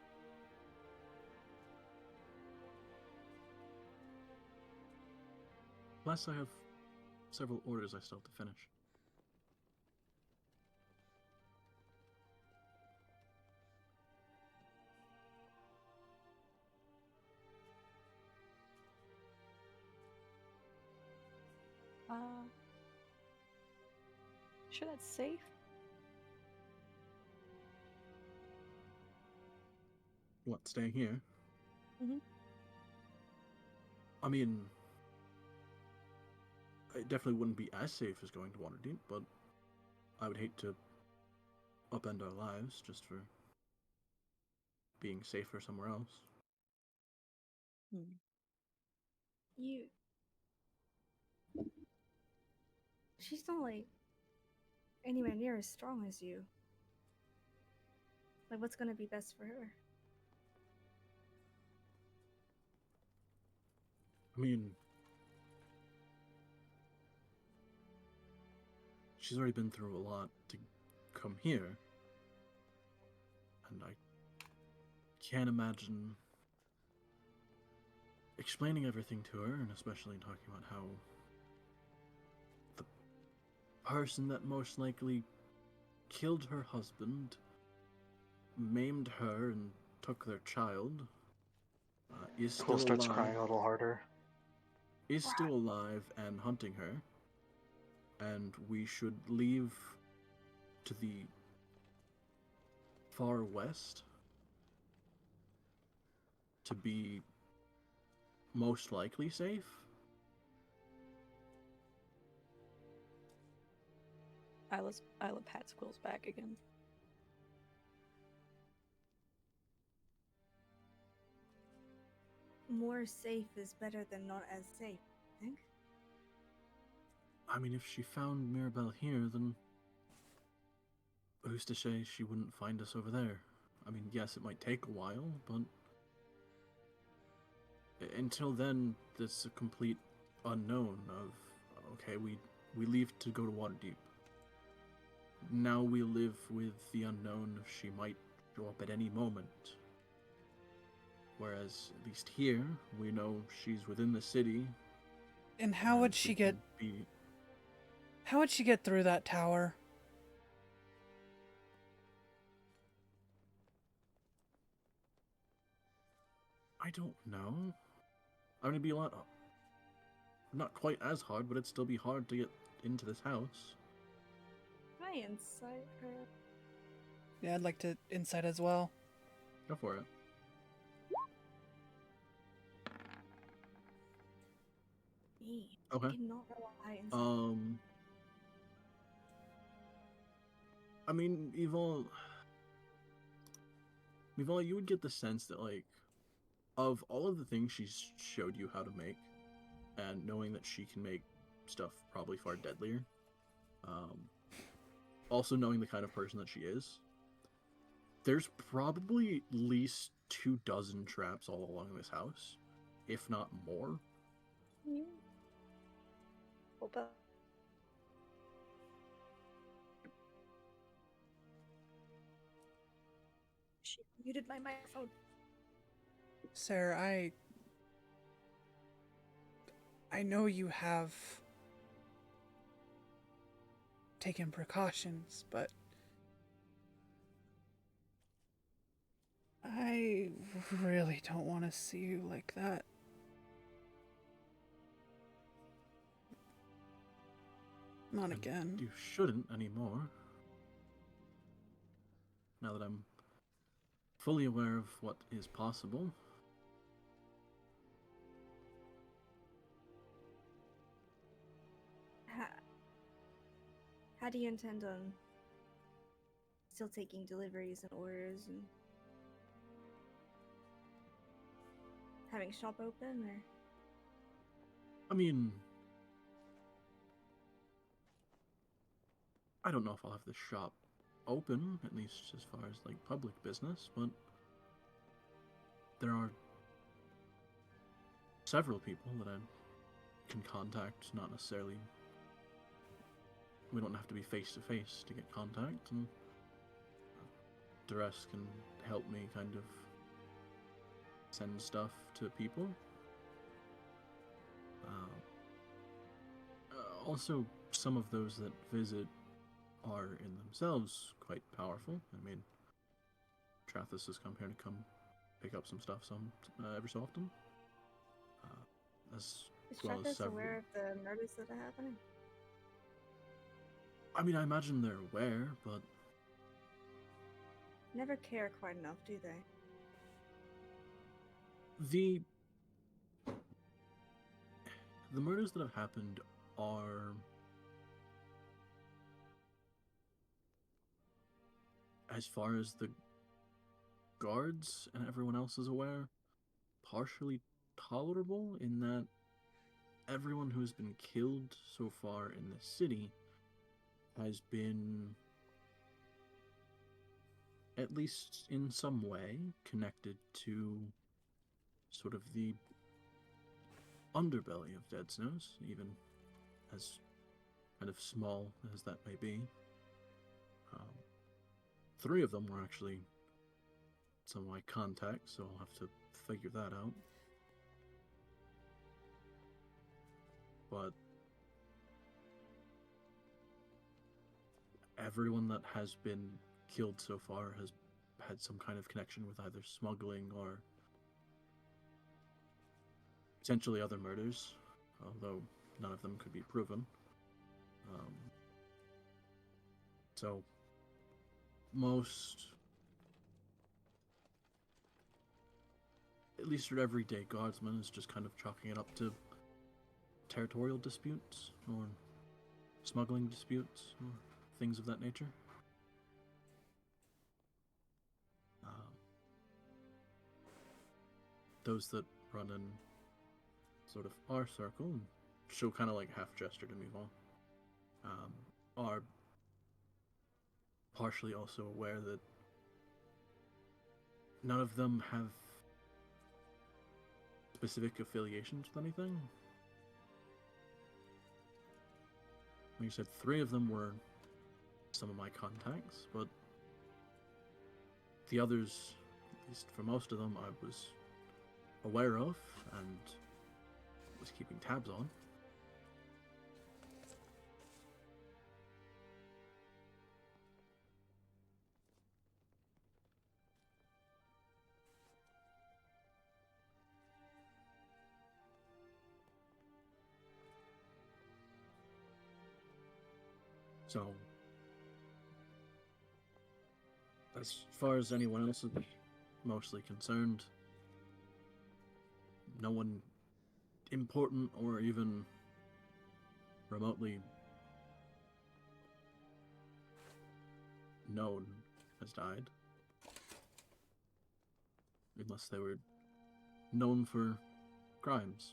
Plus, I have several orders I still have to finish. Sure that's safe? What, staying here? Mhm. I mean, it definitely wouldn't be as safe as going to Waterdeep, but I would hate to upend our lives just for being safer somewhere else. You. She's not like anywhere near as strong as you. Like, what's gonna be best for her? I mean, she's already been through a lot to come here, and I can't imagine explaining everything to her, and especially talking about how the person that most likely killed her husband, maimed her, and took their child is Quill still starts alive. crying a little harder. Is still alive and hunting her, and we should leave to the far west to be most likely safe. Isla pats Quill's back again. More safe is better than not as safe, I think. I mean, if she found Mirabelle here, then who's to say she wouldn't find us over there? I mean, yes, it might take a while, but until then, it's a complete unknown of, okay, we leave to go to Waterdeep. Now we live with the unknown of she might show up at any moment. Whereas, at least here, we know she's within the city. And how would she get? How would she get through that tower? I don't know. I mean, it'd be a lot. Not quite as hard, but it'd still be hard to get into this house. Can I insight her? Yeah, I'd like to insight as well. Go for it. Me. Okay. I did not roll a high insight. I mean, Evil, you would get the sense that, like, of all of the things she's showed you how to make, and knowing that she can make stuff probably far deadlier, also knowing the kind of person that she is, there's probably at least 24 traps all along this house, if not more. You open. She muted my microphone. Sarah, I know you have taken precautions, but I really don't want to see you like that. Not again. You shouldn't anymore. Now that I'm fully aware of what is possible. How do you intend on still taking deliveries and orders and having shop open, or? I mean, I don't know if I'll have the shop open, at least as far as, like, public business, but there are several people that I can contact, not necessarily. We don't have to be face to face to get contact, and Dress can help me kind of send stuff to people. Also, some of those that visit are in themselves quite powerful. I mean, Trathis has come here to come pick up some stuff every so often. As Is well as Travis several. aware of the murders that are happening? I mean, I imagine they're aware, but Never care quite enough, do they? the murders that have happened are, as far as the guards and everyone else is aware, partially tolerable in that everyone who has been killed so far in the city has been, at least in some way, connected to sort of the underbelly of Dead Snows, even as kind of small as that may be. 3 of them were actually some of my contacts, so I'll have to figure that out. But everyone that has been killed so far has had some kind of connection with either smuggling or potentially other murders, although none of them could be proven. So most, at least your everyday guardsman, is just kind of chalking it up to territorial disputes or smuggling disputes or things of that nature. Those that run in sort of our circle, and she'll kind of like half gesture to move on, are partially also aware that none of them have specific affiliations with anything. Like you said, 3 of them were some of my contacts, but the others, at least for most of them, I was aware of and was keeping tabs on. So, as far as anyone else is mostly concerned, no one important or even remotely known has died. Unless they were known for crimes.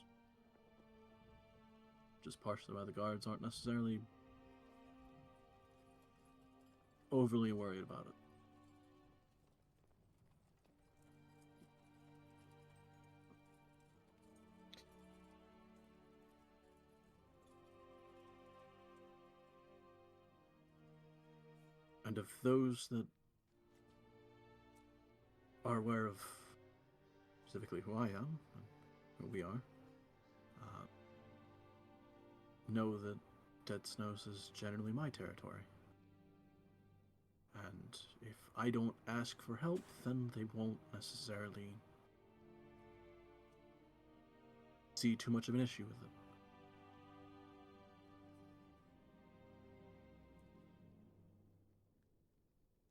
Just partially why the guards aren't necessarily overly worried about it. And of those that are aware of specifically who I am, and who we are, know that Dead Snows is generally my territory. And if I don't ask for help, then they won't necessarily see too much of an issue with it.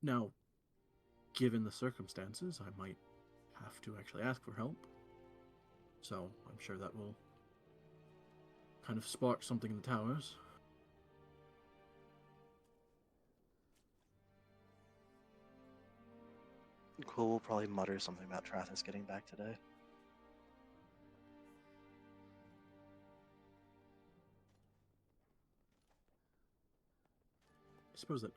Now, given the circumstances, I might have to actually ask for help. So I'm sure that will kind of spark something in the towers. Quill will probably mutter something about Trathis getting back today. I suppose that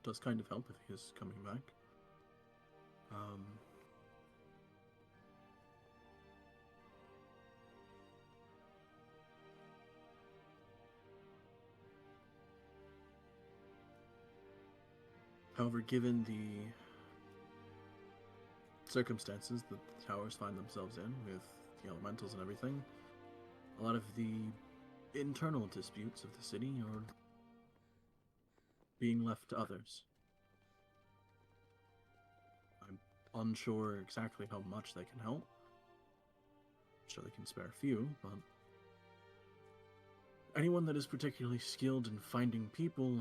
does kind of help if he is coming back. However, given the circumstances that the towers find themselves in, with the elementals and everything, a lot of the internal disputes of the city are being left to others. I'm unsure exactly how much they can help. I'm sure they can spare a few, but anyone that is particularly skilled in finding people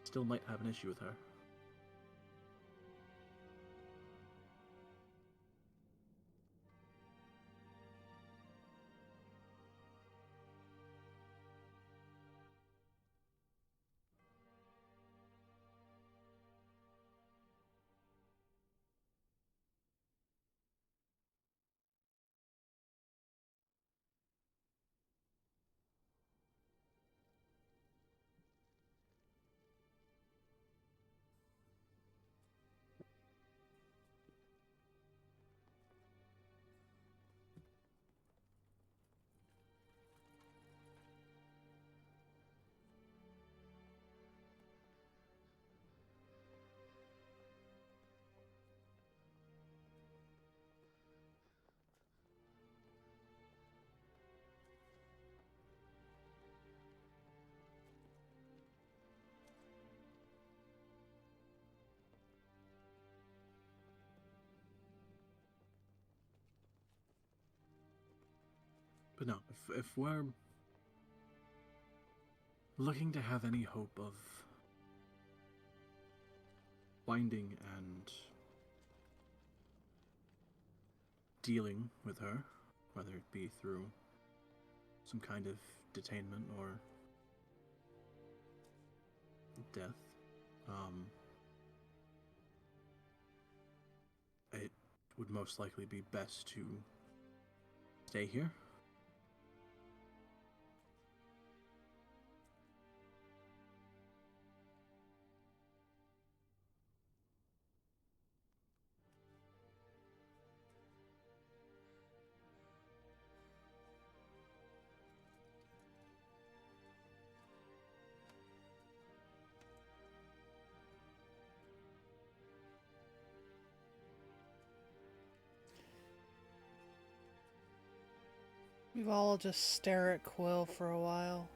still might have an issue with her. But no, if we're looking to have any hope of finding and dealing with her, whether it be through some kind of detainment or death, it would most likely be best to stay here. We all just stare at Quill for a while.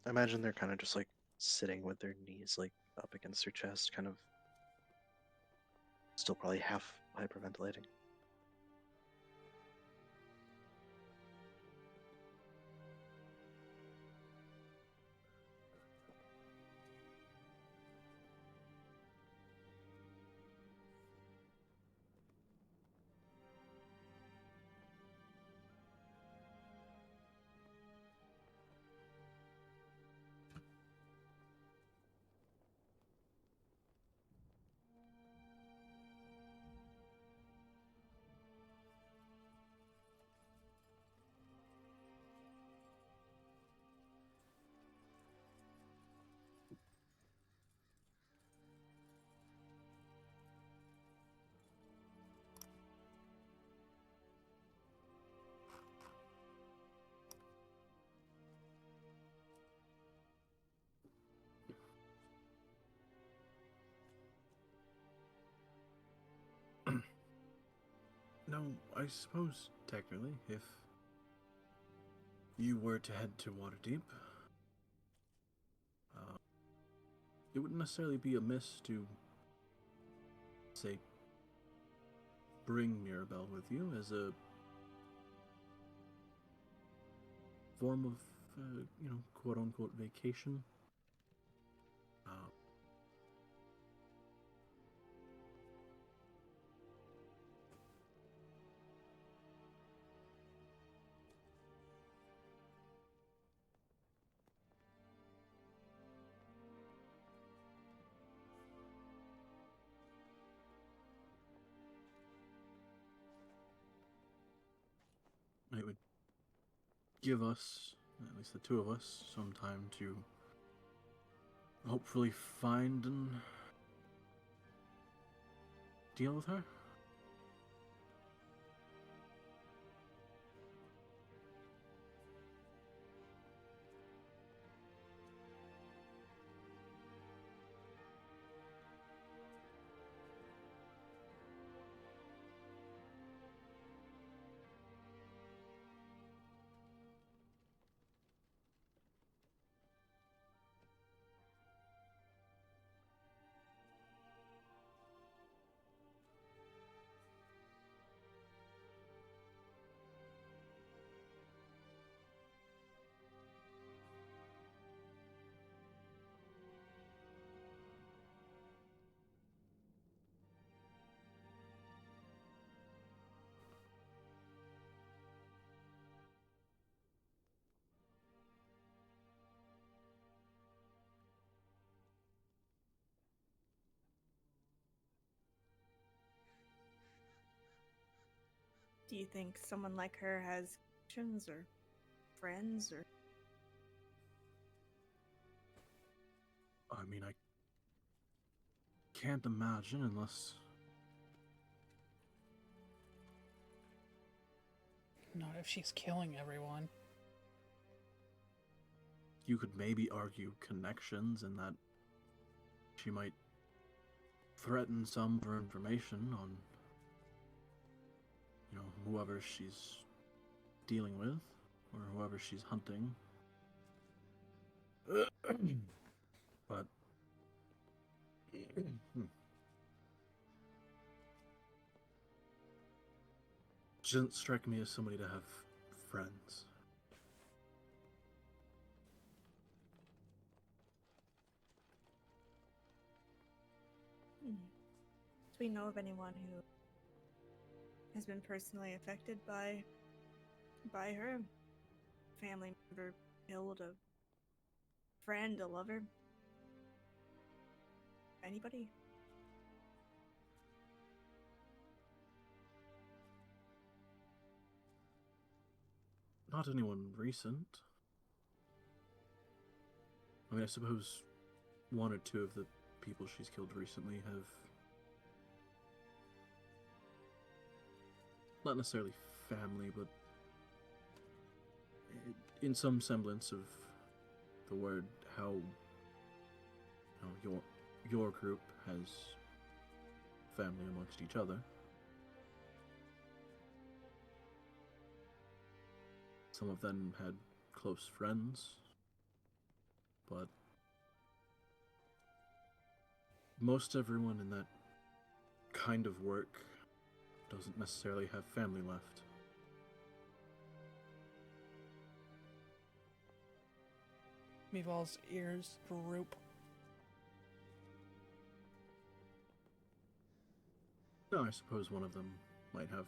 I imagine they're kind of just like sitting with their knees like up against their chest, kind of still probably half hyperventilating. No, I suppose, technically, if you were to head to Waterdeep, it wouldn't necessarily be amiss to, say, bring Mirabelle with you as a form of, quote-unquote vacation. It would give us, at least the two of us, some time to hopefully find and deal with her. Do you think someone like her has connections or friends or? I mean, I can't imagine unless. Not if she's killing everyone. You could maybe argue connections and that she might threaten some for information on, whoever she's dealing with or whoever she's hunting. But she doesn't strike me as somebody to have friends. Do we know of anyone who has been personally affected by her? Family member killed, a friend, a lover? Anybody? Not anyone recent. I mean, I suppose one or two of the people she's killed recently have not necessarily family, but in some semblance of the word, how your group has family amongst each other. Some of them had close friends, but most everyone in that kind of work doesn't necessarily have family left. Meatball's ears droop. No, I suppose one of them might have,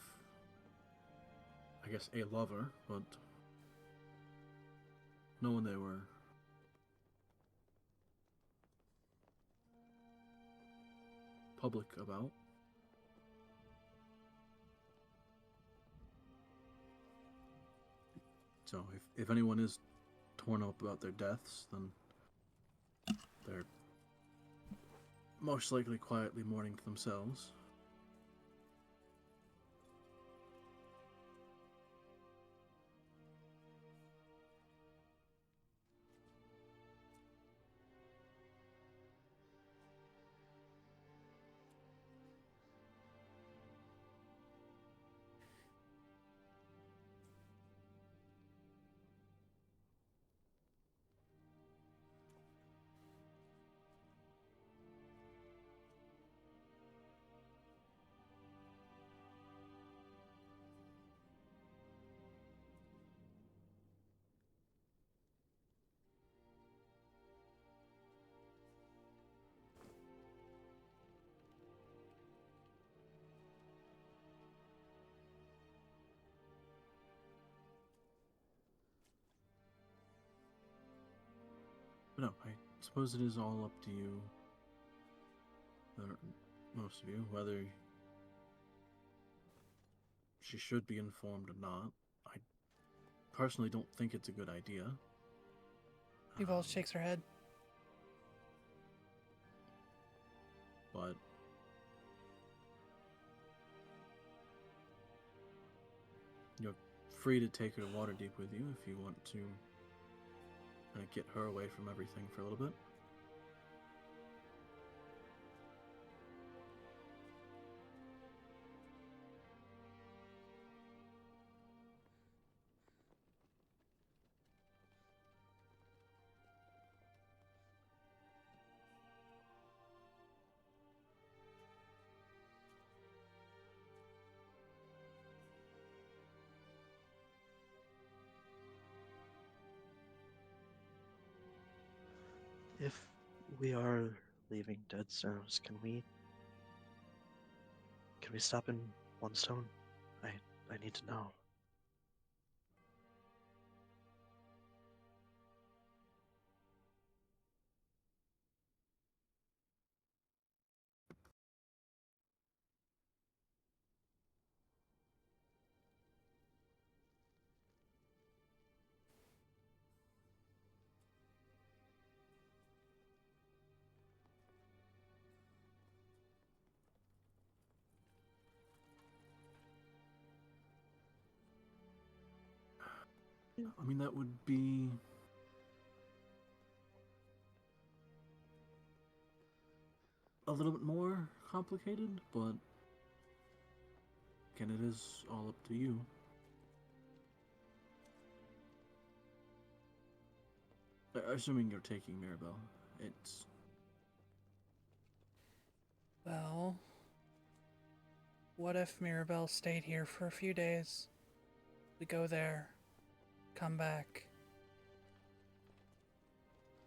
I guess, a lover, but no one they were public about. So if anyone is torn up about their deaths, then they're most likely quietly mourning to themselves. But no, I suppose it is all up to you, or most of you, whether she should be informed or not. I personally don't think it's a good idea. Meatball shakes her head. But you're free to take her to Waterdeep with you if you want to get her away from everything for a little bit. If we are leaving Deadstones, can we stop in One Stone? I need to know. I mean, that would be a little bit more complicated, but again, it is all up to you. Assuming you're taking Mirabelle, it's... Well, what if Mirabelle stayed here for a few days? We go there, come back,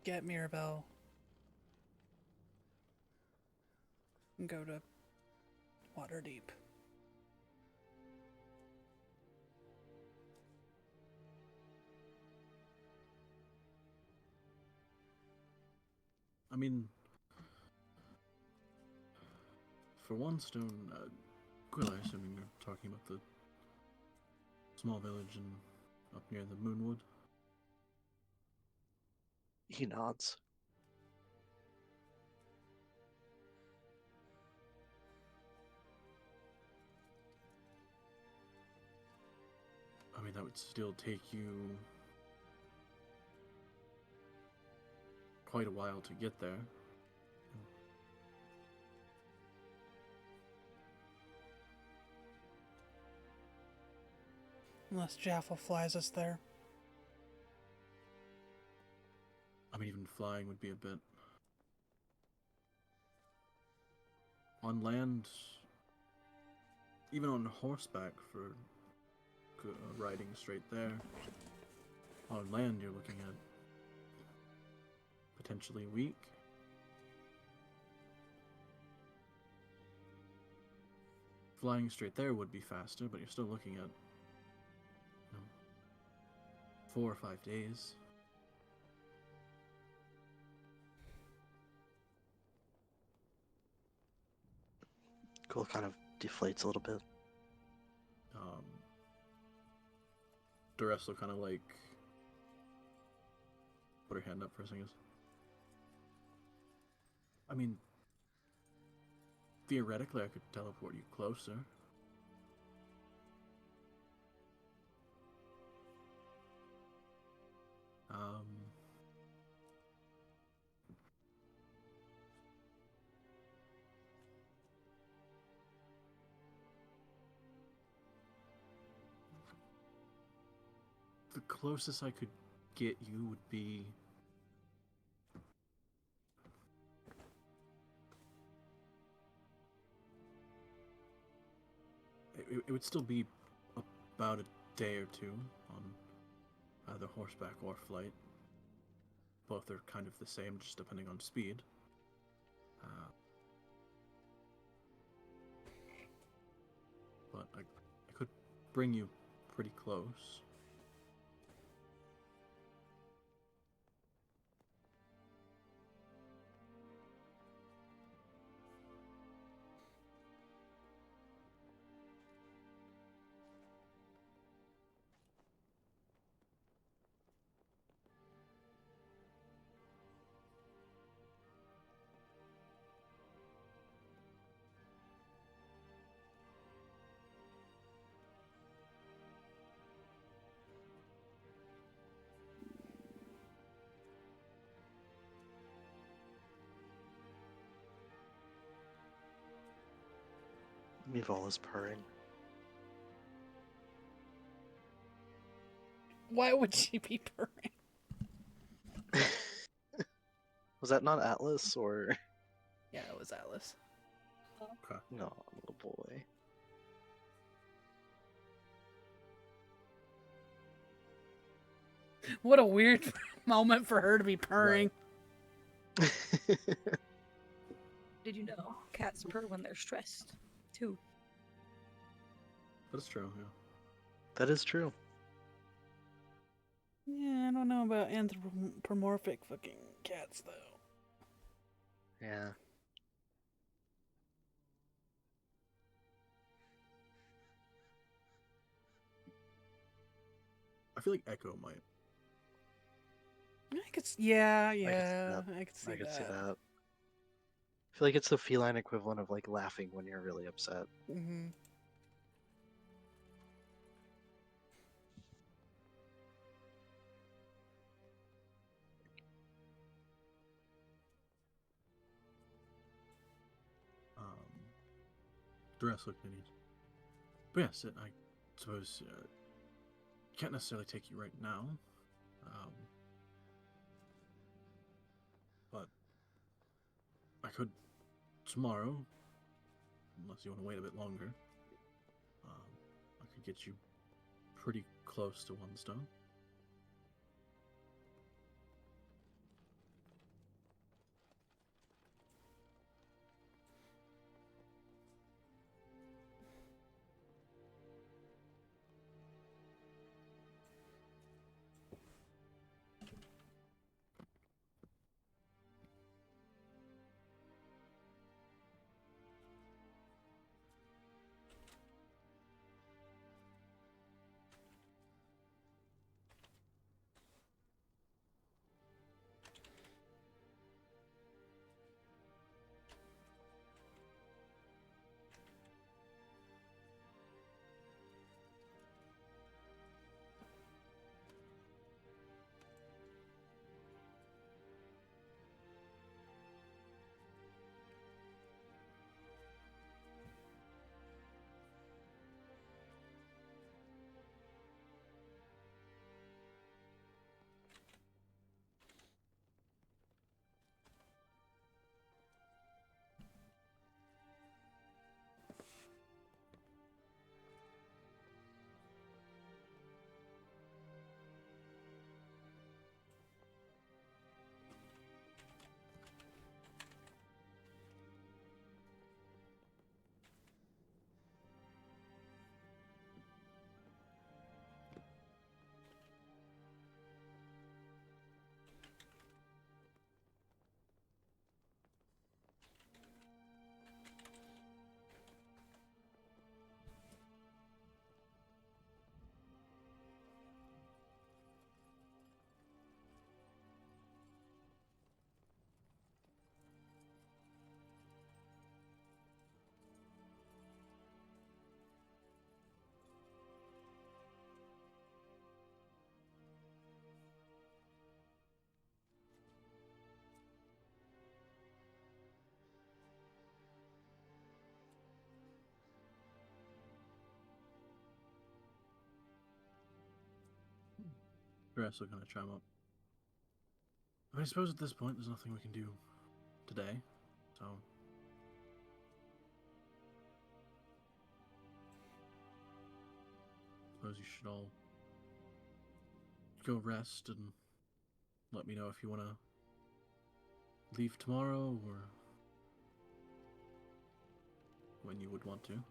get Mirabelle, and go to Waterdeep. I mean, for one stone, Quill, I assuming you're talking about the small village up near the Moonwood. He nods. I mean, that would still take you quite a while to get there. Unless Jaffa flies us there. I mean, even flying would be a bit... On land, even on horseback for riding straight there, on land you're looking at potentially a week. Flying straight there would be faster, but you're still looking at 4 or 5 days. Quill kind of deflates a little bit. Duress will kind of like put her hand up for a second. I mean, theoretically, I could teleport you closer. The closest I could get you would be... It would still be about a day or two on either horseback or flight. Both are kind of the same, just depending on speed. But I could bring you pretty close. Mival is purring. Why would she be purring? Was that not Atlas or Yeah, it was Atlas. Okay. no, little boy? What a weird moment for her to be purring. Did you know cats purr when they're stressed, too? That's true, yeah. That is true. Yeah, I don't know about anthropomorphic fucking cats, though. Yeah. I feel like Echo might. I could, yeah, I could see that. I feel like it's the feline equivalent of like laughing when you're really upset. Mm-hmm. The rest look at each. But yes, I suppose can't necessarily take you right now. But I could tomorrow, unless you want to wait a bit longer. I could get you pretty close to one stone. The rest will kind of chime up. I suppose at this point there's nothing we can do today, so suppose you should all go rest and let me know if you want to leave tomorrow or when you would want to.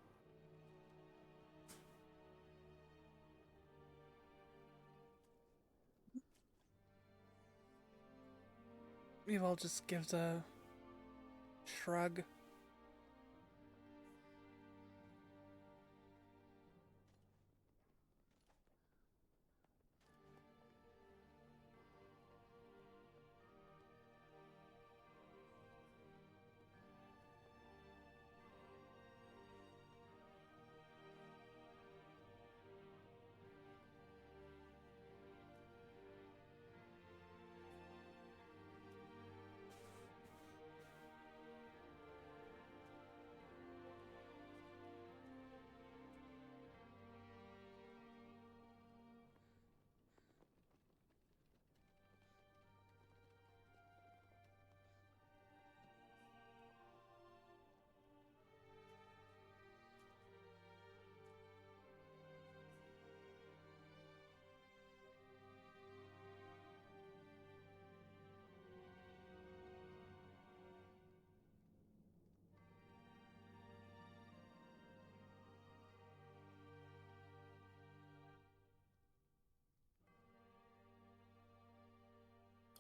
Evil just gives a shrug.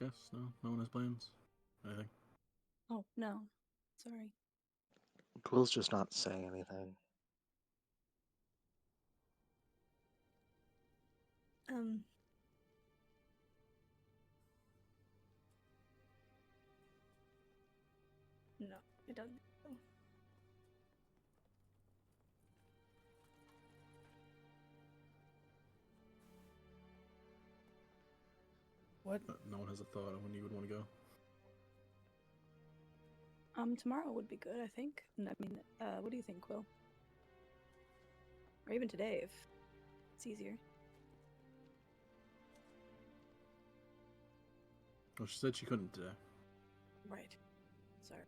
Yes, no one has plans. Anything? Oh, no. Sorry. Quill's just not saying anything. Um. No, it doesn't. What? No one has a thought on when you would want to go. Tomorrow would be good, I think. I mean, what do you think, Quill? Or even today if it's easier. Well, she said she couldn't today. Right. Sorry.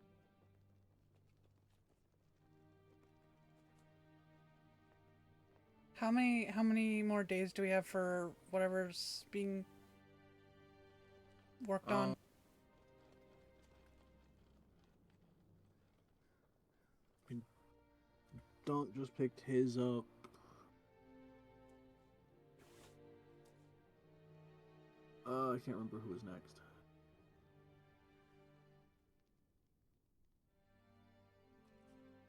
How many more days do we have for whatever's being worked on? Dunk just picked his up. I can't remember who was next.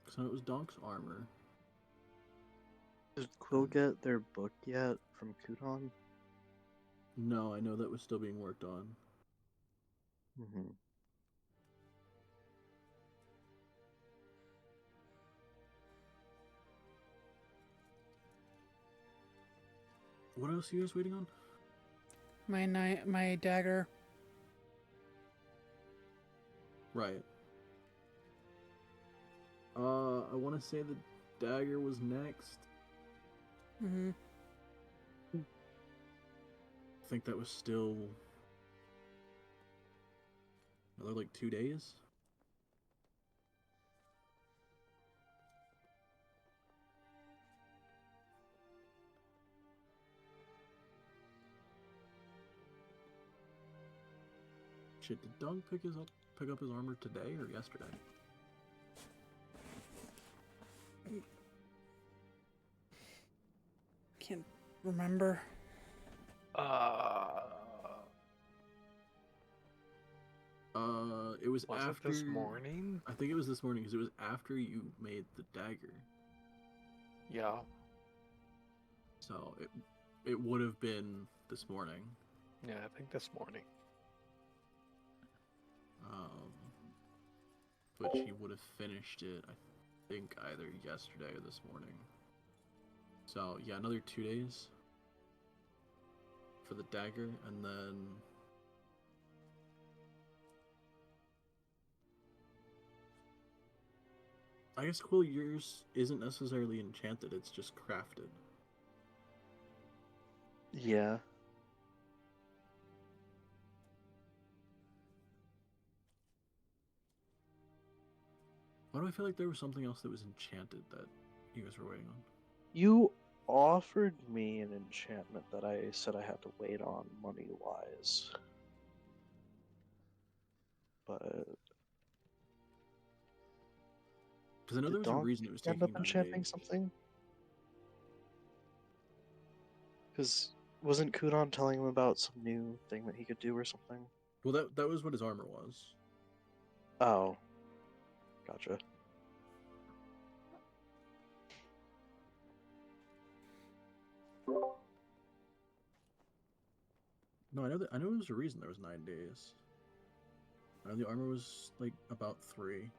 So it was Donk's armor. Did Quill get their book yet from Kuton? No, I know that was still being worked on. Mm-hmm. What else are you guys waiting on? My dagger. Right. I want to say the dagger was next. Mm-hmm. I think that was still another like 2 days. Shit, did Dunk pick up his armor today or yesterday? Can't remember. It was Was after. it this morning? I think it was this morning because it was after you made the dagger. Yeah. So it would have been this morning. Yeah, I think this morning. But she would have finished it, I think, either yesterday or this morning. So yeah, another 2 days for the dagger, and then I guess Quill, yours isn't necessarily enchanted; it's just crafted. Yeah. Why do I feel like there was something else that was enchanted that you guys were waiting on? You offered me an enchantment that I said I had to wait on money-wise. But Because I know did there was a Donk reason it was end up taking 9 enchanting days. something? Because wasn't Kudon telling him about some new thing that he could do or something? Well, that was what his armor was. Oh. Gotcha. No, I know there was a reason there was 9 days. The armor was like about 3.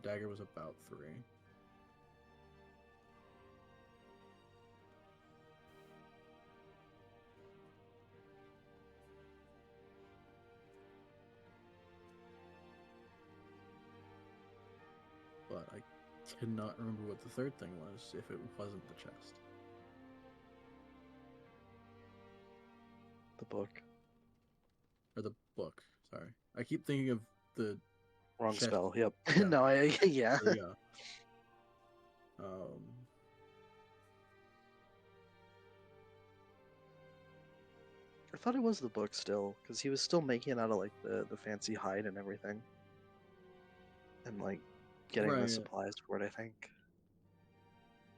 The dagger was about 3. But I cannot remember what the third thing was if it wasn't the chest. The book. Or the book, sorry. I keep thinking of the Wrong chest. spell. Yep. Yeah. No, yeah. There you go. I thought it was the book still, because he was still making it out of like the fancy hide and everything. And like getting the Right. supplies for it, I think.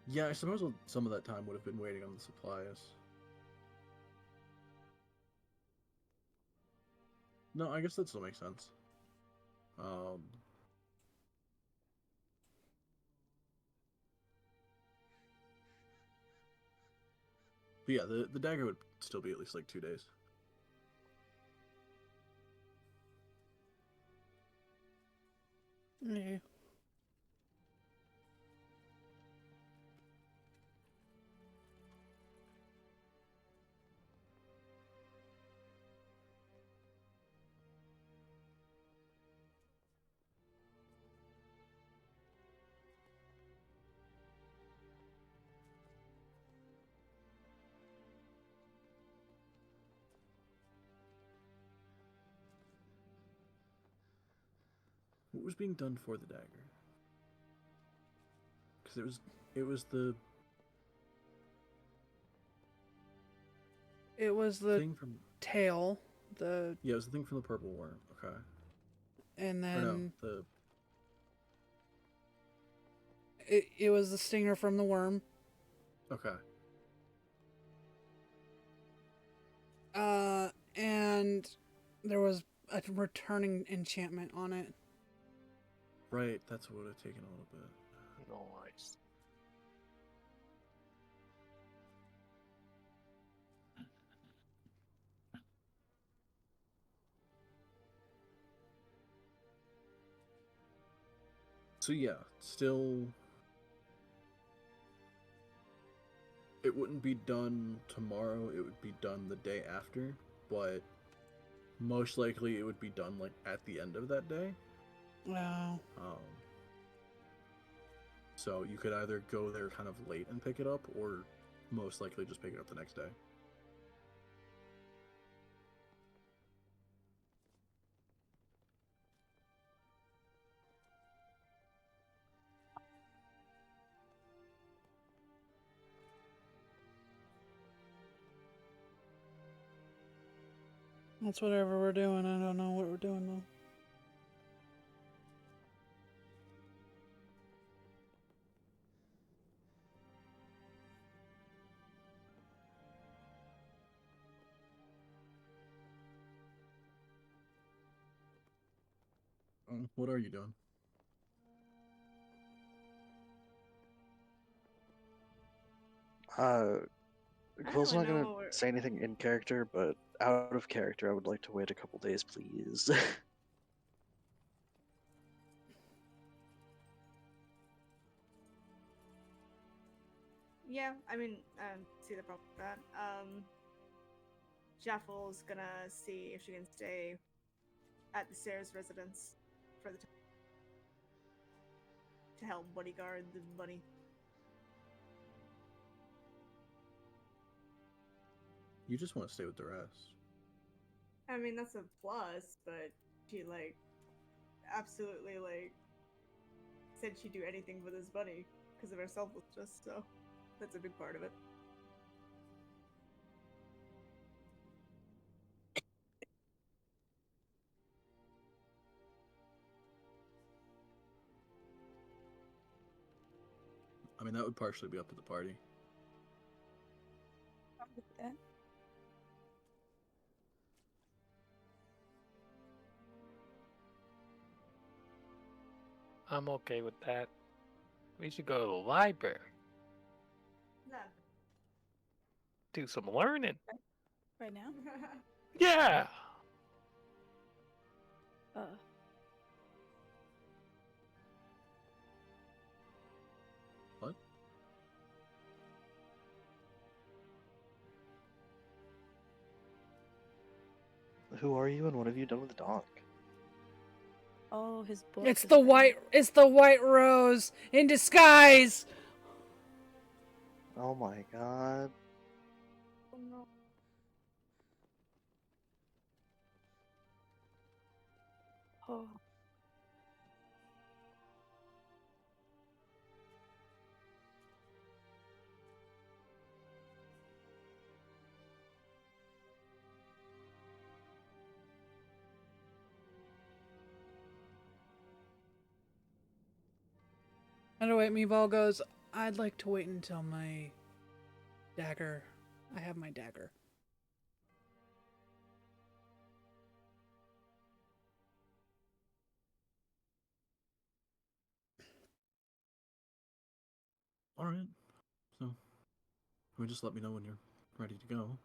Yeah, I suppose some of that time would have been waiting on the supplies. No, I guess that still makes sense. But yeah, the dagger would still be at least like 2 days. Yeah. what was being done for the dagger? Because it was the It was the thing from tail, it was the thing from the purple worm. Okay. and Or no, then the it was the stinger from the worm. okay. And there was a returning enchantment on it. Right, that's what would have taken a little bit. Nice. So yeah, still it wouldn't be done tomorrow, it would be done the day after, but most likely it would be done like at the end of that day. Wow. So you could either go there kind of late and pick it up, or most likely just pick it up the next day. That's whatever we're doing. I don't know what we're doing though. What are you doing? Quill's not know gonna what we're- say anything in character, but out of character, I would like to wait a couple days, please. Yeah, I mean, I don't see the problem with that. Jaffel's gonna see if she can stay at the Sayers residence for the time to help bodyguard the bunny. You just want to stay with the rest. I mean, that's a plus, but she like absolutely like said she'd do anything for this bunny because of her selflessness. So that's a big part of it. I mean, that would partially be up to the party. I'm good with that. I'm okay with that. We should go to the library, do some learning. Right now? Yeah. Uh, What? Who are you and what have you done with the dog? oh, his book. It's is the there. white. It's the white rose in disguise. Oh my god. Oh no. Oh, And wait, Meeval goes, I'd like to wait until my dagger. I have my dagger. All right. So, we just let me know when you're ready to go.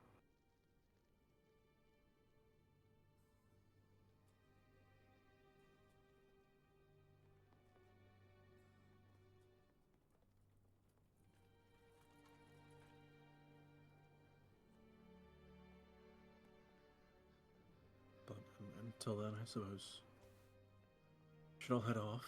But until then, I suppose should all head off.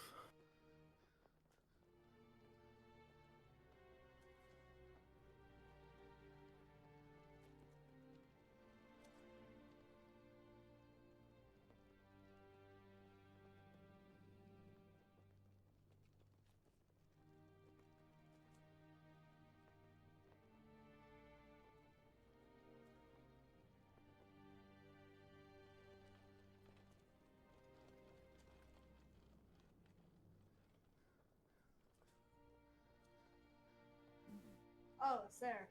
Oh, Sarah.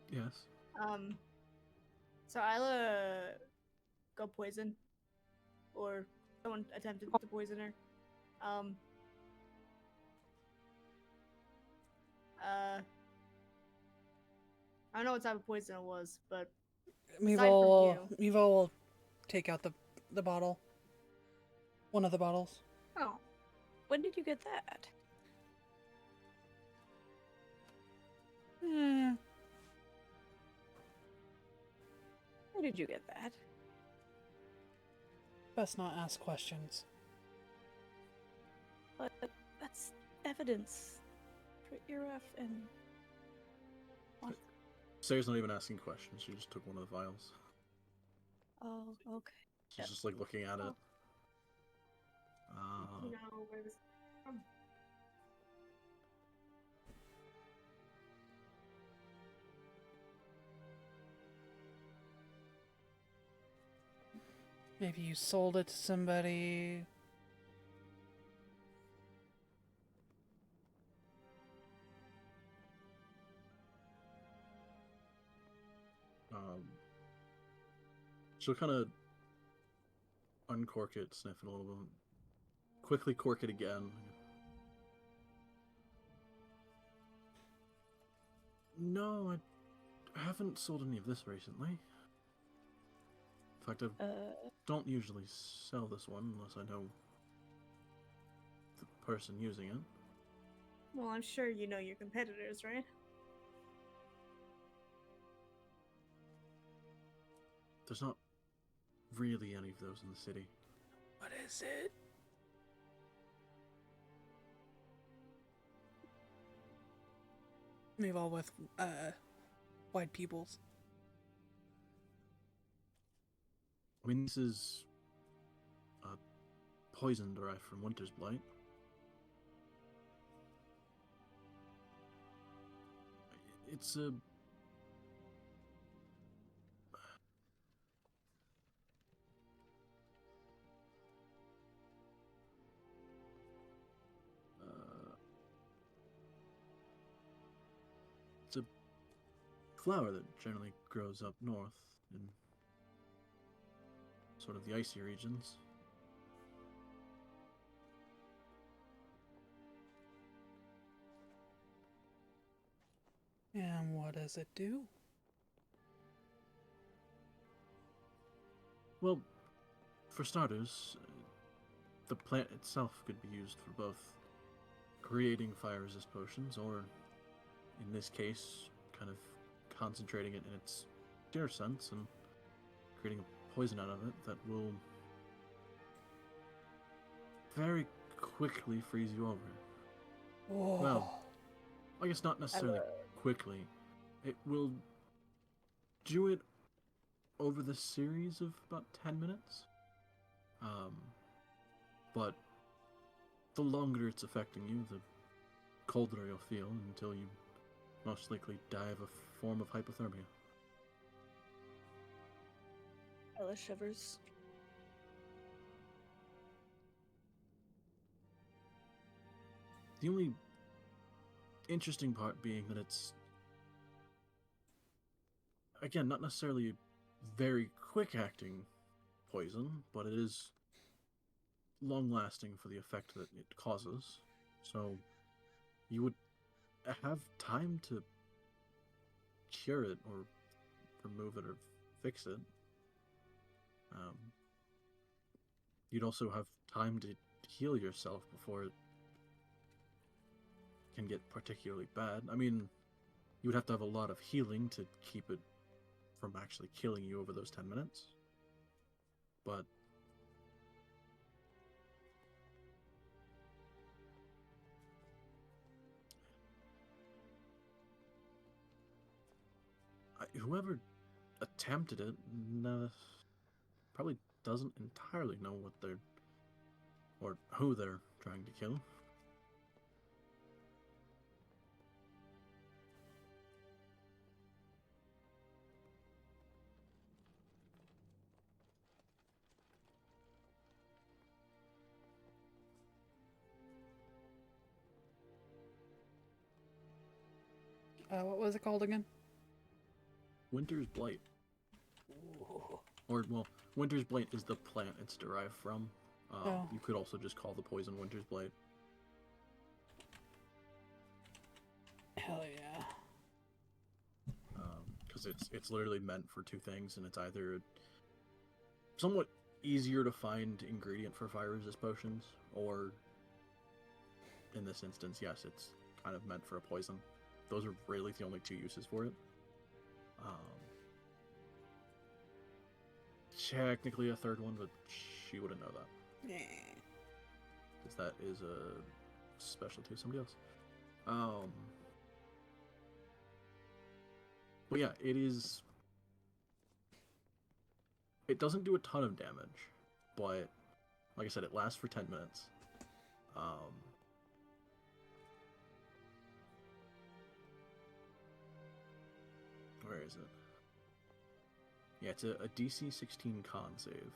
Yes. So Isla got poisoned, or someone attempted to poison her. I don't know what type of poison it was, but aside from you, Mevo will take out the bottle. One of the bottles. Oh, when did you get that? Where did you get that? Best not ask questions. But that's evidence for Iref and. What? Sayer's not even asking questions. She just took one of the vials. Oh, okay. She's Yep. just like looking at it. you know where this from. Maybe you sold it to somebody. She'll kind of uncork it, sniff it a little bit, quickly cork it again. No, I haven't sold any of this recently. In fact, I don't usually sell this one unless I know the person using it. Well, I'm sure you know your competitors, right? There's not really any of those in the city. What is it? Mevo with wide pupils. I mean, this is a poison derived from Winter's Blight. It's a... it's a flower that generally grows up north in sort of the icy regions. And what does it do? Well, for starters, the plant itself could be used for both creating fire resist potions, or in this case, kind of concentrating it in its pure sense and creating a poison out of it that will very quickly freeze you over. Whoa. Well, I guess not necessarily quickly. It will do it over the series of about 10 minutes. But the longer it's affecting you, the colder you'll feel until you most likely die of a form of hypothermia. Ella shivers. The only interesting part being that it's, again, not necessarily very quick acting poison, but it is long lasting for the effect that it causes. So you would have time to cure it or remove it or fix it. You'd also have time to heal yourself before it can get particularly bad. I mean, you would have to have a lot of healing to keep it from actually killing you over those 10 minutes. But whoever attempted it probably doesn't entirely know what they're, or who they're trying to kill. What was it called again? Winter's Blight. Or, well, Winter's Blight is the plant it's derived from. Oh. You could also just call the poison Winter's Blight. Hell yeah. Because it's literally meant for two things, and it's either a somewhat easier to find ingredient for fire resist potions, or in this instance, yes, it's kind of meant for a poison. Those are really the only two uses for it. Technically a third one, but she wouldn't know that. Yeah. Because that is a specialty of somebody else. But yeah, it is... It doesn't do a ton of damage, but like I said, it lasts for 10 minutes. Where is it? Yeah, it's a DC 16 con save.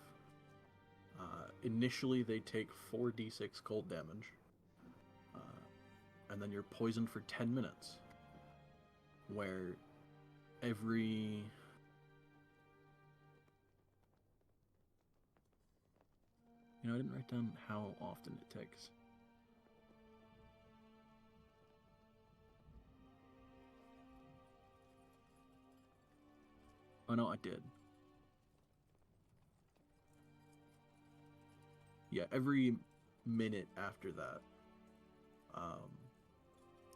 Initially, they take 4d6 cold damage, and then you're poisoned for 10 minutes, where every... You know, I didn't write down how often it takes. Oh no, I did. Yeah, every minute after that,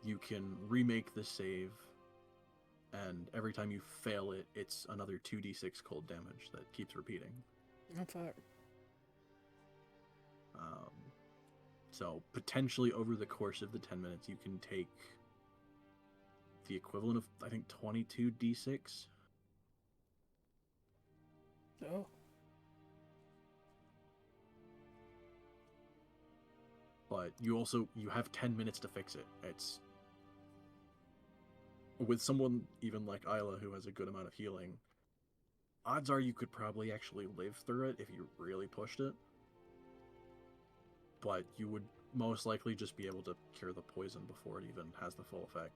you can remake the save, and every time you fail it, it's another 2d6 cold damage that keeps repeating. Oh, fuck. So potentially over the course of the 10 minutes, you can take the equivalent of, I think, 22 d6. Oh. But you have 10 minutes to fix it. It's... With someone even like Isla, who has a good amount of healing, odds are you could probably actually live through it if you really pushed it. But you would most likely just be able to cure the poison before it even has the full effect.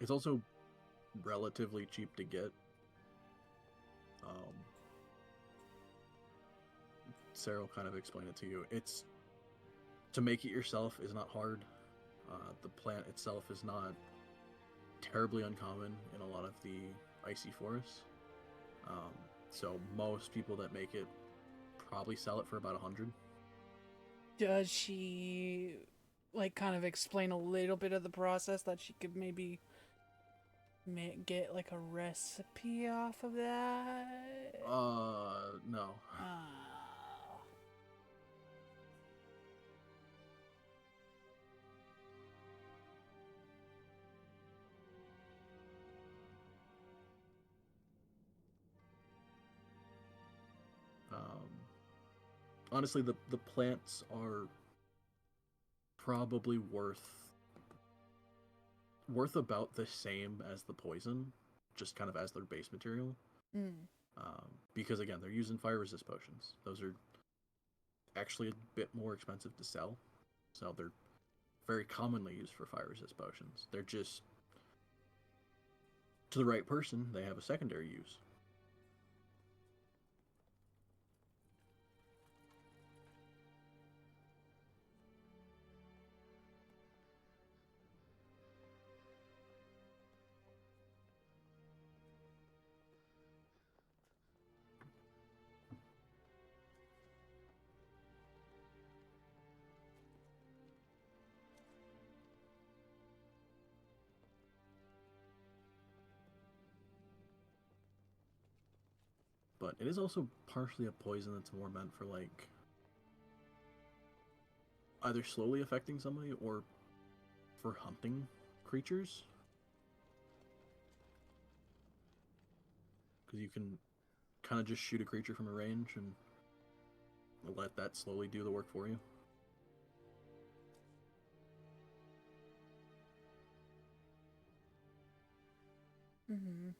It's also relatively cheap to get. Sarah will kind of explain it to you. It's... To make it yourself is not hard. The plant itself is not terribly uncommon in a lot of the icy forests. So most people that make it probably sell it for about 100. Does she, like, kind of explain a little bit of the process that she could maybe get, like, a recipe off of that? No. Honestly, the plants are probably worth about the same as the poison, just kind of as their base material. Because again, they're using fire resist potions. Those are actually a bit more expensive to sell, so they're very commonly used for fire resist potions. They're just, to the right person, they have a secondary use. But it is also partially a poison that's more meant for, like, either slowly affecting somebody or for hunting creatures. Because you can kind of just shoot a creature from a range and let that slowly do the work for you. Mm-hmm.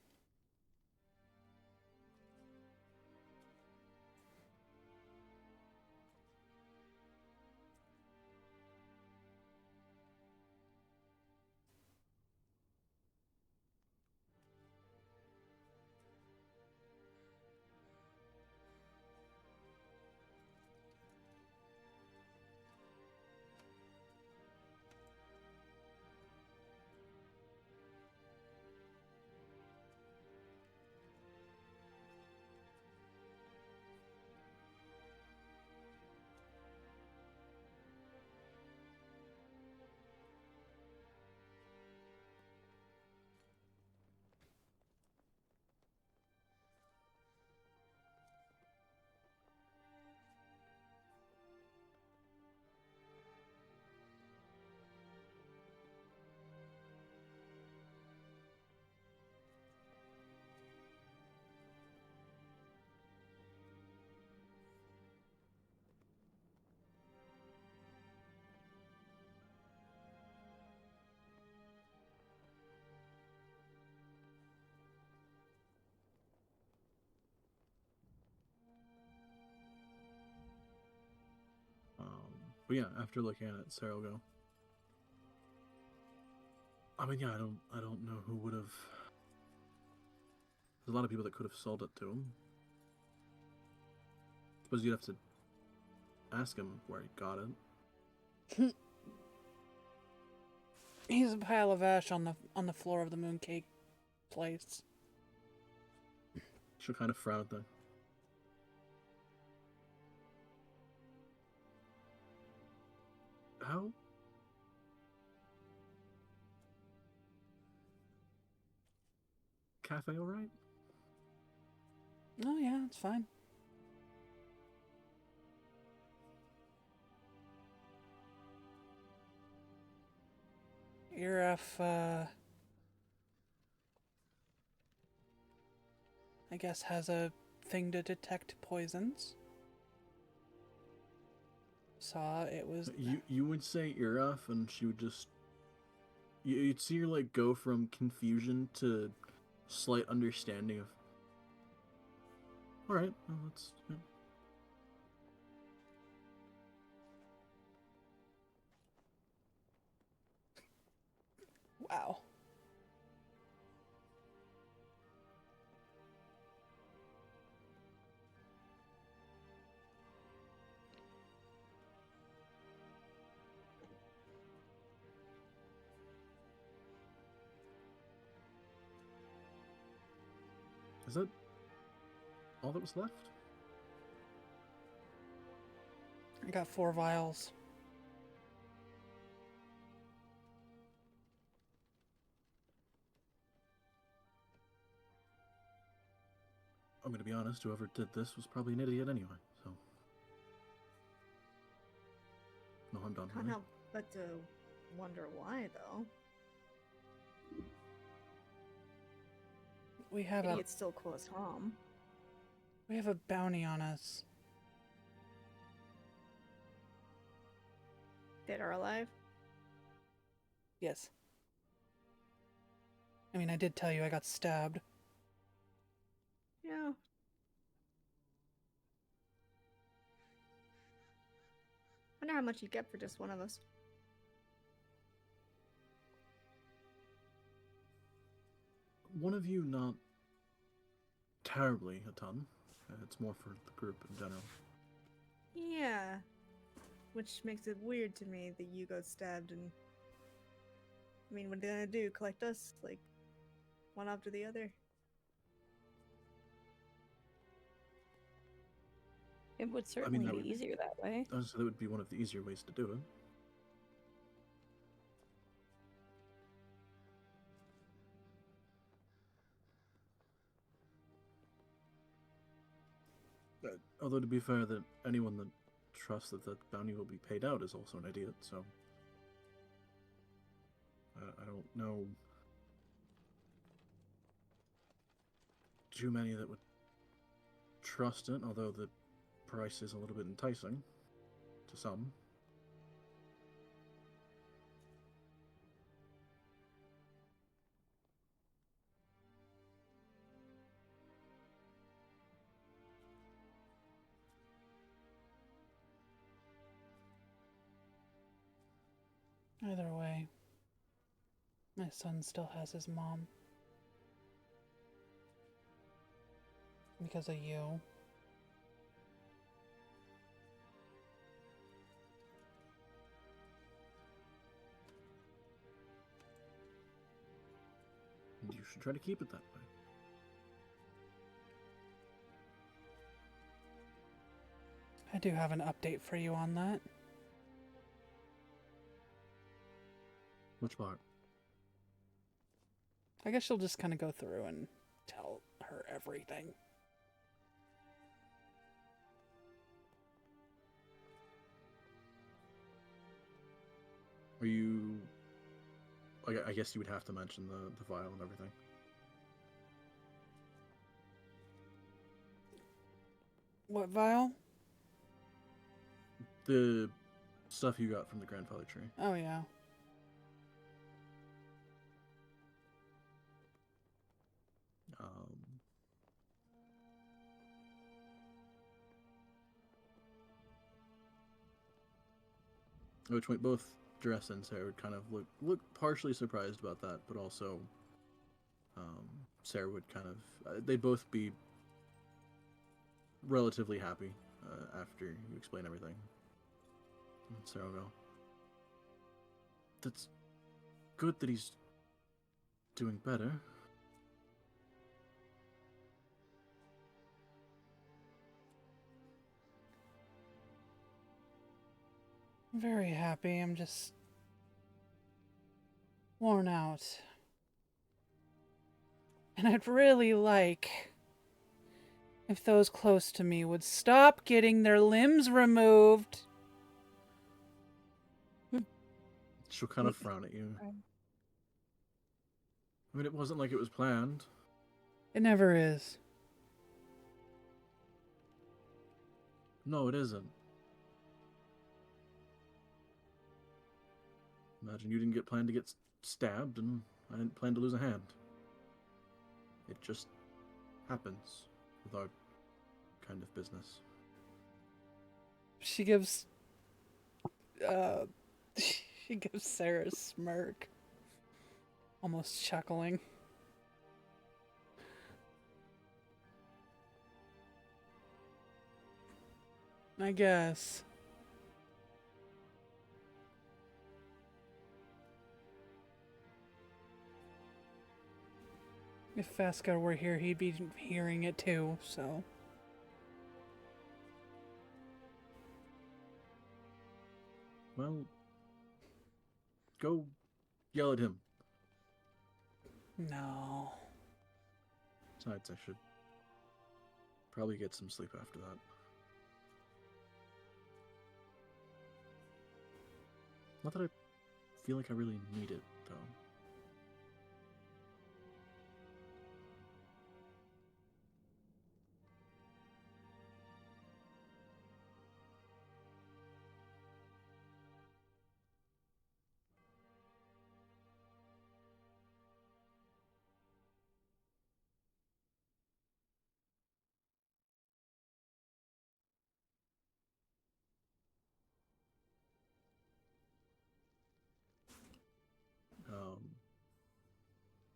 But yeah, after looking at it, Sarah will go. I mean, yeah, I don't know who would have. There's a lot of people that could have sold it to him. Suppose you'd have to ask him where he got it. He's a pile of ash on the floor of the mooncake place. She'll kind of frown at that. How? Cafe all right? Oh yeah, it's fine. Iref, I guess has a thing to detect poisons. Saw it was... You would say Iraf, and she would just... You'd see her, like, go from confusion to slight understanding of... Alright, well, that's... Yeah. Wow. Is that all that was left? I got 4 vials. I'm gonna be honest, whoever did this was probably an idiot anyway, so... No harm done, Can't right? help but to wonder why, though. We have Idiots still cause harm. a bounty on us. Dead or alive? Yes. I mean, I did tell you I got stabbed. Yeah. Wonder how much you get for just one of us. One of you, not terribly a ton. It's more for the group in general. Yeah. Which makes it weird to me that you got stabbed and... I mean, what are they gonna do? Collect us? Like, one after the other? It would certainly that be would- easier that way. So that would be one of the easier ways to do it. Although to be fair, that anyone that trusts that the bounty will be paid out is also an idiot, so... I don't know too many that would trust it, although the price is a little bit enticing to some. Either way, my son still has his mom. Because of you. You should try to keep it that way. I do have an update for you on that. Which part? I guess you'll just kind of go through and tell her everything. Are you... I guess you would have to mention the vial and everything. What vial? The stuff you got from the grandfather tree. Oh, yeah. Which way both Dress and Sarah would kind of look partially surprised about that, but also Sarah would kind of... they'd both be relatively happy after you explain everything. And Sarah will go, "That's good that he's doing better." I'm very happy. I'm just worn out. And I'd really like if those close to me would stop getting their limbs removed. She'll kind of frown at you. I mean, it wasn't like it was planned. It never is. No, it isn't. Imagine you didn't get planned to get stabbed, and I didn't plan to lose a hand. It just happens with our kind of business. She gives she gives Sarah a smirk, almost chuckling. I guess. If Vascar were here, he'd be hearing it too, so. Well, go yell at him. No. Besides, I should probably get some sleep after that. Not that I feel like I really need it, though.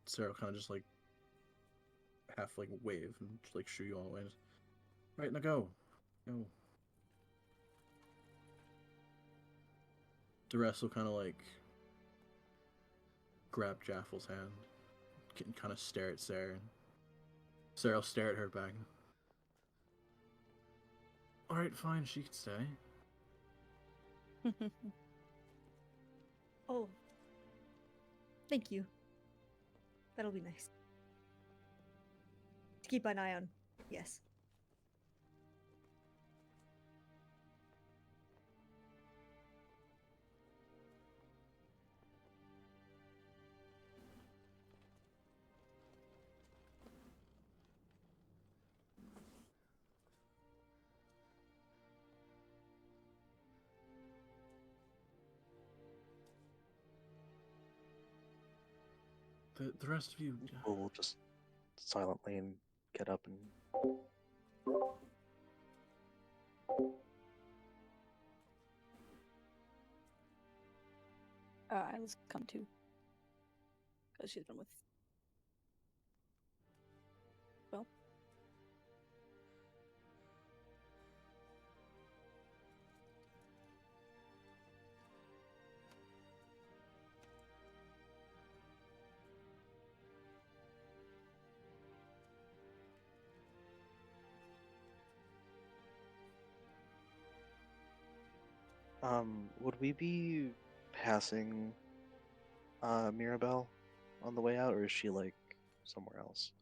Sarah kind of just like half like wave and just like shoo you all away. Right, now go. Go. Duress will kind of like grab Jaffel's hand and kind of stare at Sarah. And Sarah will stare at her back. Alright, fine, she can stay. Oh. Thank you. That'll be nice. To keep an eye on. Yes. The rest of you... We'll just silently and get up and Isla's come too. Because she's been with. Well. Would we be passing Mirabelle on the way out, or is she like somewhere else?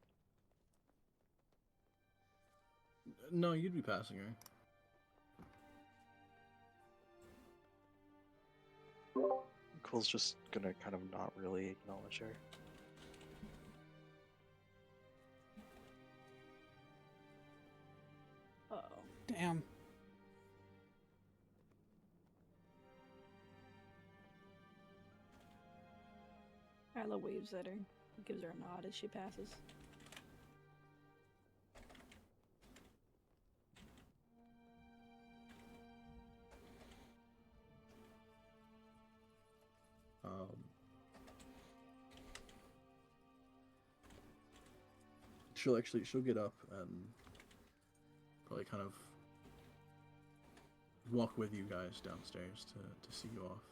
No, you'd be passing her. Quill's just gonna kind of not really acknowledge her. Uh-oh. Damn. Isla waves at her. Gives her a nod as she passes. She'll get up and probably kind of walk with you guys downstairs to see you off.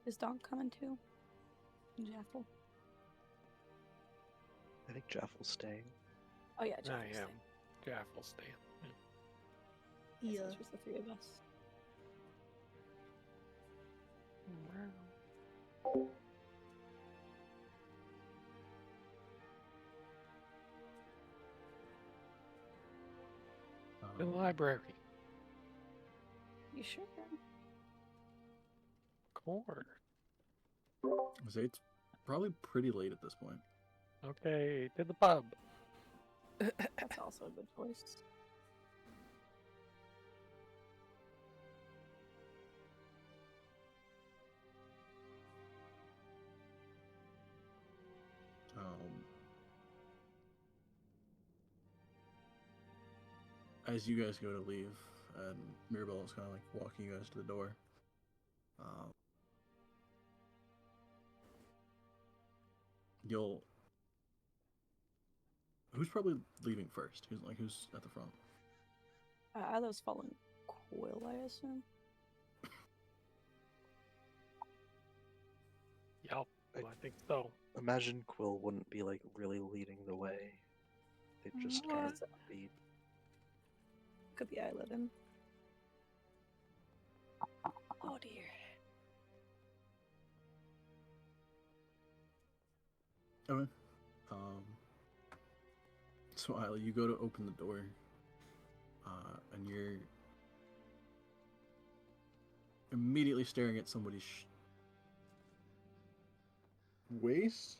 Is Donk coming too? And Jaffel? I think Jaffel's staying. Oh yeah, I Jaffel's am. Jaff will stay. staying. Yeah. So it's just the three of us. The library. You sure? Core. I say it's probably pretty late at this point. Okay, to the pub. That's also a good choice. As you guys go to leave, and Mirabelle is kind of like walking you guys to the door. You'll. Who's probably leaving first? Who's at the front? Isla's following Quill, I assume. Yep, I think so. Imagine Quill wouldn't be like really leading the way. They'd just Well, kind of it's- be. Could be Isla then. Oh dear. Okay. So Isla, you go to open the door, and you're immediately staring at somebody's waist.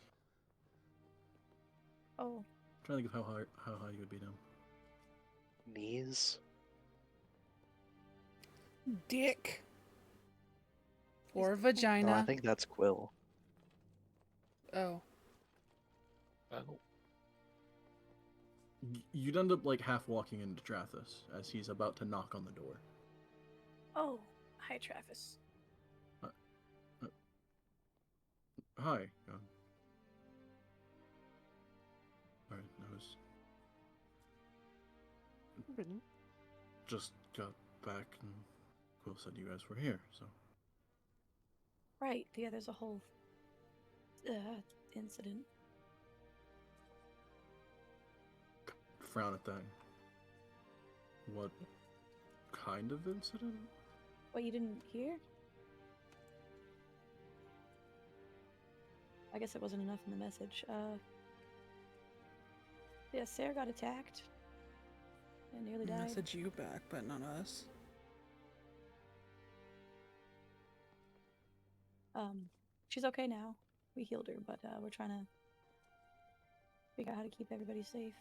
Oh. I'm trying to think of how high you would be now. Knees? Dick. Or No, vagina. I think that's Quill. Oh. Oh, You'd end up like half walking into Trathis as he's about to knock on the door. Oh. Hi, Travis. Hi. Alright, I was just got back and Quill said you guys were here, so Right. Yeah, there's a whole incident. frown at that. What kind of incident? What, you didn't hear? I guess it wasn't enough in the message. Yeah, Sarah got attacked and nearly died. Message you back, but not us. She's okay now. We healed her, but we're trying to figure out how to keep everybody safe.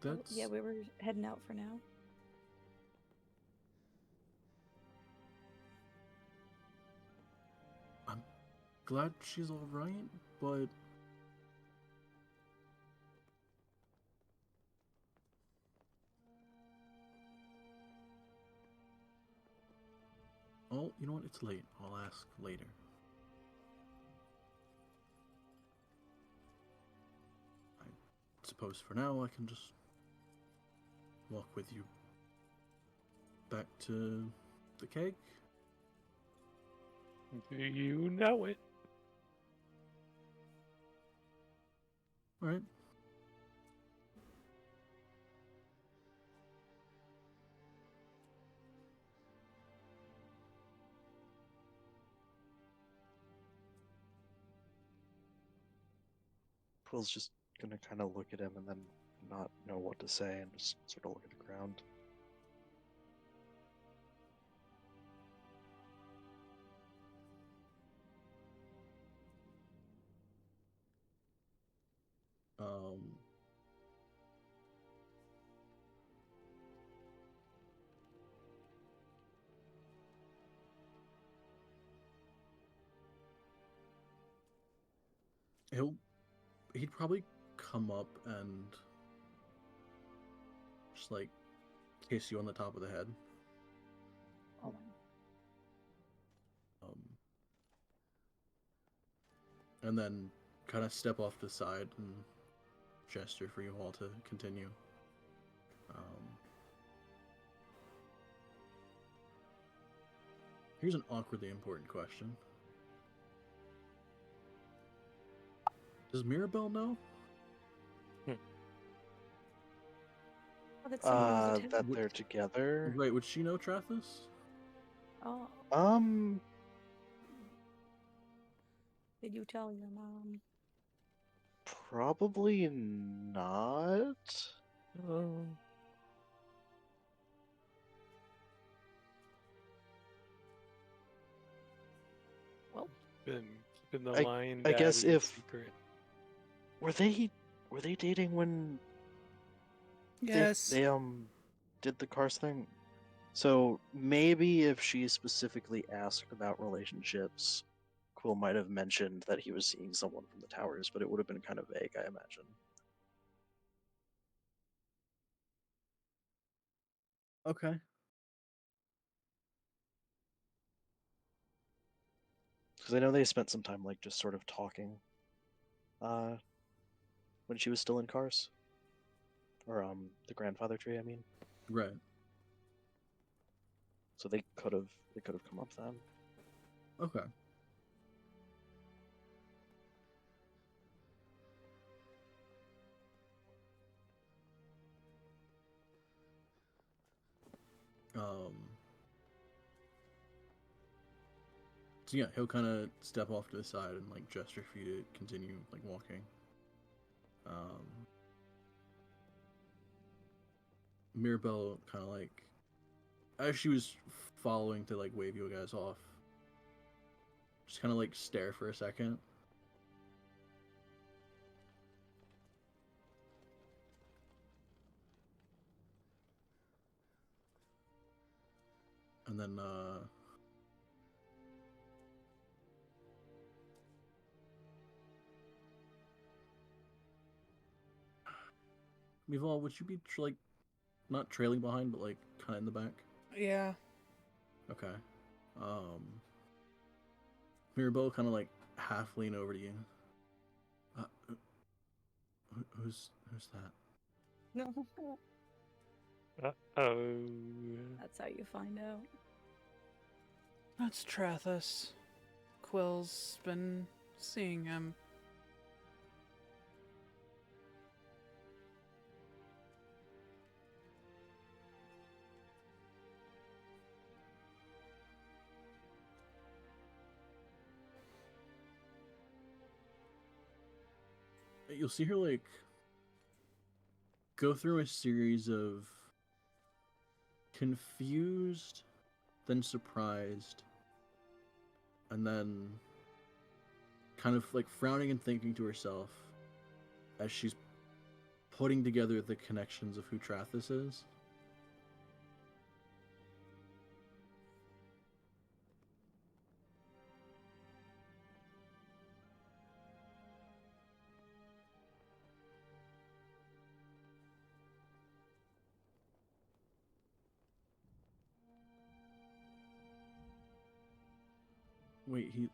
That's Yeah, we were heading out for now. I'm glad she's all right, but oh, you know what? It's late. I'll ask later. I suppose for now I can just walk with you back to the keg. Do you know it? All right. Quill's just gonna kind of look at him and then not know what to say and just sort of look at the ground. Um, he'd probably come up and just like kiss you on the top of the head. Oh, Um, and then kind of step off to the side and gesture for you all to continue. Here's an awkwardly important question. Does Mirabelle know? oh, that someone was attacked. That Would- they're together. Right, would she know Trathis? Oh, did you tell your mom? Probably not. Well, Been keeping the I- line. I guess daddy if- secret. Were they dating when Yes. they did the cars thing? So maybe if she specifically asked about relationships, Quill might have mentioned that he was seeing someone from the towers, but it would have been kind of vague, I imagine. Okay. Because I know they spent some time like just sort of talking when she was still in cars. Or the grandfather tree, I mean. Right. So they could have come up then. Okay. So yeah, he'll kind of step off to the side and like gesture for you to continue like walking. Mirabelle kind of like, as she was following to like wave you guys off, just kind of like stare for a second. And then Mival, would you be like not trailing behind, but like kind of in the back? Yeah. Okay. Mirabelle kind of like half lean over to you. Who's that? No. Uh-oh. That's how you find out. That's Trathus. Quill's been seeing him. You'll see her like go through a series of confused, then surprised, and then kind of like frowning and thinking to herself as she's putting together the connections of who Trathus is. Wait, he...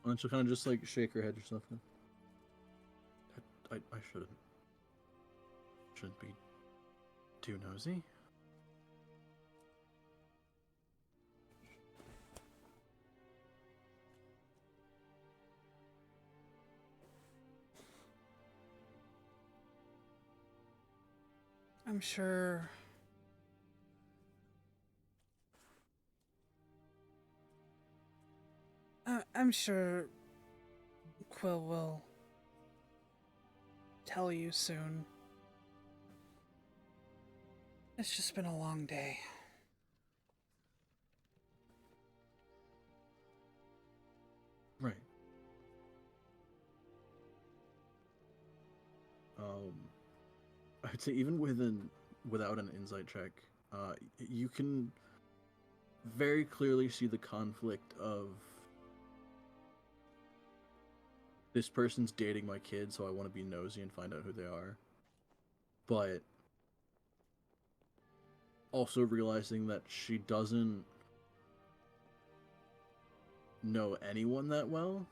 And she'll kind of just like shake her head or something. I shouldn't be too nosy. I'm sure. I'm sure Quill will tell you soon. It's just been a long day. Right. I'd say even without an insight check, you can very clearly see the conflict of this person's dating my kid, so I want to be nosy and find out who they are. But also realizing that she doesn't know anyone that well.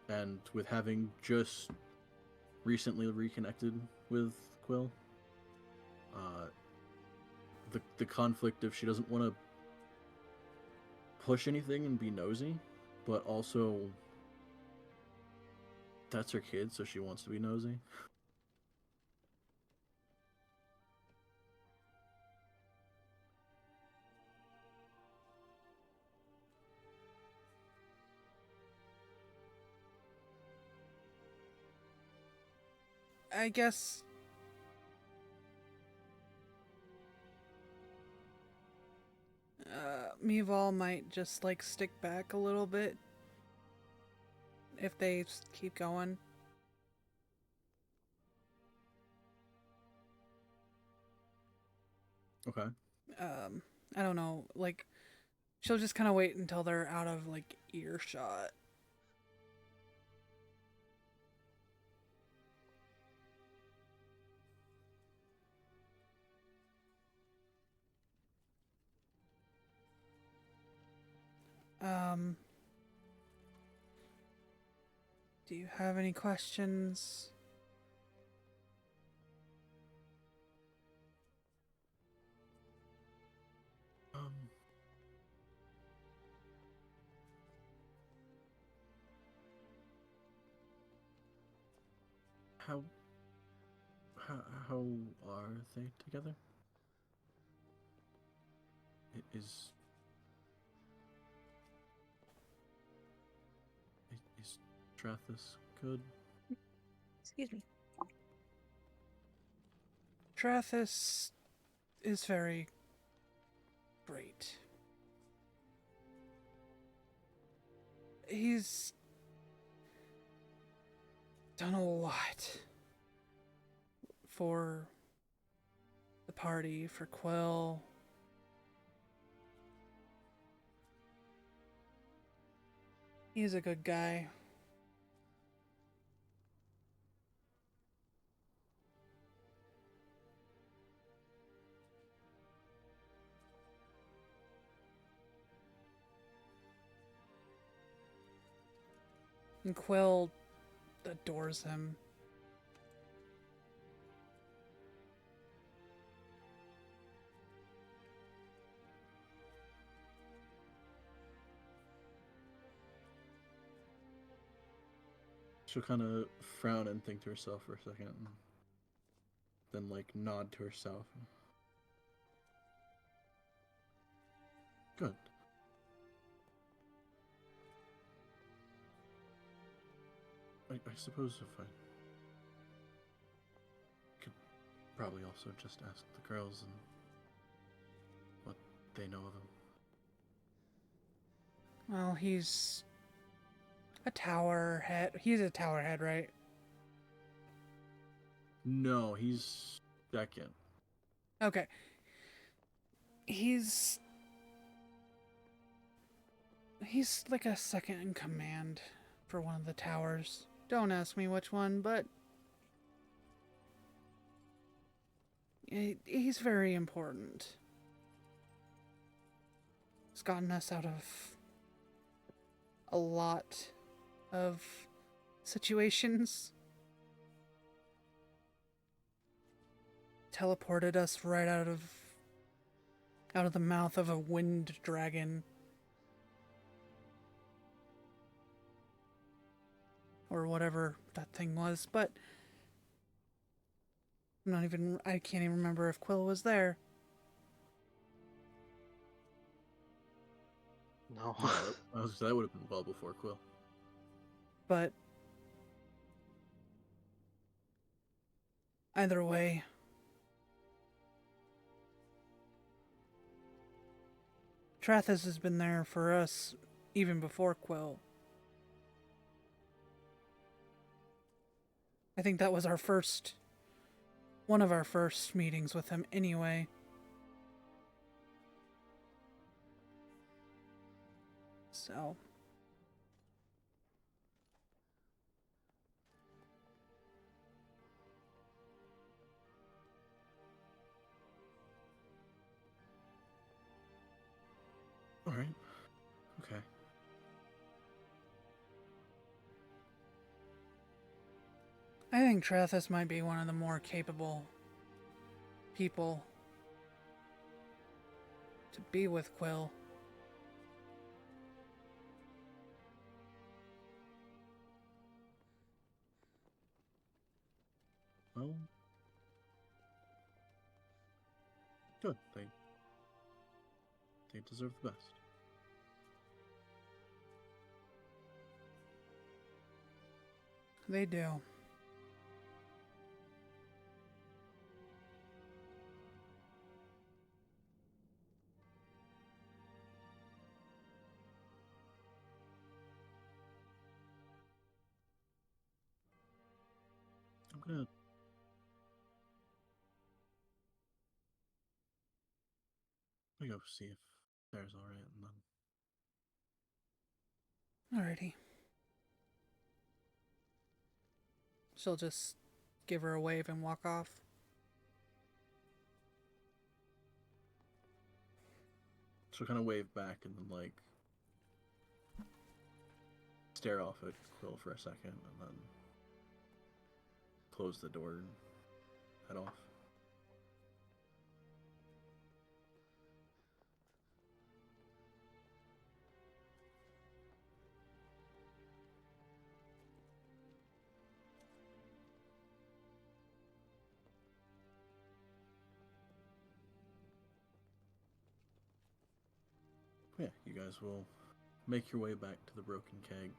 And with having just recently reconnected with Quill, the conflict of she doesn't want to push anything and be nosy, but also that's her kid, so she wants to be nosy. I guess Meval might just like stick back a little bit if they keep going. Okay. I don't know, like she'll just kind of wait until they're out of like earshot. Do you have any questions? How are they together? Is Trathus good? Excuse me. Trathus is very great. He's done a lot for the party, for Quill. He's a good guy. And Quill adores him. She'll kind of frown and think to herself for a second, and then like nod to herself. Good. I suppose if I could probably also just ask the girls and what they know of him. Well, he's a tower head. He's a tower head, right? No, he's second. Okay. He's like a second in command for one of the towers. Don't ask me which one, but he's very important. He's gotten us out of a lot of situations. Teleported us right out of the mouth of a wind dragon. Or whatever that thing was, but I can't even remember if Quill was there. No. That would have been well before Quill. But either way, Trathis has been there for us even before Quill. I think that was one of our first meetings with him anyway. So. All right. Okay. I think Trathis might be one of the more capable people to be with Quill. Well, good. They deserve the best. They do. I'm gonna go see if Sarah's all right, and then Alrighty. She'll just give her a wave and walk off. she'll kind of wave back and then like stare off at Quill for a second, and then close the door and head off. Yeah, you guys will make your way back to the broken keg.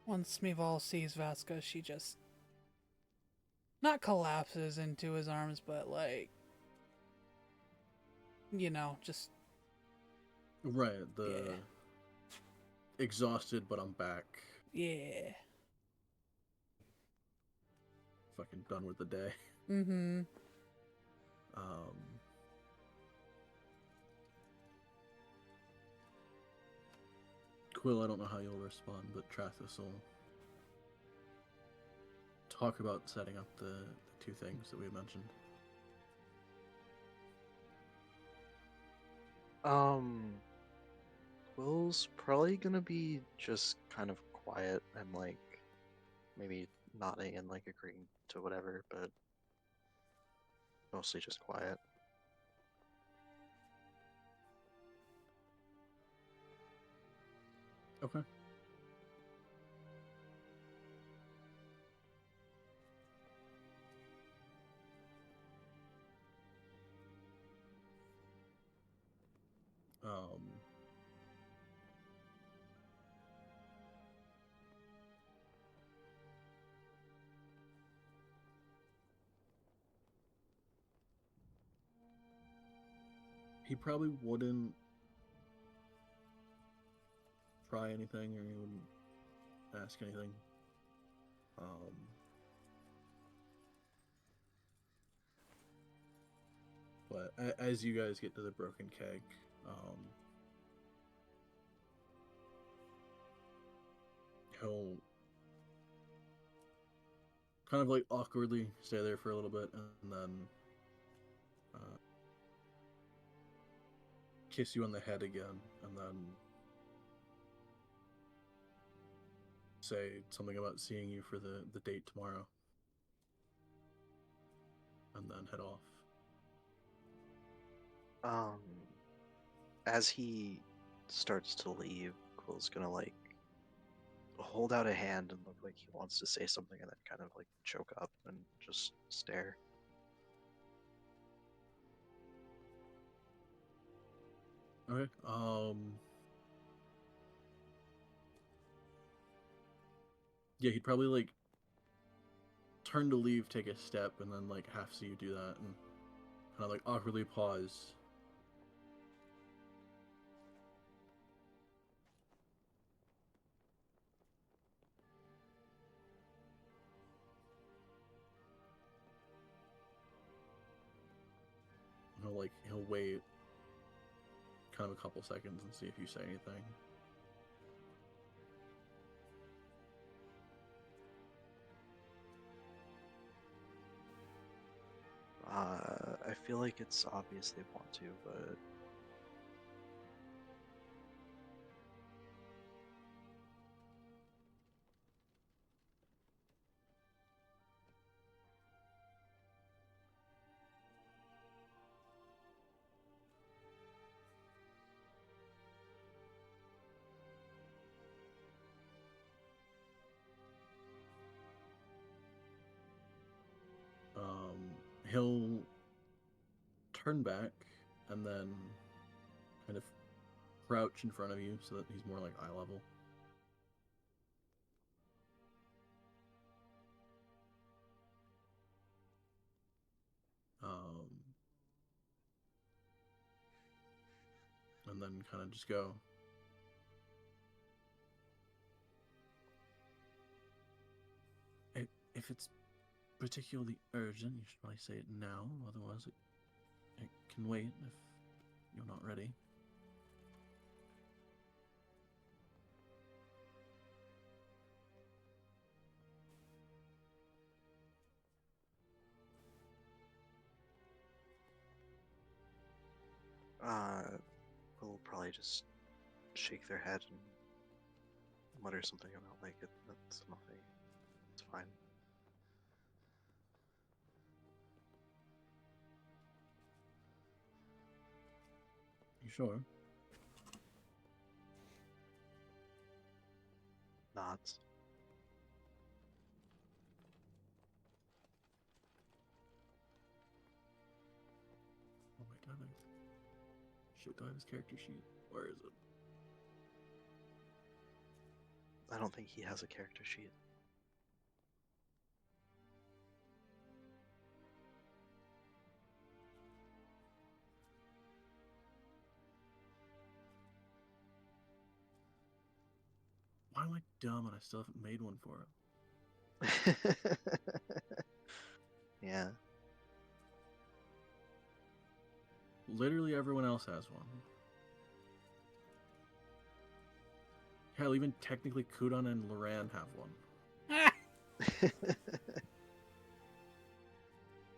Once Smeeval sees Vasca, she just not collapses into his arms, but like, just Right, the Yeah. exhausted, but I'm back. yeah. Fucking done with the day. Mm-hmm. Quill, I don't know how you'll respond, but Trathis will talk about setting up the two things that we mentioned. Will's probably gonna be just kind of quiet and like maybe nodding and like agreeing to whatever, but mostly just quiet. Okay. Um, he probably wouldn't try anything, or he wouldn't ask anything. But as you guys get to the broken keg, he'll kind of like awkwardly stay there for a little bit, and then kiss you on the head again, and then say something about seeing you for the date tomorrow, and then head off. As he starts to leave, Quill's gonna like hold out a hand and look like he wants to say something and then kind of like choke up and just stare. Okay. Yeah, he'd probably like turn to leave, take a step, and then like half see you do that, and kind of like awkwardly pause. He'll wait kind of a couple seconds and see if you say anything. I feel like it's obvious they want to, but He'll turn back and then kind of crouch in front of you so that he's more like eye level. And then kind of just go, if it's particularly urgent, you should probably say it now. Otherwise, it can wait if you're not ready. we'll probably just shake their head and mutter something about like that's nothing. It's fine. You sure? Nods. Oh my god, shit, do I have his character sheet? Where is it? I don't think he has a character sheet. Why am I dumb and I still haven't made one for him? Yeah. Literally everyone else has one. Hell, even technically Kudon and Loran have one.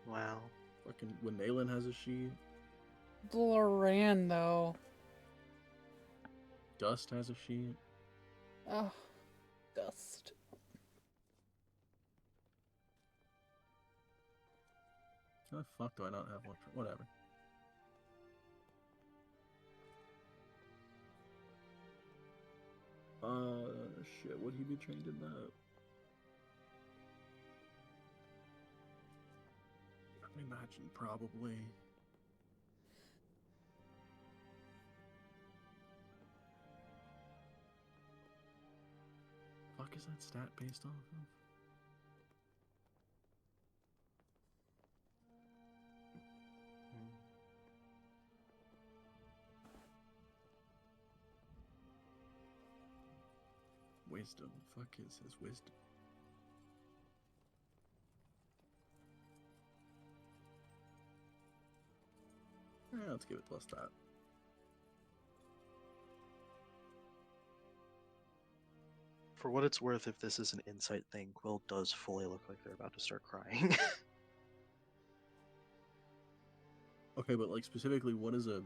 Wow. Fucking Winalin has a sheet. Loran, though. Dust has a sheet. Oh, dust. How the fuck do I not have one? Whatever. Shit, would he be trained in that? I imagine probably. Fuck is that stat based off of? Wisdom. Fuck is his wisdom? Yeah, let's give it plus that. For what it's worth, if this is an insight thing, Quill does fully look like they're about to start crying. Okay, but like specifically, what does a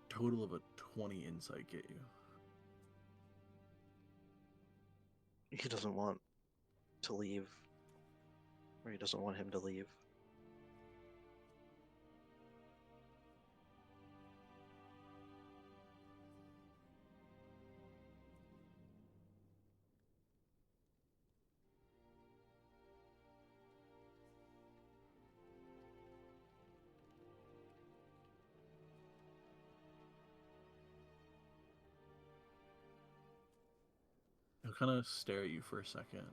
total of a 20 insight get you? He doesn't want to leave. Or he doesn't want him to leave. He'll kind of stare at you for a second.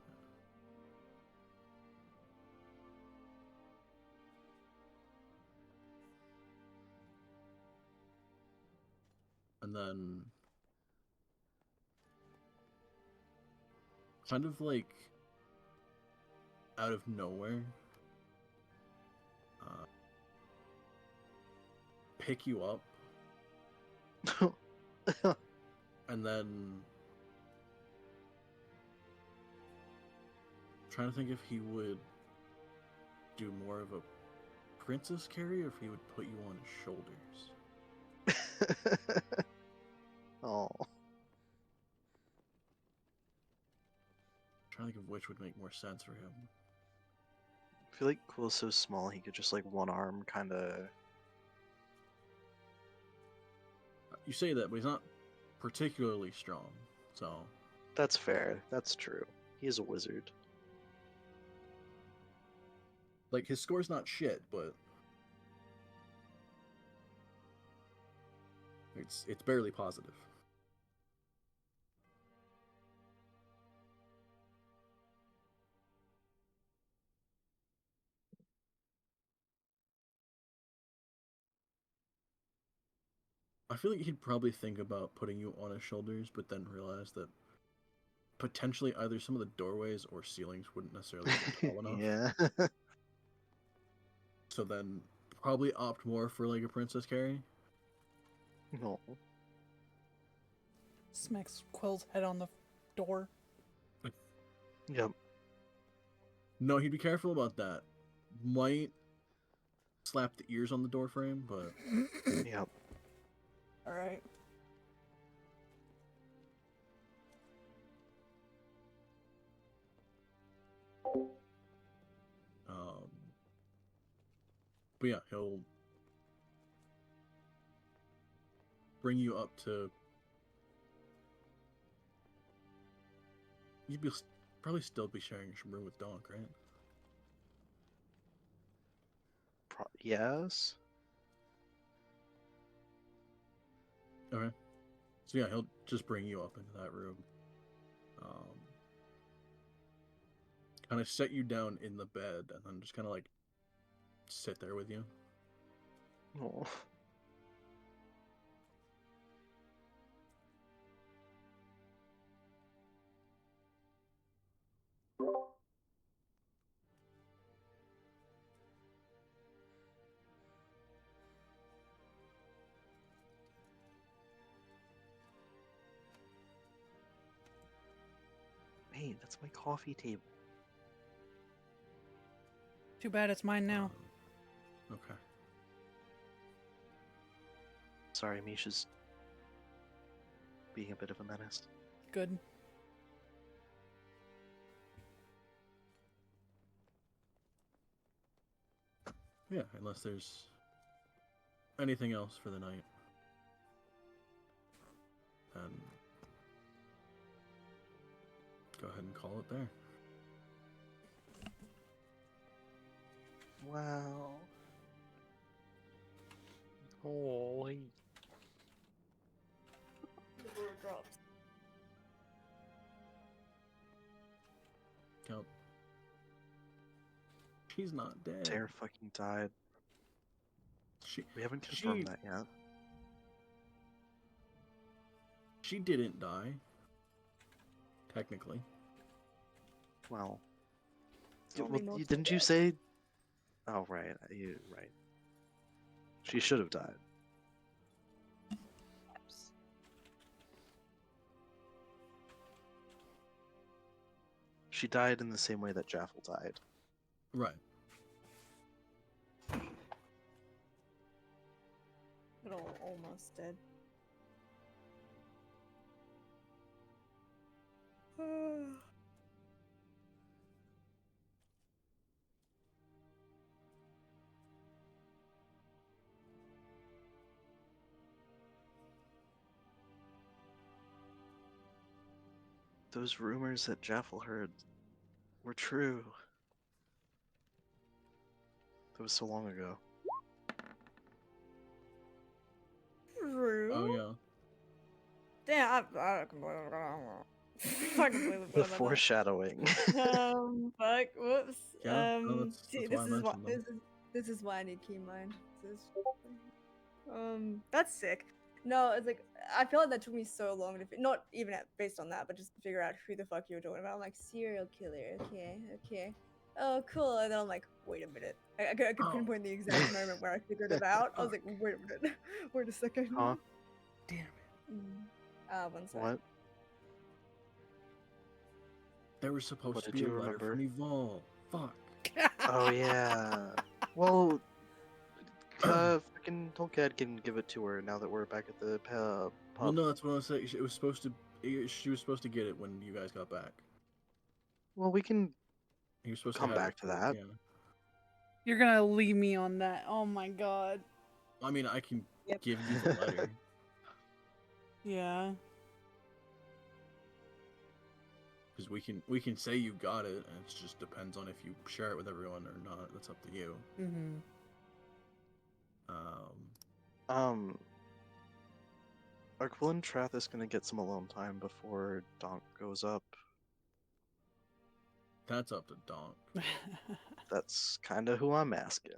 And then kind of like out of nowhere, pick you up, and then trying to think if he would do more of a princess carry or if he would put you on his shoulders. Oh. Trying to think of which would make more sense for him. I feel like Quill's so small he could just like one arm kind of. You say that, but he's not particularly strong, so That's fair. That's true. He is a wizard. like his score's not shit, but it's barely positive. I feel like he'd probably think about putting you on his shoulders, but then realize that potentially either some of the doorways or ceilings wouldn't necessarily be tall enough. Yeah. So then probably opt more for like a princess carry. No. Smacks Quill's head on the door. Yep. No, he'd be careful about that. Might slap the ears on the door frame, but Yep. Alright. but yeah, he'll bring you up to. You'd be probably still be sharing some room with Donk, right? Yes. Okay. So yeah, he'll just bring you up into that room. Kind of set you down in the bed and then just kind of like sit there with you. Oh. mine. That's my coffee table. Too bad it's mine now. Okay. Sorry, Misha's being a bit of a menace. Good. Yeah, unless there's anything else for the night. Then go ahead and call it there. Wow. Holy. The word drops. Count. She's not dead. Tara fucking died. She We haven't confirmed She- that yet. she didn't die. Technically. Well, Only well, most of didn't you it. say? Oh right, you right. She should have died. She died in the same way that Jaffel died. Right. But almost dead. Those rumors that Jaffel heard were true. That was so long ago. True. Oh yeah. Damn, I completely I completely The forgot about foreshadowing. that. Fuck, whoops. Yeah, no, See, that's why I mentioned them. this is why I need key mind. That's sick. No, it's like I feel like that took me so long to not even based on that, but just to figure out who the fuck you were talking about. I'm like serial killer. Okay. Oh, cool. And then I'm like, wait a minute. I could Oh. pinpoint the exact moment where I figured it out. I was like, wait a minute. Wait a second. Huh? Damn it. One sec. What? There was supposed What to did be a you letter from Evol. Fuck. Oh yeah. Well, fucking Tolkien can give it to her now that we're back at the pub. Well, no, that's what I was saying. It was supposed to. She was supposed to get it when you guys got back. Well, we can He was supposed come to have back it to for- that. Yeah. You're gonna leave me on that. Oh my god. I mean, I can Yep. give you the letter. Yeah. Because we can say you got it, and it just depends on if you share it with everyone or not. That's up to you. Mm-hmm. Are Quill and Trathis gonna get some alone time before Donk goes up? That's up to Donk. That's kind of who I'm asking.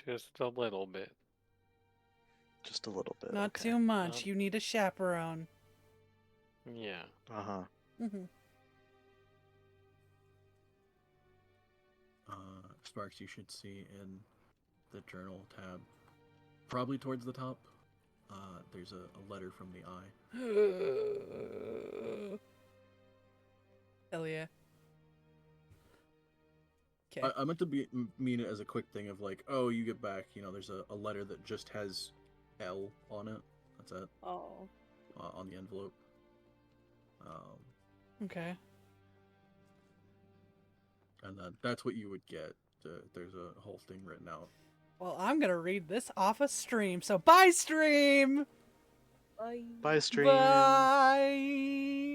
Just a little bit. Just a little bit. Not okay. too much. You need a chaperone. Yeah. Uh-huh. Mm-hmm. Sparks, you should see in the journal tab, probably towards the top. There's a letter from the eye. Hell yeah. Okay. I meant to mean it as a quick thing of like, oh, you get back, there's a letter that just has L on it. That's it. Oh. On the envelope. Okay. And then that's what you would get. There's a whole thing written out. Well, I'm gonna read this off a stream. So bye, stream. Bye. Bye, stream. Bye.